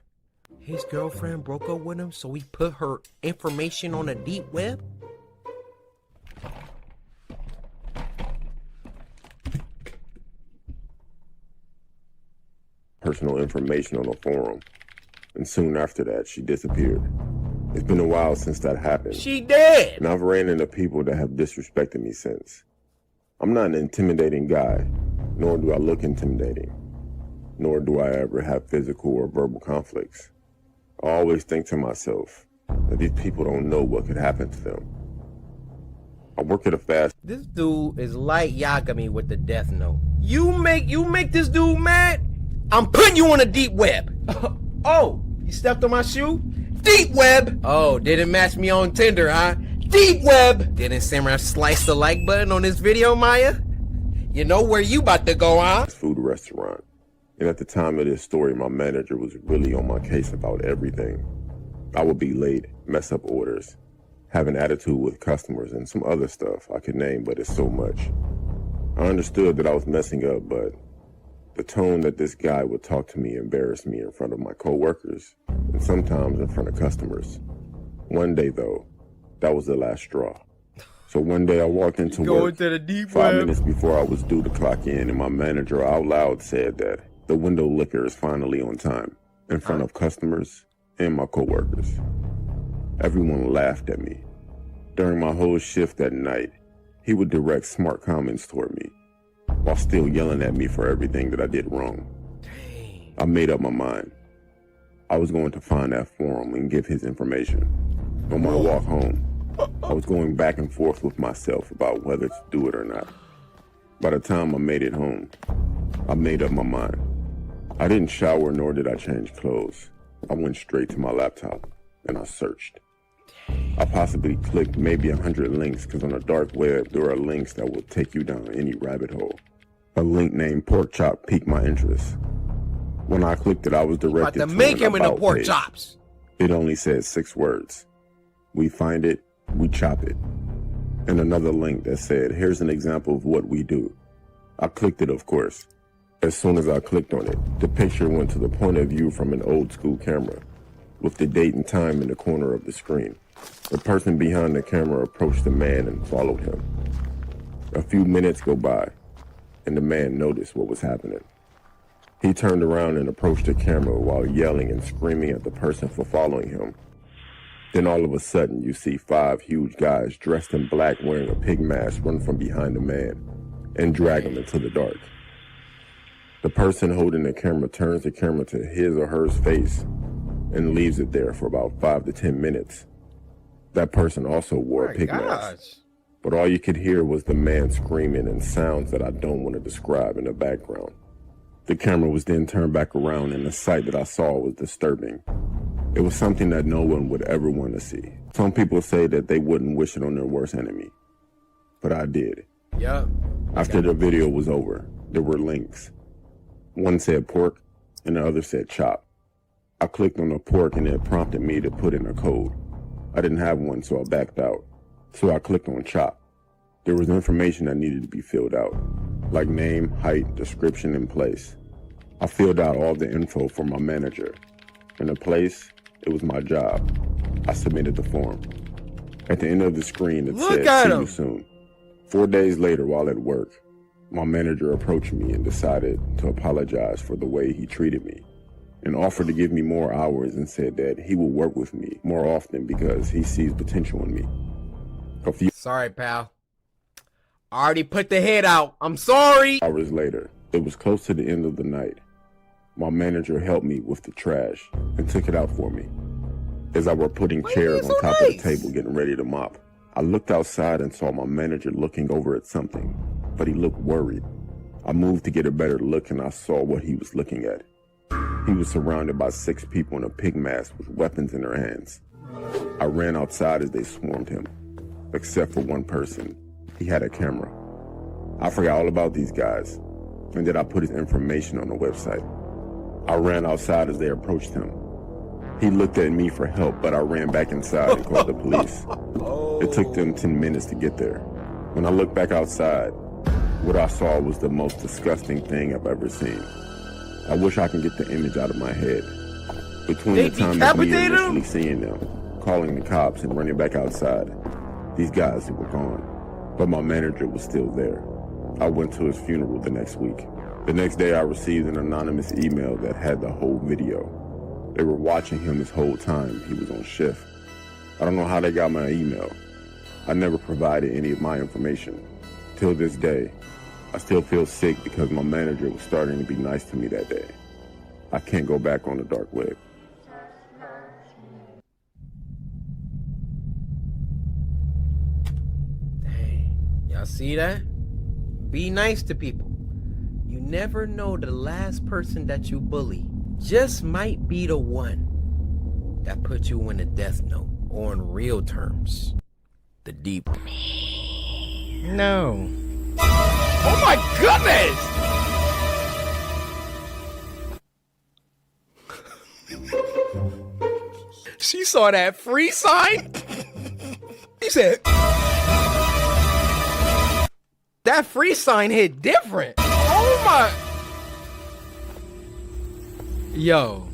His girlfriend broke up with him, so he put her information on the deep web? personal information on a forum. And soon after that, she disappeared. It's been a while since that happened. She dead! And I've ran into people that have disrespected me since. I'm not an intimidating guy, nor do I look intimidating, nor do I ever have physical or verbal conflicts. I always think to myself that these people don't know what could happen to them. I work at a fast... This dude is like Yagami with the death note. You make this dude mad? I'm putting you on a deep web. Oh, you stepped on my shoe? Deep web! Oh, didn't match me on Tinder, huh? Deep web! Didn't Samurai slice the like button on this video, Maya? You know where you about to go, huh? ...food restaurant. And at the time of this story, my manager was really on my case about everything. I would be late, mess up orders, have an attitude with customers, and some other stuff I could name, but it's so much. I understood that I was messing up, but the tone that this guy would talk to me embarrassed me in front of my coworkers and sometimes in front of customers. One day, though, that was the last straw. So one day I walked into work, to the deep 5 minutes before I was due to clock in, and my manager out loud said that the window liquor is finally on time in front of customers and my coworkers. Everyone laughed at me. During my whole shift that night, he would direct smart comments toward me while still yelling at me for everything that I did wrong. I made up my mind. I was going to find that forum and give his information. On my walk home, I was going back and forth with myself about whether to do it or not. By the time I made it home, I made up my mind. I didn't shower nor did I change clothes. I went straight to my laptop and I searched. I possibly clicked maybe 100 links because on the dark web there are links that will take you down any rabbit hole. A link named pork chop piqued my interest. When I clicked it, I was directed to make him an into about pork page. chops. It only said 6 words. We find it, we chop it. And another link that said, here's an example of what we do. I clicked it, of course. As soon as I clicked on it, the picture went to the point of view from an old school camera, with the date and time in the corner of the screen. The person behind the camera approached the man and followed him. A few minutes go by, and the man noticed what was happening. He turned around and approached the camera while yelling and screaming at the person for following him. Then all of a sudden, you see 5 huge guys dressed in black wearing a pig mask run from behind the man and drag him into the dark. The person holding the camera turns the camera to his or her face and leaves it there for about 5 to 10 minutes. That person also wore a pig mask, but all you could hear was the man screaming and sounds that I don't want to describe in the background. The camera was then turned back around and the sight that I saw was disturbing. It was something that no one would ever want to see. Some people say that they wouldn't wish it on their worst enemy, but I did. Yeah. After the video was over, there were links. One said pork and the other said chop. I clicked on the pork and it prompted me to put in a code. I didn't have one, so I backed out. So I clicked on chop. There was information that needed to be filled out, like name, height, description, and place. I filled out all the info for my manager. And the place, it was my job. I submitted the form. At the end of the screen, it said, see you soon. 4 days later, while at work, my manager approached me and decided to apologize for the way he treated me, and offered to give me more hours and said that he will work with me more often because he sees potential in me. Sorry, pal. I already put the head out. I'm sorry. Hours later, it was close to the end of the night. My manager helped me with the trash and took it out for me. As I were putting chairs on top of the table getting ready to mop, I looked outside and saw my manager looking over at something, but he looked worried. I moved to get a better look and I saw what he was looking at. He was surrounded by 6 people in a pig mask with weapons in their hands. I ran outside as they swarmed him, except for one person. He had a camera. I forgot all about these guys, and then I put his information on the website. I ran outside as they approached him. He looked at me for help, but I ran back inside and called the police. It took them 10 minutes to get there. When I looked back outside, what I saw was the most disgusting thing I've ever seen. I wish I could get the image out of my head. Between the time of me initially seeing them, calling the cops, and running back outside, these guys were gone. But my manager was still there. I went to his funeral the next week. The next day I received an anonymous email that had the whole video. They were watching him this whole time he was on shift. I don't know how they got my email. I never provided any of my information. Till this day, I still feel sick because my manager was starting to be nice to me that day. I can't go back on the dark web. Y'all see that? Be nice to people. You never know, the last person that you bully just might be the one that put you in a death note, or in real terms, the deep. No. Oh my goodness! She saw that free sign? He said, that free sign hit different. oh my. Yo.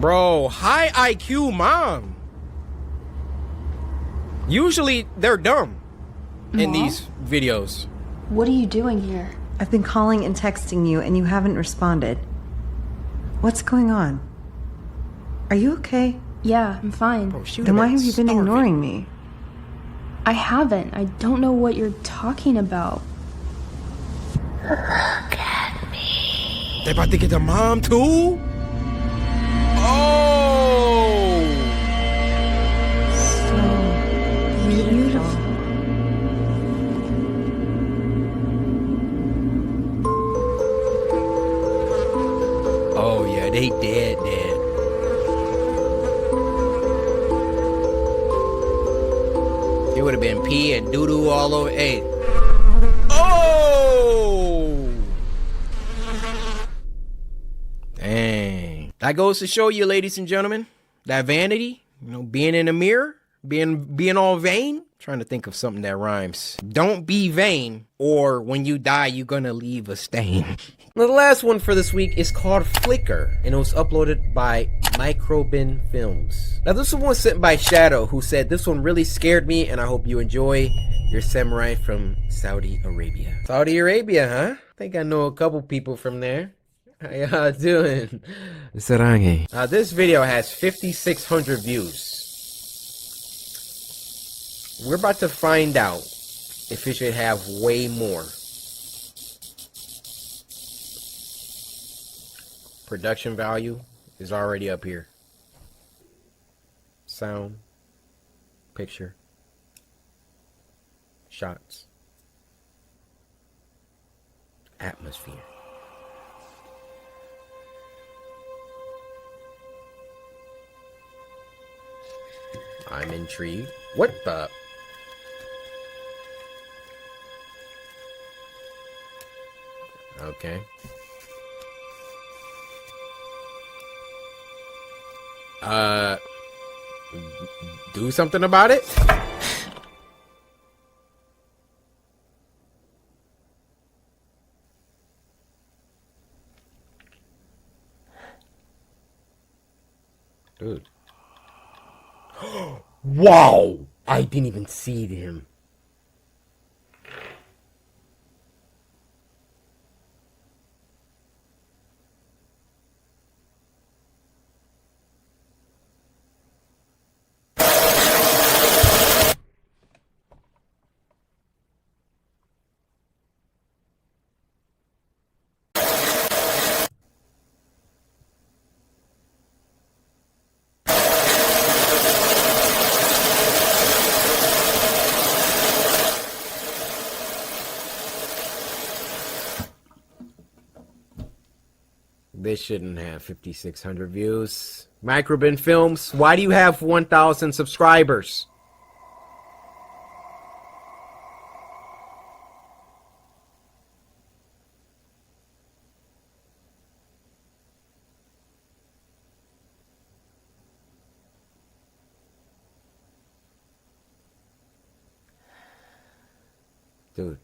Bro, high IQ mom. Usually they're dumb in these videos. What are you doing here? I've been calling and texting you and you haven't responded. What's going on? Are you okay? Yeah, I'm fine. Bro, Then why have you been ignoring me? I haven't. I don't know what you're talking about. They about to get the mom too? Oh! So beautiful. Oh yeah, they dead. It would have been pee and doo-doo all over. Hey. Oh! Dang. That goes to show you, ladies and gentlemen, that vanity, you know, being in a mirror, being all vain. Trying to think of something that rhymes. Don't be vain, or when you die, you're gonna leave a stain. Now, the last one for this week is called Flicker, and it was uploaded by Microbin Films. Now, this one was sent by Shadow, who said, this one really scared me, and I hope you enjoy. Your samurai from Saudi Arabia. Saudi Arabia, huh? I think I know a couple people from there. How y'all doing? Sarangi. This video has 5,600 views. We're about to find out if it should have way more. Production value is already up here. Sound, picture, shots, atmosphere. I'm intrigued. What the? Okay. Do something about it? Dude. Wow! I didn't even see him. This shouldn't have 5,600 views. Microbin Films, why do you have 1,000 subscribers? Dude,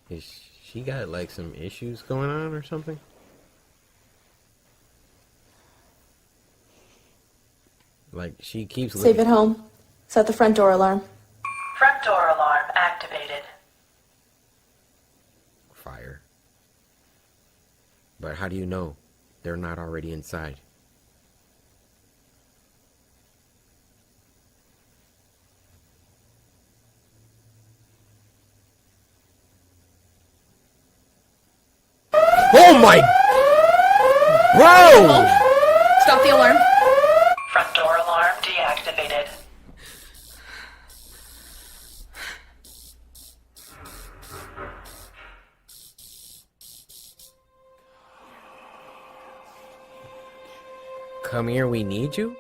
is she got like some issues going on or something? Like, she keeps Save it home. Set the front door alarm. Front door alarm activated. Fire. But how do you know they're not already inside? Oh my... Bro! Stop the alarm. Front door alarm deactivated. Come here, we need you?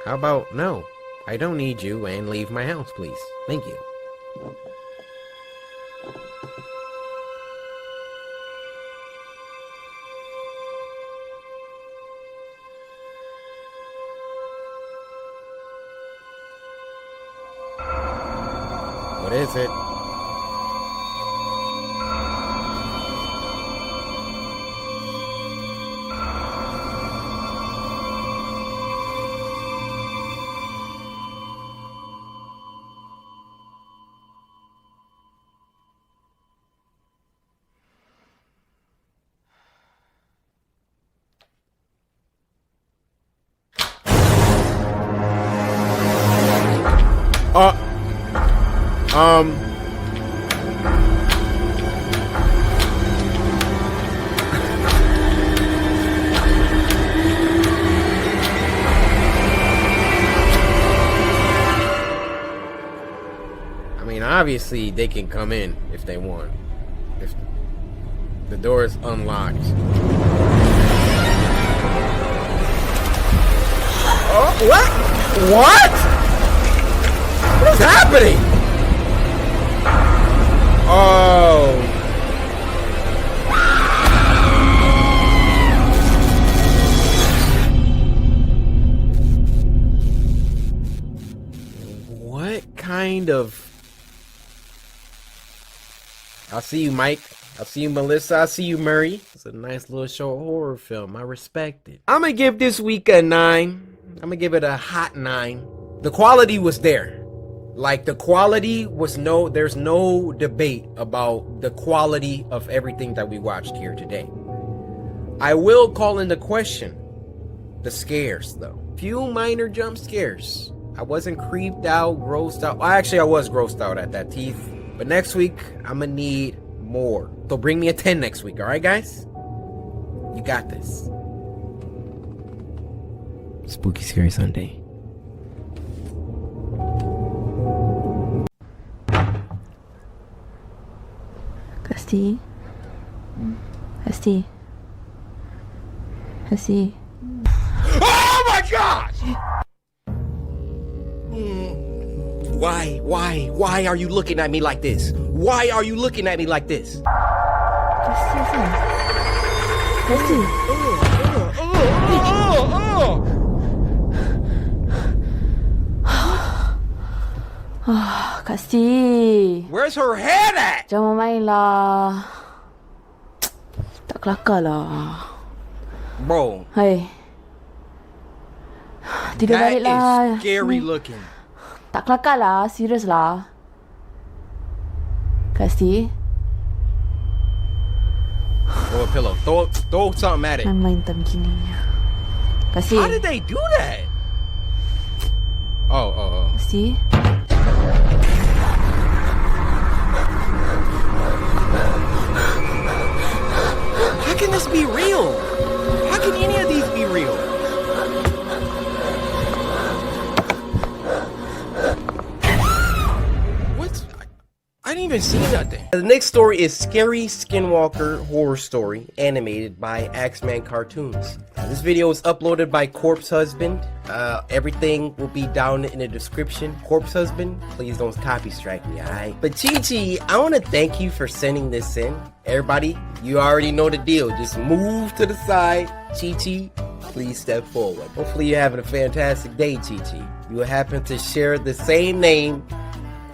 How about no? I don't need you, and leave my house, please. Thank you. What is it? I mean, obviously they can come in if they want. If the door is unlocked. Oh, what? What? What is happening? Oh. What kind of... I'll see you, Mike. I'll see you, Melissa. I'll see you, Murray. It's a nice little short horror film. I respect it. I'm gonna give this week a 9. I'm gonna give it a hot 9. The quality was there. Like, the quality was there's no debate about the quality of everything that we watched here today. I will call into question the scares, though. Few minor jump scares. I wasn't creeped out, grossed out. Well, actually, I was grossed out at that teeth. But next week, I'm gonna need more. So bring me a 10 next week, alright, guys? You got this. Spooky Scary Sunday. Hesti. Hesti. Hesti. Oh my gosh! Why are you looking at me like this? Why are you looking at me like this? Kak Sti. Where's her head at? Jangan main lah. Tak kelakar lah. Bro. Hai. Tidur balik lah. That is scary looking. Tak kelakar lah. Serius lah. Kak Sti. Throw a pillow. Throw something at it. Main tam gini. Kak Sti. How did they do that? Oh. Kak Sti. How can this be real? How can any of these be real? I didn't even see nothing. The next story is Scary Skinwalker Horror Story, animated by Axeman Cartoons. This video is uploaded by Corpse Husband. Everything will be down in the description. Corpse Husband, please don't copy strike me, alright? But Chi-Chi, I want to thank you for sending this in. Everybody, you already know the deal. Just move to the side. Chi-Chi, please step forward. Hopefully you're having a fantastic day, Chi-Chi. You happen to share the same name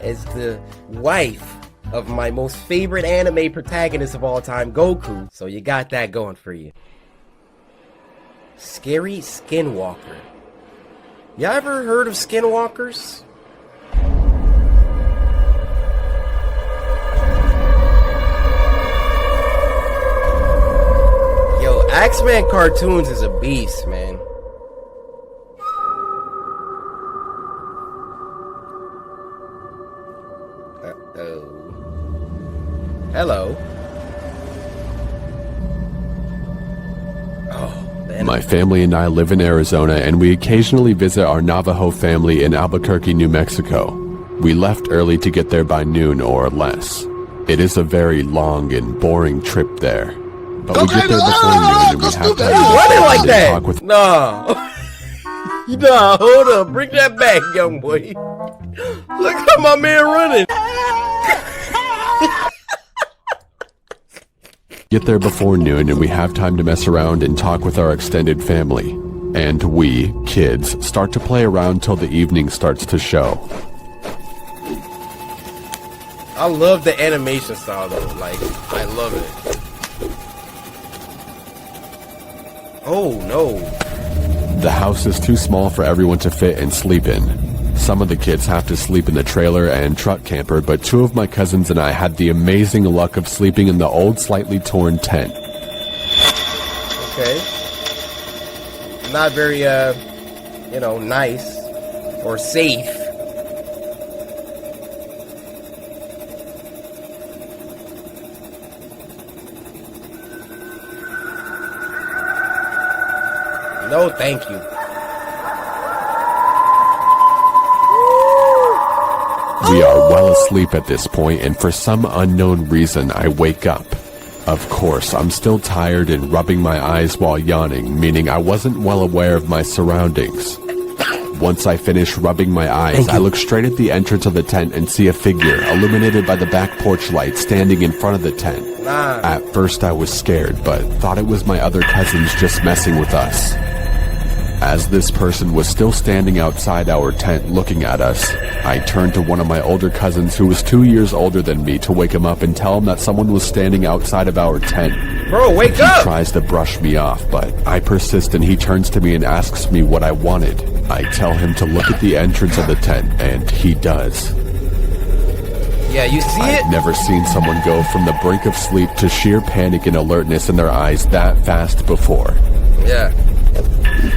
as the wife of my most favorite anime protagonist of all time, Goku. So you got that going for you. Scary Skinwalker. Y'all ever heard of skinwalkers? Axeman Cartoons is a beast, man. Hello. My family and I live in Arizona, and we occasionally visit our Navajo family in Albuquerque, New Mexico. We left early to get there by noon or less. It is a very long and boring trip there. But we get there before noon, and we have time running like to that. talk with... No. No, hold up. Bring that back, young boy. Look at my man running. Get there before noon, and we have time to mess around and talk with our extended family. And we, kids, start to play around till the evening starts to show. I love the animation style though. Like, I love it. Oh no. The house is too small for everyone to fit and sleep in. Some of the kids have to sleep in the trailer and truck camper, but 2 of my cousins and I had the amazing luck of sleeping in the old, slightly torn tent. Okay. Not very, you know, nice or safe. No, thank you. We are well asleep at this point, and for some unknown reason, I wake up. Of course, I'm still tired and rubbing my eyes while yawning, meaning I wasn't well aware of my surroundings. Once I finish rubbing my eyes, I look straight at the entrance of the tent and see a figure, illuminated by the back porch light, standing in front of the tent. At first I was scared, but thought it was my other cousins just messing with us. As this person was still standing outside our tent looking at us, I turned to one of my older cousins who was 2 years older than me to wake him up and tell him that someone was standing outside of our tent. Bro, wake up! He tries to brush me off, but I persist and he turns to me and asks me what I wanted. I tell him to look at the entrance of the tent, and he does. Yeah, you see it? I've never seen someone go from the brink of sleep to sheer panic and alertness in their eyes that fast before. Yeah.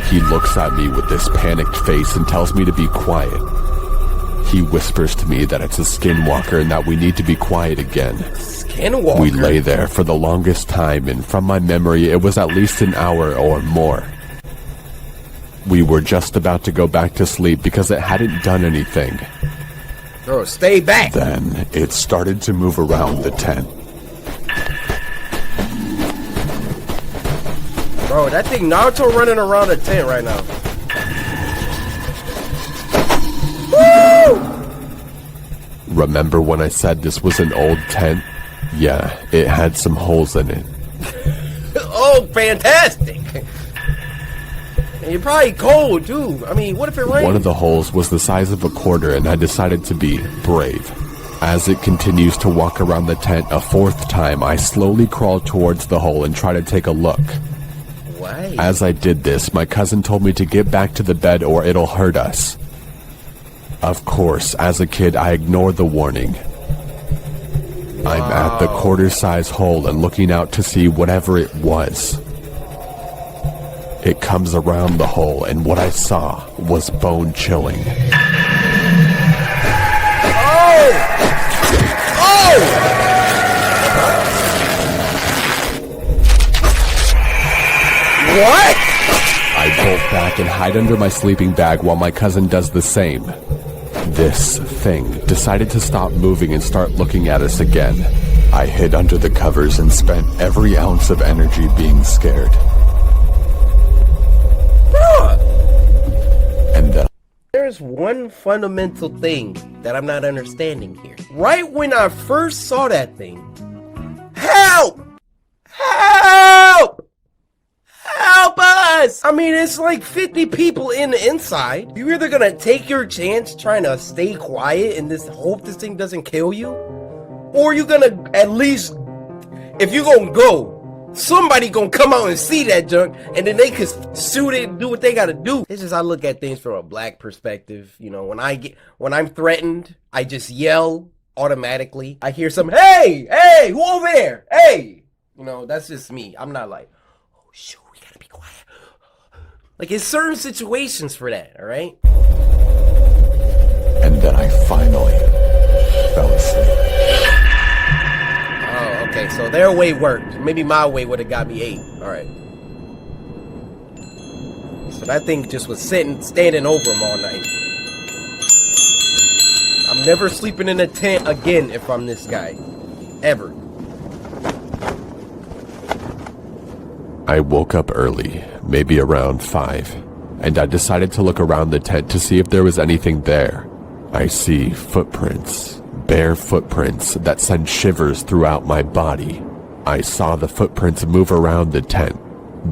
He looks at me with this panicked face and tells me to be quiet. He whispers to me that it's a skinwalker and that we need to be quiet again. Skinwalker? We lay there for the longest time, and from my memory, it was at least an hour or more. We were just about to go back to sleep because it hadn't done anything. Bro, stay back! Then it started to move around the tent. Bro, that thing Naruto running around the tent right now. Woo! Remember when I said this was an old tent? Yeah, it had some holes in it. Oh, fantastic! And you're probably cold, too. I mean, what if it rains? One of the holes was the size of a quarter, and I decided to be brave. As it continues to walk around the tent a 4th time, I slowly crawl towards the hole and try to take a look. Why? As I did this, my cousin told me to get back to the bed or it'll hurt us. Of course, as a kid, I ignored the warning. Wow. I'm at the quarter-size hole and looking out to see whatever it was. It comes around the hole, and what I saw was bone-chilling. Oh! Oh! What? I bolt back and hide under my sleeping bag while my cousin does the same. This thing decided to stop moving and start looking at us again. I hid under the covers and spent every ounce of energy being scared. And there's one fundamental thing that I'm not understanding here. Right when I first saw that thing, help! Help! Help us! I mean, it's like 50 people in the inside. You're either gonna take your chance trying to stay quiet and hope this thing doesn't kill you, or you're gonna at least, if you're gonna go, somebody gonna come out and see that junk, and then they could shoot it and do what they gotta do. It's just I look at things from a black perspective. You know, when I'm threatened, I just yell automatically. I hear some, hey, who over there? Hey! You know, that's just me. I'm not like, Shoo, we gotta be quiet. Like, in certain situations for that, alright? And then I finally fell asleep. Oh, okay, so their way worked. Maybe my way would have got me 8. Alright. So that thing just was standing over him all night. I'm never sleeping in a tent again if I'm this guy. Ever. I woke up early, maybe around 5, and I decided to look around the tent to see if there was anything there. I see footprints, bare footprints that send shivers throughout my body. I saw the footprints move around the tent.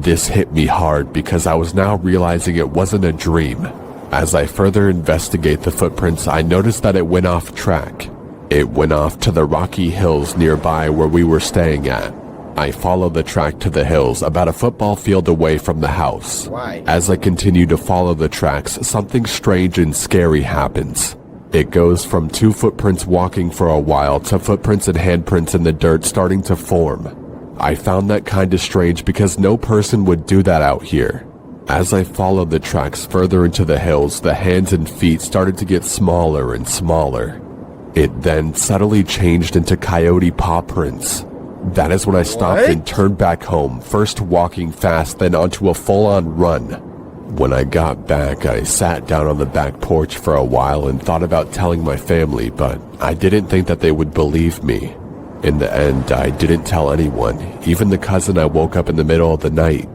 This hit me hard because I was now realizing it wasn't a dream. As I further investigate the footprints, I noticed that it went off track. It went off to the rocky hills nearby where we were staying at. I followed the track to the hills, about a football field away from the house. Why? As I continue to follow the tracks, something strange and scary happens. It goes from 2 footprints walking for a while to footprints and handprints in the dirt starting to form. I found that kinda strange because no person would do that out here. As I followed the tracks further into the hills, the hands and feet started to get smaller and smaller. It then subtly changed into coyote paw prints. That is when I stopped and turned back home, first walking fast, then onto a full-on run. When I got back, I sat down on the back porch for a while and thought about telling my family, but I didn't think that they would believe me. In the end, I didn't tell anyone, even the cousin I woke up in the middle of the night.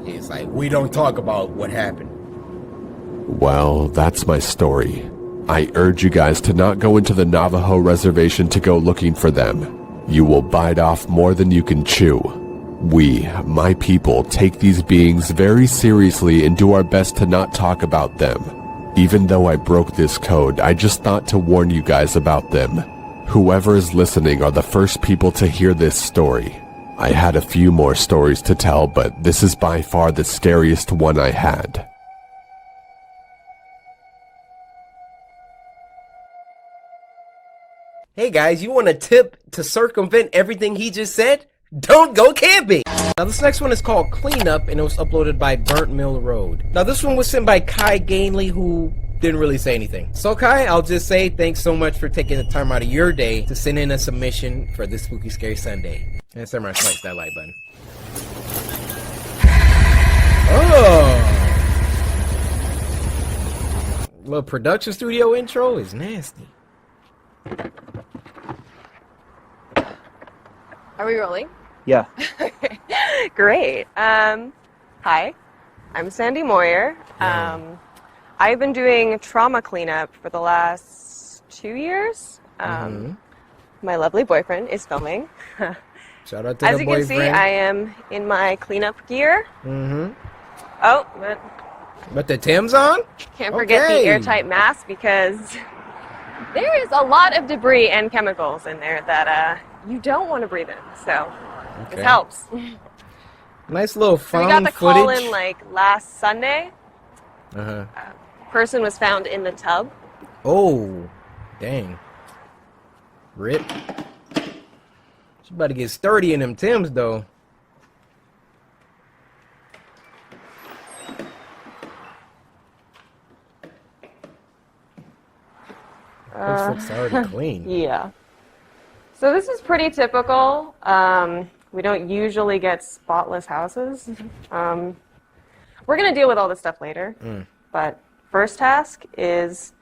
It's like, we don't talk about what happened. Well, that's my story. I urge you guys to not go into the Navajo reservation to go looking for them. You will bite off more than you can chew. We, my people, take these beings very seriously and do our best to not talk about them. Even though I broke this code, I just thought to warn you guys about them. Whoever is listening are the first people to hear this story. I had a few more stories to tell, but this is by far the scariest one I had. Hey guys, you want a tip to circumvent everything he just said? Don't go camping! Now this next one is called Cleanup and it was uploaded by Burnt Mill Road. Now this one was sent by Kai Gainley, who didn't really say anything. So Kai, I'll just say thanks so much for taking the time out of your day to send in a submission for this Spooky Scary Sunday. And Samurai slice that like button. Oh! Little production studio intro is nasty. Are we rolling? Yeah. Great. Hi, I'm Sandy Moyer. I've been doing trauma cleanup for the last 2 years. My lovely boyfriend is filming. Shout out to As the you boyfriend. can see, I am in my cleanup gear. Oh, but the Tim's on? Can't forget the airtight mask because there is a lot of debris and chemicals in there that you don't want to breathe in. So this helps. Nice little So found we got the footage. call in like last Sunday. Person was found in the tub. Oh, dang. Rip. She about to get sturdy in them Timbs, though. Looks already clean. Yeah. So this is pretty typical. We don't usually get spotless houses. We're going to deal with all this stuff later. But first task is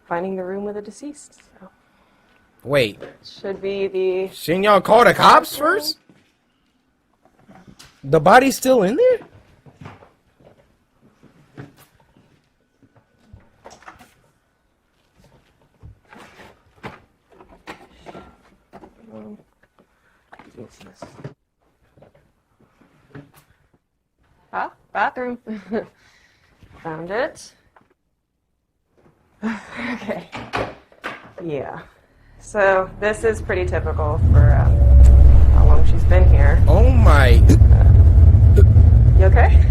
finding the room with the deceased. So Wait. should be the... Shouldn't y'all call the cops first? The body's still in there? Ah, bathroom. Found it. Okay. Yeah. So this is pretty typical for how long she's been here. Oh my. You okay?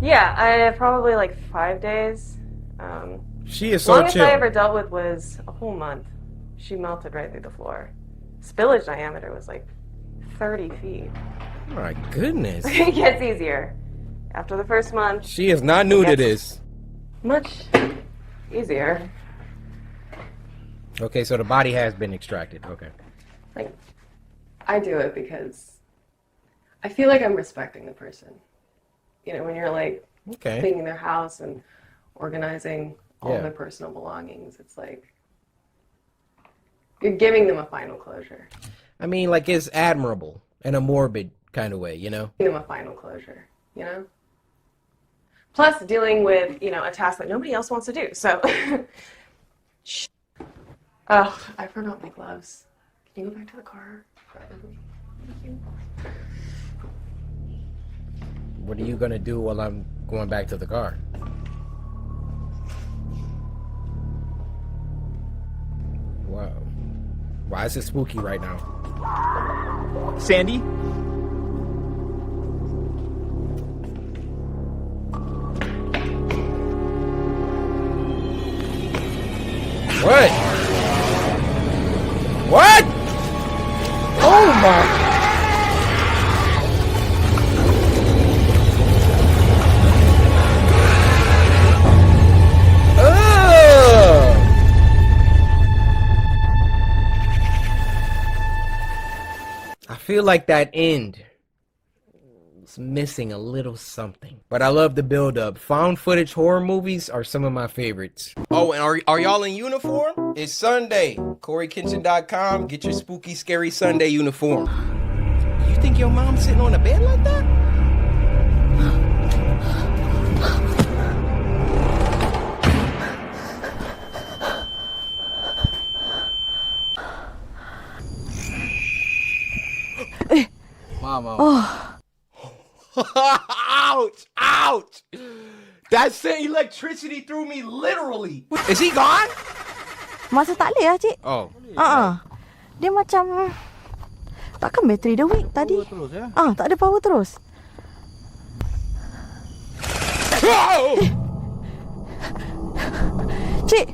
Yeah, I probably like 5 days. She is so longest chill. I ever dealt with was a whole month. She melted right through the floor. Spillage diameter was like 30 feet. My goodness. It gets easier. After the first month. She is not new to this. Much easier. Okay, so the body has been extracted. Okay. Like, I do it because I feel like I'm respecting the person. You know, when you're like cleaning their house and organizing all their personal belongings, it's like you're giving them a final closure. I mean, like, it's admirable in a morbid kind of way, you know? Giving them a final closure, you know? Plus, dealing with, you know, a task that nobody else wants to do. So, oh, I forgot my gloves. Can you go back to the car? Thank you. What are you gonna do while I'm going back to the car? Wow. Why is it spooky right now? Sandy? What? What? Oh my. I feel like that end is missing a little something. But I love the build up. Found footage horror movies are some of my favorites. Oh, and are y'all in uniform? It's Sunday. CoryxKenshin.com. Get your spooky, scary Sunday uniform. You think your mom's sitting on a bed like that? Mama. Oh. Ouch! Ouch! That sent electricity through me, literally. Is he gone? Masa tak boleh lah, cik. Oh. Dia macam takkan bateri dia weak tadi. Tak ada power terus. Cik.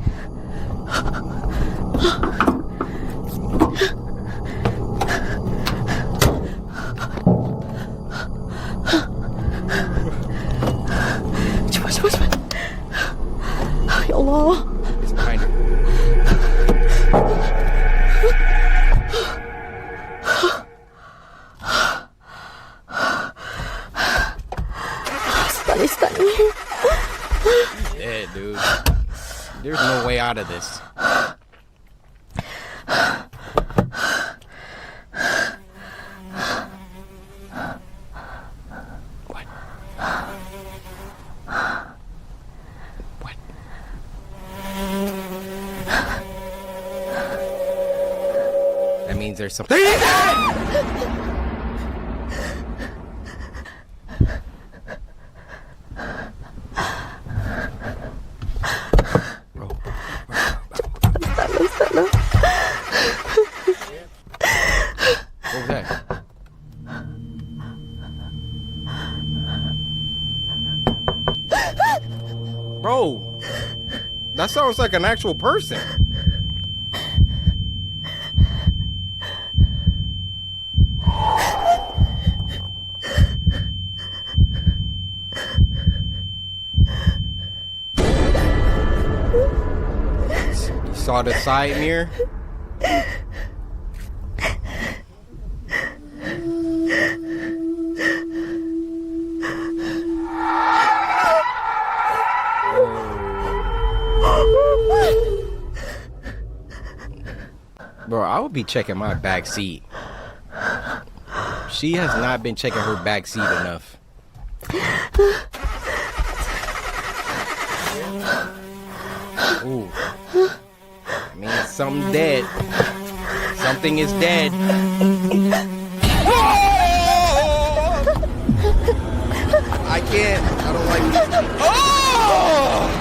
Cepat. Ya Allah. It's behind her. Start. He's dead, dude. There's no way out of this. That means there's something. What was that? Bro, that sounds like an actual person. You saw the side mirror? Bro, I would be checking my back seat. She has not been checking her back seat enough. Ooh. I mean, something's dead. Something is dead. I can't. I don't like this. Oh!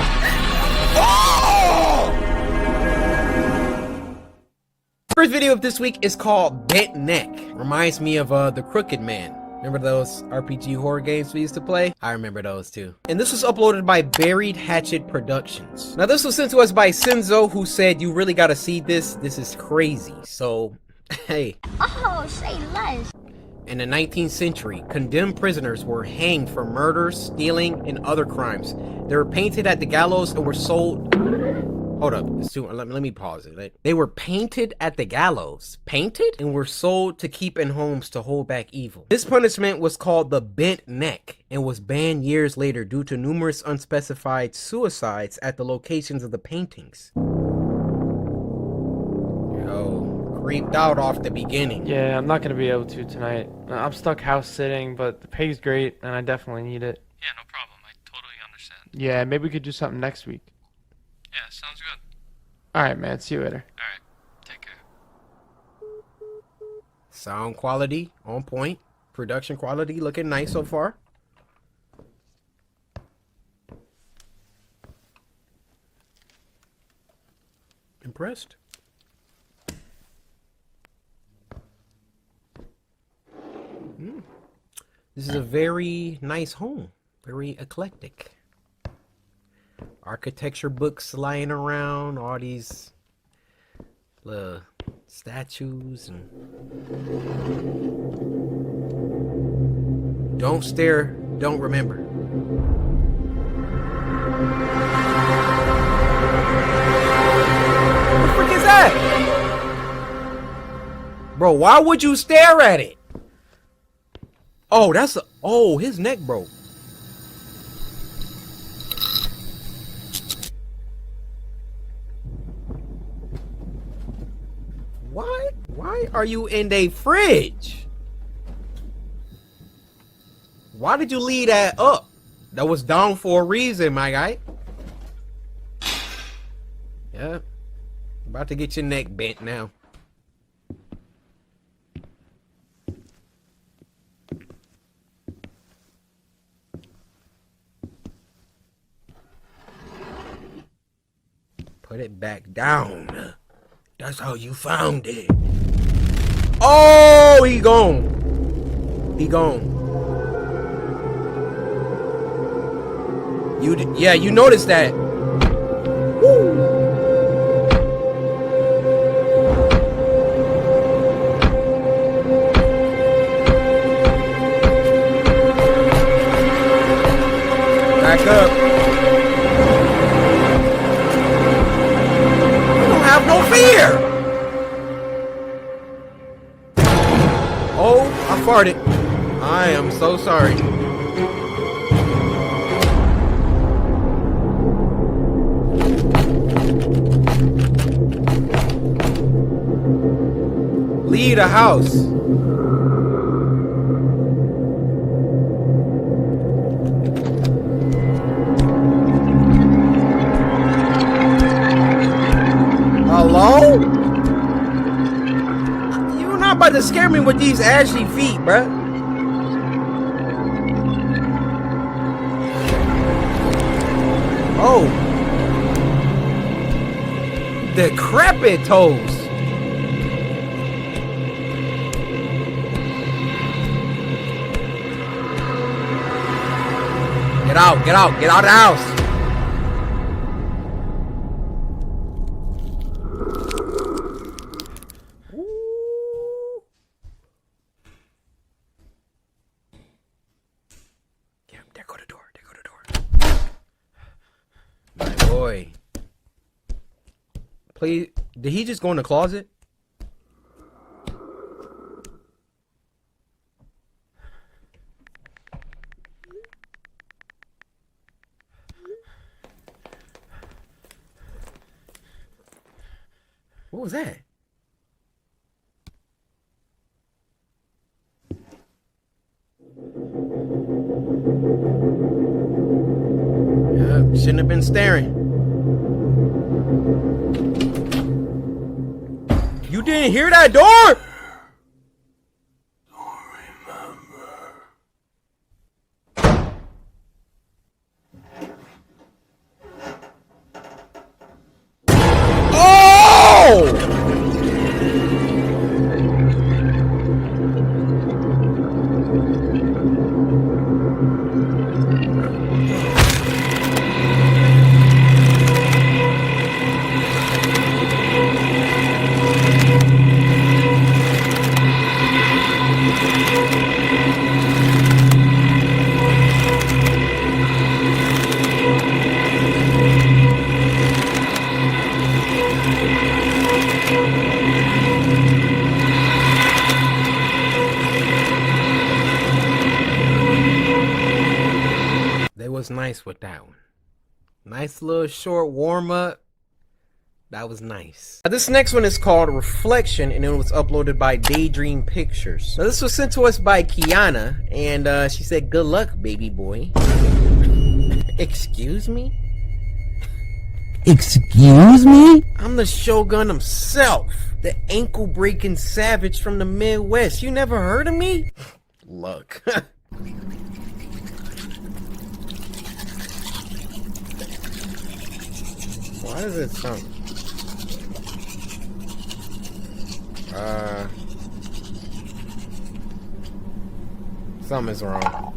First video of this week is called Bent Neck. Reminds me of The Crooked Man. Remember those RPG horror games we used to play? I remember those too. And this was uploaded by Buried Hatchet Productions. Now this was sent to us by Senzo, who said, "You really gotta see this. This is crazy." So, hey. Oh, say less. In the 19th century, condemned prisoners were hanged for murder, stealing, and other crimes. They were painted at the gallows and were sold... Hold up. Let me pause it. They were painted at the gallows. Painted? And were sold to keep in homes to hold back evil. This punishment was called the bent neck and was banned years later due to numerous unspecified suicides at the locations of the paintings. Yo, creeped out off the beginning. Yeah, I'm not going to be able to tonight. I'm stuck house sitting, but the pay's great and I definitely need it. Yeah, no problem. I totally understand. Yeah, maybe we could do something next week. Yeah, sounds good. Alright, man. See you later. Alright. Take care. Sound quality on point. Production quality looking nice so far. Impressed. This is a very nice home. Very eclectic. Architecture books lying around, all these statues and don't stare, don't remember. What the frick is that? Bro, why would you stare at it? Oh, his neck broke. Why are you in the fridge? Why did you leave that up? That was down for a reason, my guy. Yeah. About to get your neck bent now. Put it back down. That's how you found it. Oh, he gone. He gone. You noticed that. Woo. Back up. You don't have no fear. Oh, I farted. I am so sorry. Leave the house. Hello? You're not about to scare me with these ashy feet, bruh. Oh. Decrepit toes. Get out of the house. Yeah, there go the door. My boy. Please, did he just go in the closet? What was that? Yeah, shouldn't have been staring. You didn't hear that door? was nice with that one. Nice little short warm-up. That was nice. This next one is called Reflection, and it was uploaded by Daydream Pictures. Now, this was sent to us by Kiana, and she said, "Good luck, baby boy." Excuse me? Excuse me? I'm the Shogun himself, the ankle-breaking savage from the Midwest. You never heard of me? Look. Why does it sound? Something's wrong.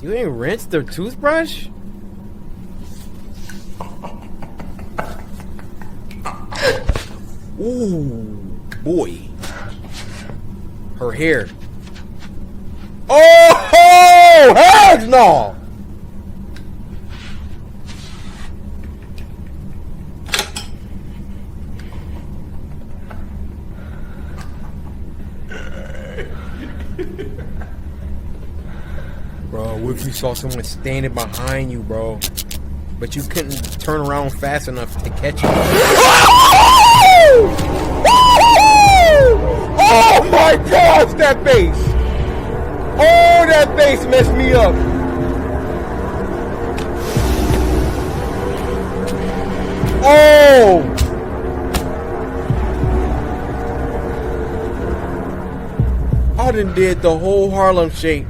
You ain't rinsed their toothbrush? Ooh, boy. Her hair. Oh, heck no! Bro, what if you saw someone standing behind you, bro? But you couldn't turn around fast enough to catch it. Oh my gosh, that face! Oh, that face messed me up. Oh! I done did the whole Harlem Shake.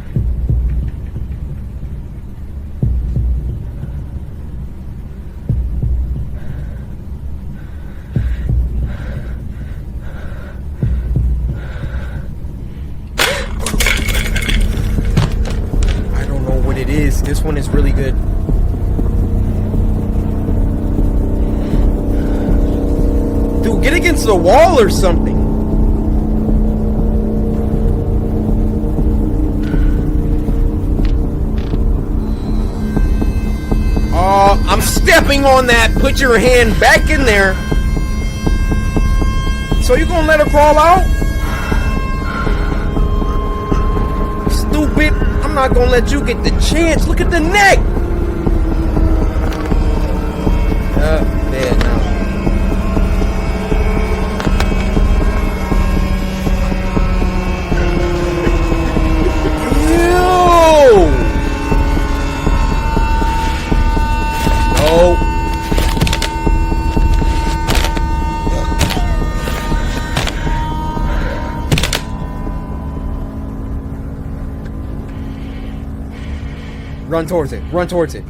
This one is really good. Dude, get against the wall or something. I'm stepping on that. Put your hand back in there. So you gonna let her crawl out? Stupid. I'm not gonna let you get the chance. Look at the neck. There now. Ew. No. Run towards it. Run towards it.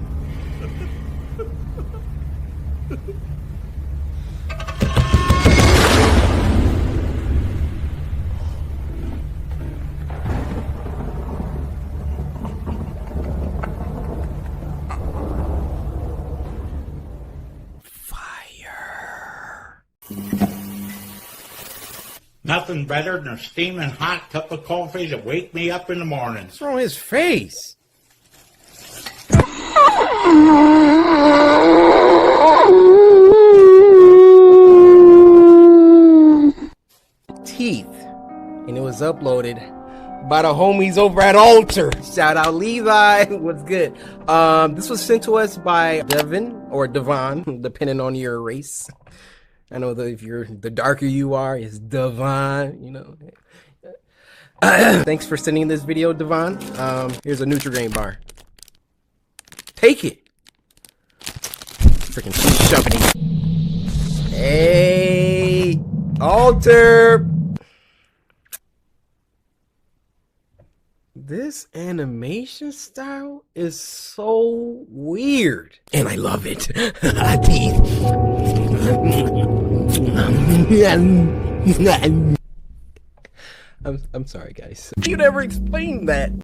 Nothing better than a steaming hot cup of coffee to wake me up in the morning. What's wrong with his face? Teeth, and it was uploaded by the homies over at Alter. Shout out Levi. What's good? This was sent to us by Devin or Devon, depending on your race. I know that if you're the darker you are, it's Devon. You know. Thanks for sending this video, Devon. Here's a Nutri-Grain bar. Take it. Freaking shoving it. Hey, Alter. This animation style is so weird, and I love it. I'm sorry, guys. You never explained that.